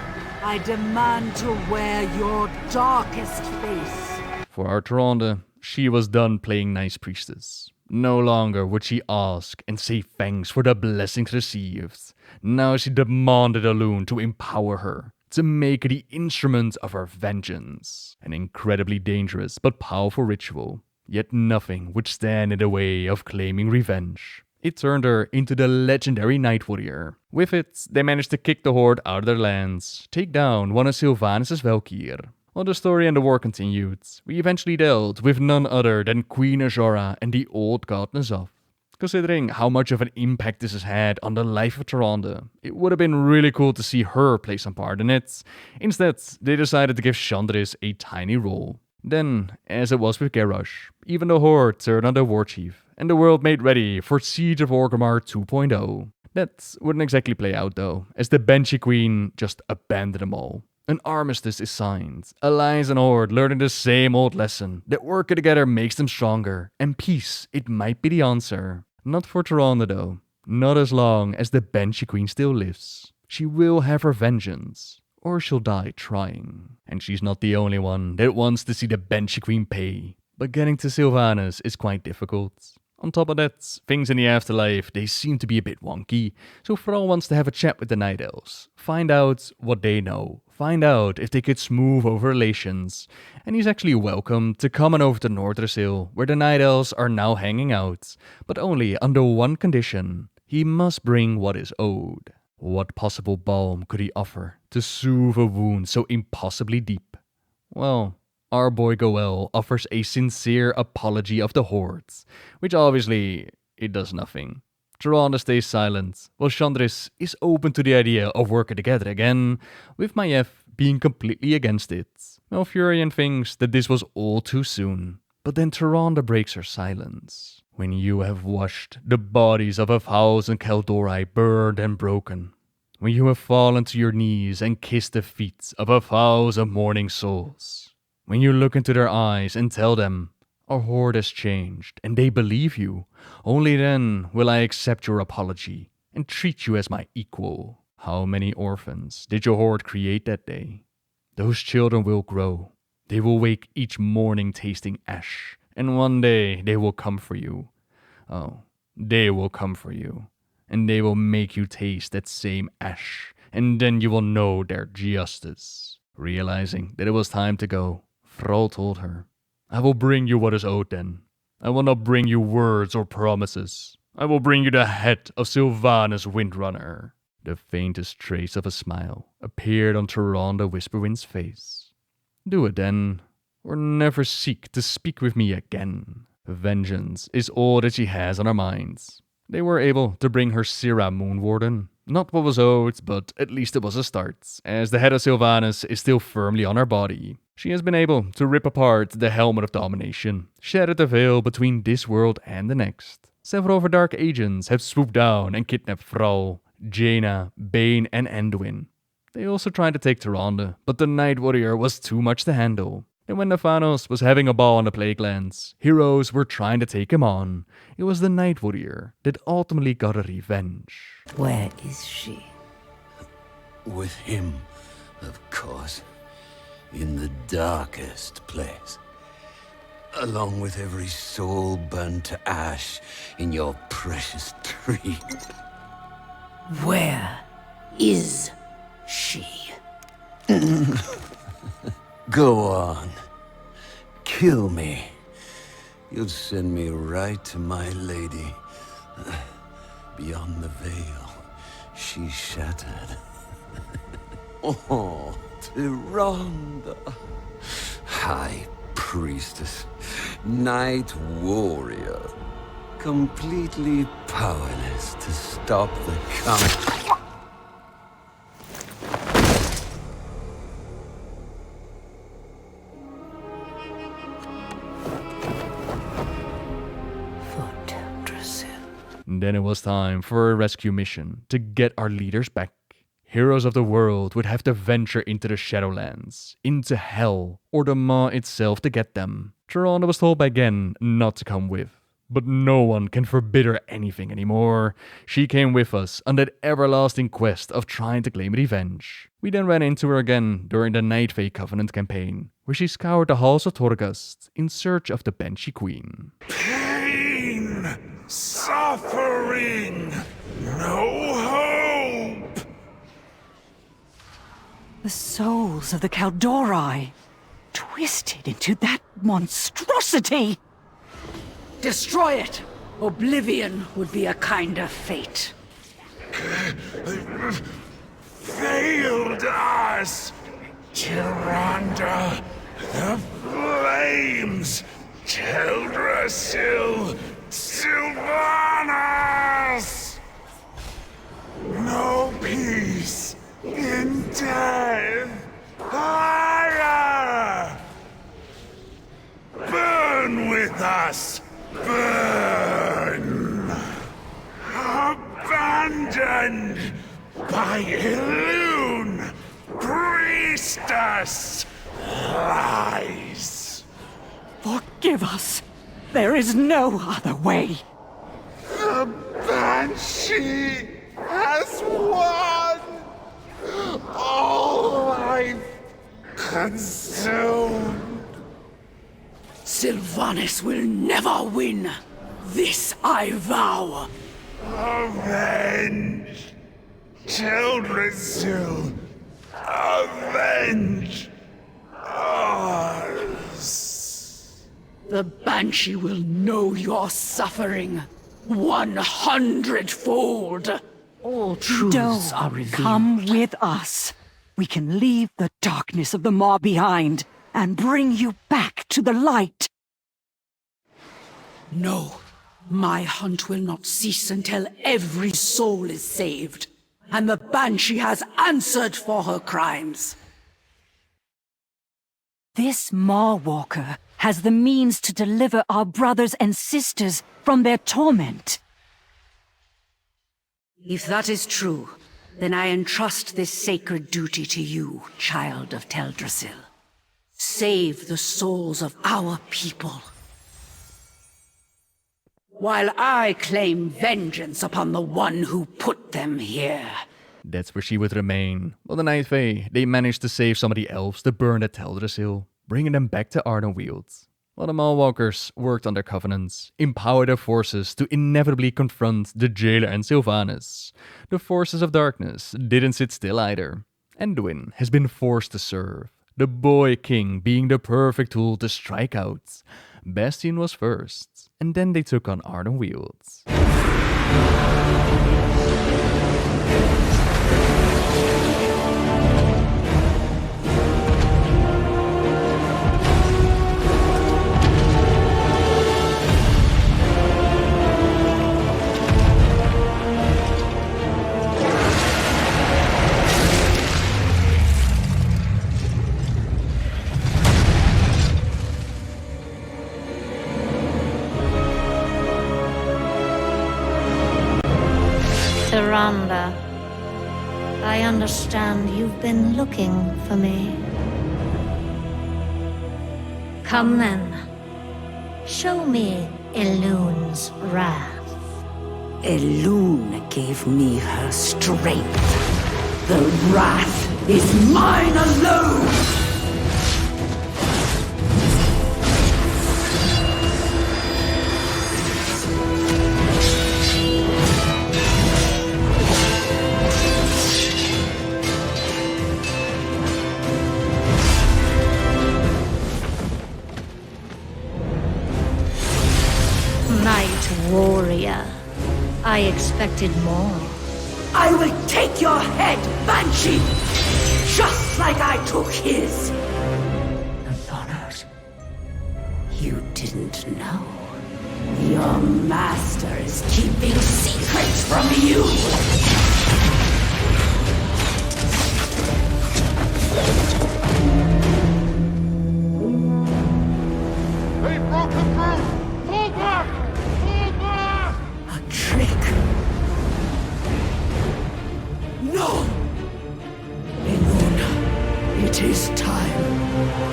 I demand to wear your darkest face. For our Tyrande, she was done playing nice priestess. No longer would she ask and say thanks for the blessings received. Now she demanded Elune to empower her, to make her the instrument of her vengeance. An incredibly dangerous but powerful ritual, yet nothing would stand in the way of claiming revenge. It turned her into the legendary Night Warrior. With it, they managed to kick the Horde out of their lands, take down one of Sylvanas' Valkyr. While the story and the war continued, we eventually dealt with none other than Queen Azshara and the old god N'Zoth. Considering how much of an impact this has had on the life of Tyrande, it would have been really cool to see her play some part in it. Instead, they decided to give Chandris a tiny role. Then, as it was with Garrosh, even the Horde turned on their war chief, and the world made ready for Siege of Orgrimmar 2.0. That wouldn't exactly play out though, as the Banshee Queen just abandoned them all. An armistice is signed. Alliance and Horde learning the same old lesson, that working together makes them stronger, and peace, it might be the answer. Not for Tyrande though. Not as long as the Banshee Queen still lives. She will have her vengeance, or she'll die trying. And she's not the only one that wants to see the Banshee Queen pay. But getting to Sylvanas is quite difficult. On top of that, things in the afterlife, they seem to be a bit wonky, so Thrall wants to have a chat with the Night Elves, find out what they know, find out if they could smooth over relations, and he's actually welcome to come on over to Nordrassil, where the Night Elves are now hanging out, but only under one condition: he must bring what is owed. What possible balm could he offer to soothe a wound so impossibly deep? Well, our boy Goel offers a sincere apology of the Hordes, which obviously, it does nothing. Tyrande stays silent, while Chandris is open to the idea of working together again, with Maiev being completely against it. Malfurion thinks that this was all too soon, but then Tyrande breaks her silence. When you have watched the bodies of 1,000 Kel'Dorai burned and broken, when you have fallen to your knees and kissed the feet of 1,000 mourning souls, when you look into their eyes and tell them, our Horde has changed, and they believe you, only then will I accept your apology and treat you as my equal. How many orphans did your Horde create that day? Those children will grow. They will wake each morning tasting ash, and one day they will come for you. Oh, they will come for you, and they will make you taste that same ash, and then you will know their justice. Realizing that it was time to go, Thrall told her, "I will bring you what is owed then. I will not bring you words or promises. I will bring you the head of Sylvanas Windrunner." The faintest trace of a smile appeared on Tyrande Whisperwind's face. "Do it then, or never seek to speak with me again. Vengeance is all that she has on her minds." They were able to bring her Syrah Moonwarden. Not what was owed, but at least it was a start, as the head of Sylvanas is still firmly on her body. She has been able to rip apart the Helmet of Domination, shatter the veil between this world and the next. Several of her dark agents have swooped down and kidnapped Thrall, Jaina, Bane, and Anduin. They also tried to take Tyrande, but the Night Warrior was too much to handle. And when Nephanos was having a ball on the Plaguelands, heroes were trying to take him on. It was the Night Warrior that ultimately got a revenge. Where is she? With him, of course. In the darkest place. Along with every soul burned to ash in your precious tree. Where is she? Go on. Kill me. You'll send me right to my lady. Beyond the veil, she's shattered. Oh, Tyrande. High Priestess. Night Warrior. Completely powerless to stop the coming. Then it was time for a rescue mission to get our leaders back. Heroes of the world would have to venture into the Shadowlands, into Hell, or the Maw itself to get them. Tyrande was told by Gen not to come with, but no one can forbid her anything anymore. She came with us on that everlasting quest of trying to claim revenge. We then ran into her again during the Night Fae Covenant campaign, where she scoured the halls of Torghast in search of the Banshee Queen. Pain! Suffering! No hope! The souls of the Kaldorei, twisted into that monstrosity! Destroy it! Oblivion would be a kinder fate. Failed us! Tyrande! The flames! Teldrassil! Sylvanas! No peace in death! Fire! Burn with us! Burn! Abandoned by Illidan! Priestess! Lies! Forgive us! There is no other way! The Banshee has won! All life consumed! Sylvanas will never win! This I vow! Avenge! Teldrassil! Avenge! Us! The Banshee will know your suffering 100-fold! All truths are revealed. Come with us. We can leave the darkness of the Maw behind and bring you back to the light. No, my hunt will not cease until every soul is saved, and the Banshee has answered for her crimes. This Maw Walker has the means to deliver our brothers and sisters from their torment. If that is true, then I entrust this sacred duty to you, child of Teldrassil. Save the souls of our people, while I claim vengeance upon the one who put them here. That's where she would remain. While the Night Fae, they managed to save some of the elves that burned at Teldrassil, bringing them back to Ardenweald. While the Maulwalkers worked on their covenants, empowered their forces to inevitably confront the Jailer and Sylvanas. The forces of darkness didn't sit still either. Anduin has been forced to serve, the boy king being the perfect tool to strike out. Bastion was first, and then they took on Ardenweald. Tyrande, I understand you've been looking for me. Come then. Show me Elun's wrath. Elun gave me her strength. The wrath is mine alone! Warrior. I expected more. I will take your head, Banshee! Just like I took his! I thought you didn't know. Your master is keeping secrets from you! They've broken through! Fall back! Trick. No! Eluna, it is time.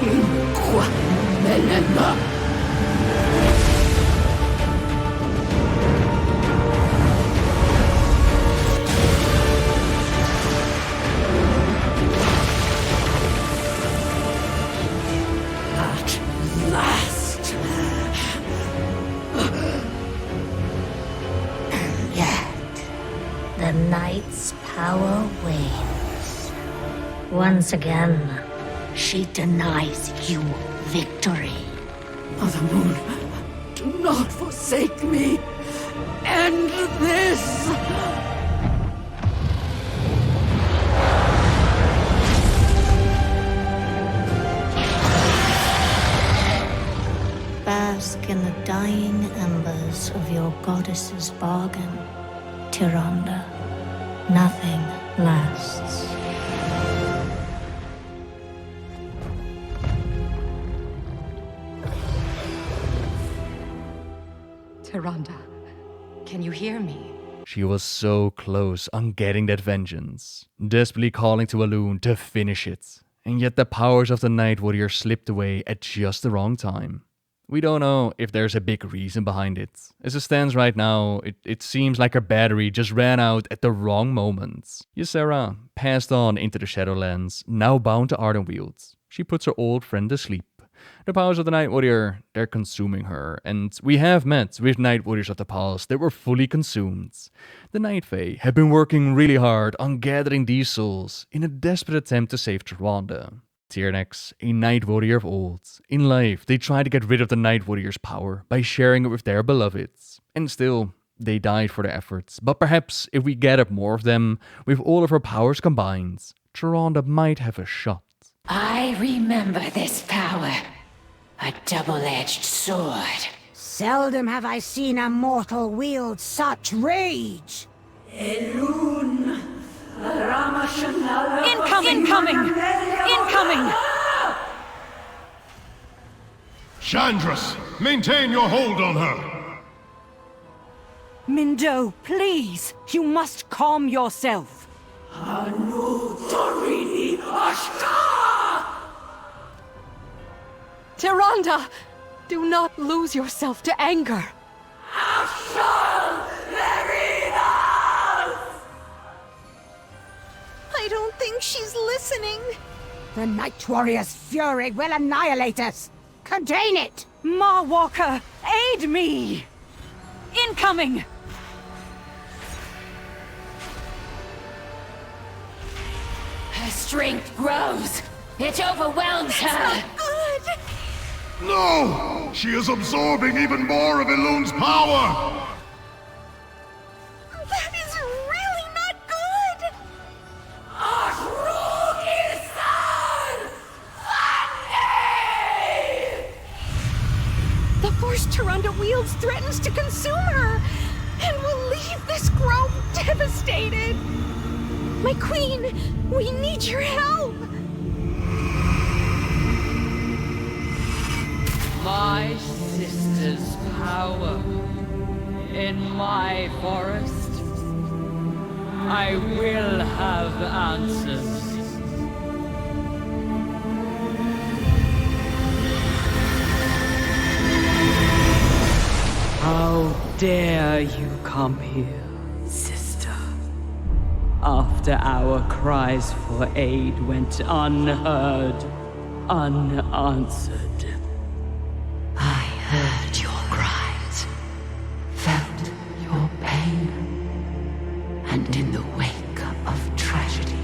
Inqua Melema. At last. The Knight's power wanes. Once again, she denies you victory. Mother Moon, do not forsake me. End this! Bask in the dying embers of your goddess's bargain, Tyrande. Nothing lasts. Tyrande, can you hear me? She was so close on getting that vengeance, desperately calling to Elun to finish it, and yet the powers of the Night Warrior slipped away at just the wrong time. We don't know if there's a big reason behind it. As it stands right now, it seems like her battery just ran out at the wrong moment. Azshara passed on into the Shadowlands, now bound to Ardenweald. She puts her old friend to sleep. The powers of the Night Warrior, they're consuming her, and we have met with Night Warriors of the past that were fully consumed. The Night Fae have been working really hard on gathering these souls in a desperate attempt to save Tyrande. Tyrnex, a Night Warrior of old. In life, they try to get rid of the Night Warrior's power by sharing it with their beloveds. And still, they died for their efforts. But perhaps if we gathered more of them, with all of her powers combined, Tyrande might have a shot. I remember this power. A double-edged sword. Seldom have I seen a mortal wield such rage. Elun! Incoming! Incoming! Chandras, maintain your hold on her! Mindo, please! You must calm yourself! Anu Dorini Ashka! Tyrande! Do not lose yourself to anger! I don't think she's listening. The Night Warrior's fury will annihilate us. Contain it! Mawwalker, aid me! Incoming! Her strength grows. It overwhelms her. Good! No! She is absorbing even more of Elun's power! That is really not good! The force Tyrande wields threatens to consume her, and will leave this grove devastated. My queen, we need your help! My sister's power in my forest. I will have answers. How dare you come here, sister? After our cries for aid went unheard, unanswered. I heard your cries, felt your pain, and in the wake of tragedy,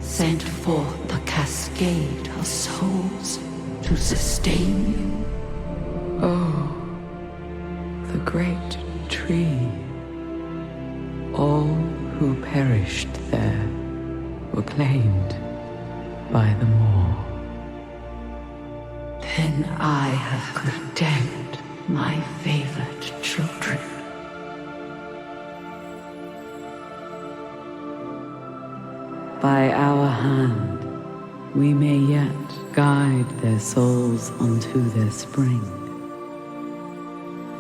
sent forth a cascade of souls to sustain you. Oh, the great tree. All who perished there were claimed by the Maw. Then I have condemned my favored children. By our hand, we may yet guide their souls unto their spring.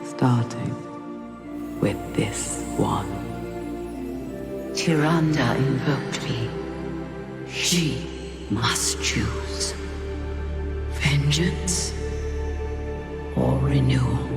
Starting with this one. Tyrande invoked me. She must choose. Vengeance or renewal.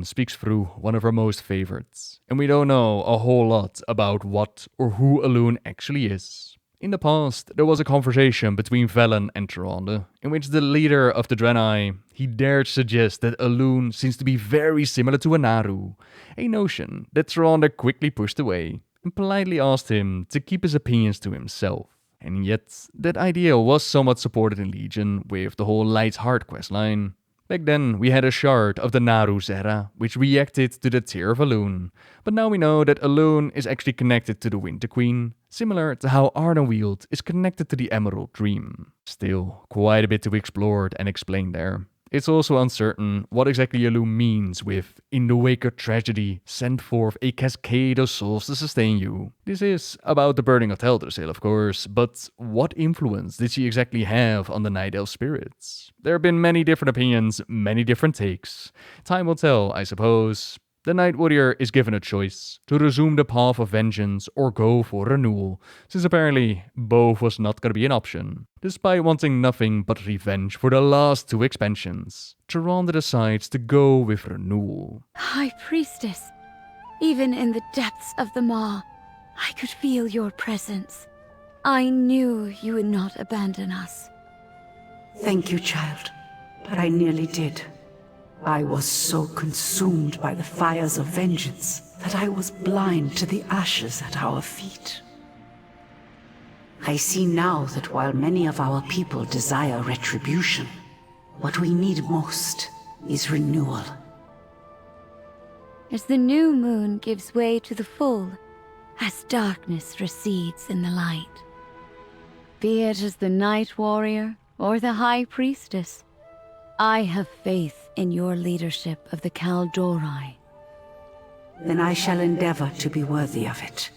Speaks through one of our most favorites, and we don't know a whole lot about what or who Elun actually is. In the past, there was a conversation between Velen and Tyrande, in which the leader of the Draenei, he dared suggest that Elun seems to be very similar to a Naru, a notion that Tyrande quickly pushed away, and politely asked him to keep his opinions to himself. And yet, that idea was somewhat supported in Legion with the whole Light's Heart questline. Back then, we had a shard of the Naru Zera, which reacted to the tear of Elun, but now we know that Elun is actually connected to the Winter Queen, similar to how Ardenweald is connected to the Emerald Dream. Still, quite a bit to be explored and explained there. It's also uncertain what exactly Elun means with, in the wake of tragedy, send forth a cascade of souls to sustain you. This is about the burning of Teldrassil, of course, but what influence did she exactly have on the Night Elf spirits? There have been many different opinions, many different takes. Time will tell, I suppose. The Night Warrior is given a choice, to resume the path of vengeance or go for renewal, since apparently both was not gonna be an option. Despite wanting nothing but revenge for the last two expansions, Tyrande decides to go with renewal. High Priestess, even in the depths of the Maw, I could feel your presence. I knew you would not abandon us. Thank you, child, but I nearly did. I was so consumed by the fires of vengeance that I was blind to the ashes at our feet. I see now that while many of our people desire retribution, what we need most is renewal. As the new moon gives way to the full, as darkness recedes in the light. Be it as the Night Warrior or the High Priestess, I have faith in your leadership of the Kaldorei. Then I shall endeavor to be worthy of it.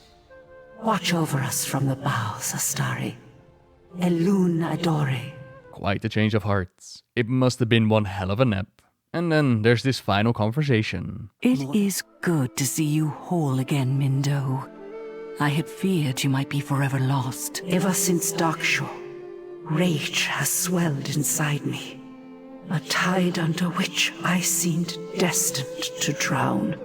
Watch over us from the boughs, Astari. Elun Adore. Quite a change of hearts. It must have been one hell of a nap. And then there's this final conversation. It is good to see you whole again, Mindo. I had feared you might be forever lost. Ever since Darkshore, rage has swelled inside me. A tide under which I seemed destined to drown.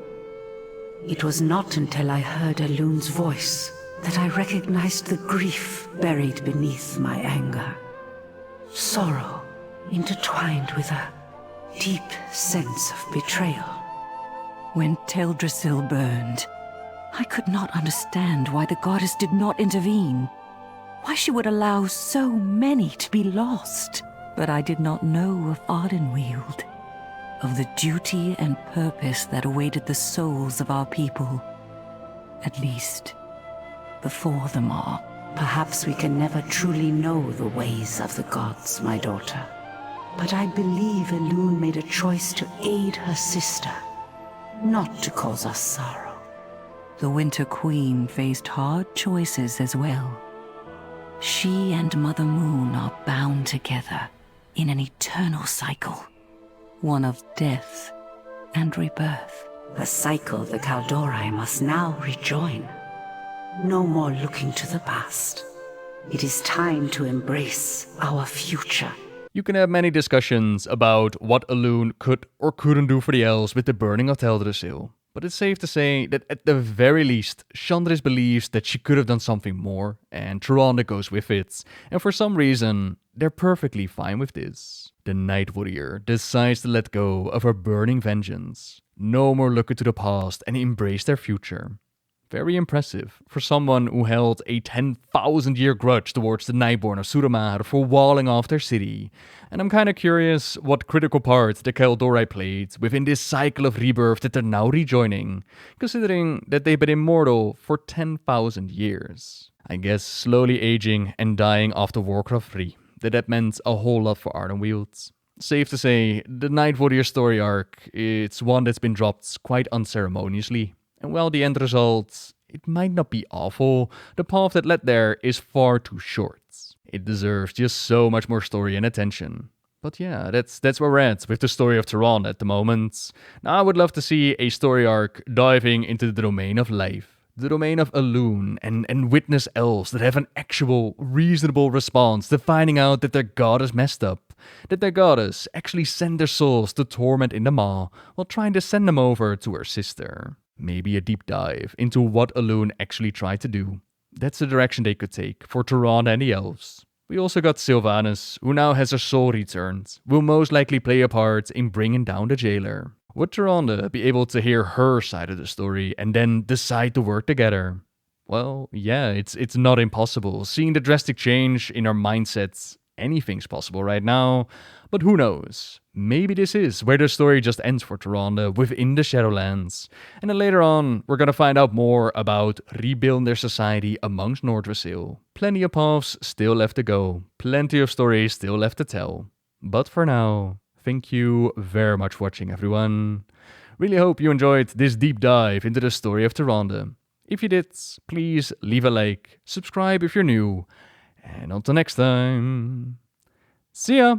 It was not until I heard Elun's voice that I recognized the grief buried beneath my anger. Sorrow intertwined with a deep sense of betrayal. When Teldrassil burned, I could not understand why the goddess did not intervene. Why she would allow so many to be lost. But I did not know of Ardenweald, of the duty and purpose that awaited the souls of our people. At least, before them all. Perhaps we can never truly know the ways of the gods, my daughter. But I believe Elun made a choice to aid her sister, not to cause us sorrow. The Winter Queen faced hard choices as well. She and Mother Moon are bound together in an eternal cycle. One of death and rebirth. A cycle the Kaldorei must now rejoin. No more looking to the past. It is time to embrace our future. You can have many discussions about what Elun could or couldn't do for the elves with the burning of Teldrassil. But it's safe to say that at the very least, Chandris believes that she could have done something more, and Tyrande goes with it. And for some reason, they're perfectly fine with this. The Night Warrior decides to let go of her burning vengeance. No more looking to the past and embrace their future. Very impressive for someone who held a 10,000-year grudge towards the Nightborn of Suramar for walling off their city. And I'm kinda curious what critical part the Kaldorei played within this cycle of rebirth that they're now rejoining, considering that they've been immortal for 10,000 years. I guess slowly aging and dying after Warcraft III, that meant a whole lot for Ardenweald. Safe to say, the Night Warrior story arc, it's one that's been dropped quite unceremoniously. And while the end result, it might not be awful, the path that led there is far too short. It deserves just so much more story and attention. But yeah, that's where we're at with the story of Tyrande at the moment. Now I would love to see a story arc diving into the domain of life. The domain of Elun and witness elves that have an actual, reasonable response to finding out that their goddess messed up. That their goddess actually sent their souls to torment in the maw while trying to send them over to her sister. Maybe a deep dive into what Elun actually tried to do. That's the direction they could take for Tyrande and the elves. We also got Sylvanas, who now has her soul returned, will most likely play a part in bringing down the jailer. Would Tyrande be able to hear her side of the story and then decide to work together? Well, yeah, it's not impossible. Seeing the drastic change in her mindsets, anything's possible right now. But who knows? Maybe this is where the story just ends for Tyrande within the Shadowlands. And then later on, we're gonna find out more about rebuilding their society amongst Nordrassil. Plenty of paths still left to go. Plenty of stories still left to tell. But for now, thank you very much for watching, everyone. Really hope you enjoyed this deep dive into the story of Tyrande. If you did, please leave a like, subscribe if you're new, and until next time, see ya!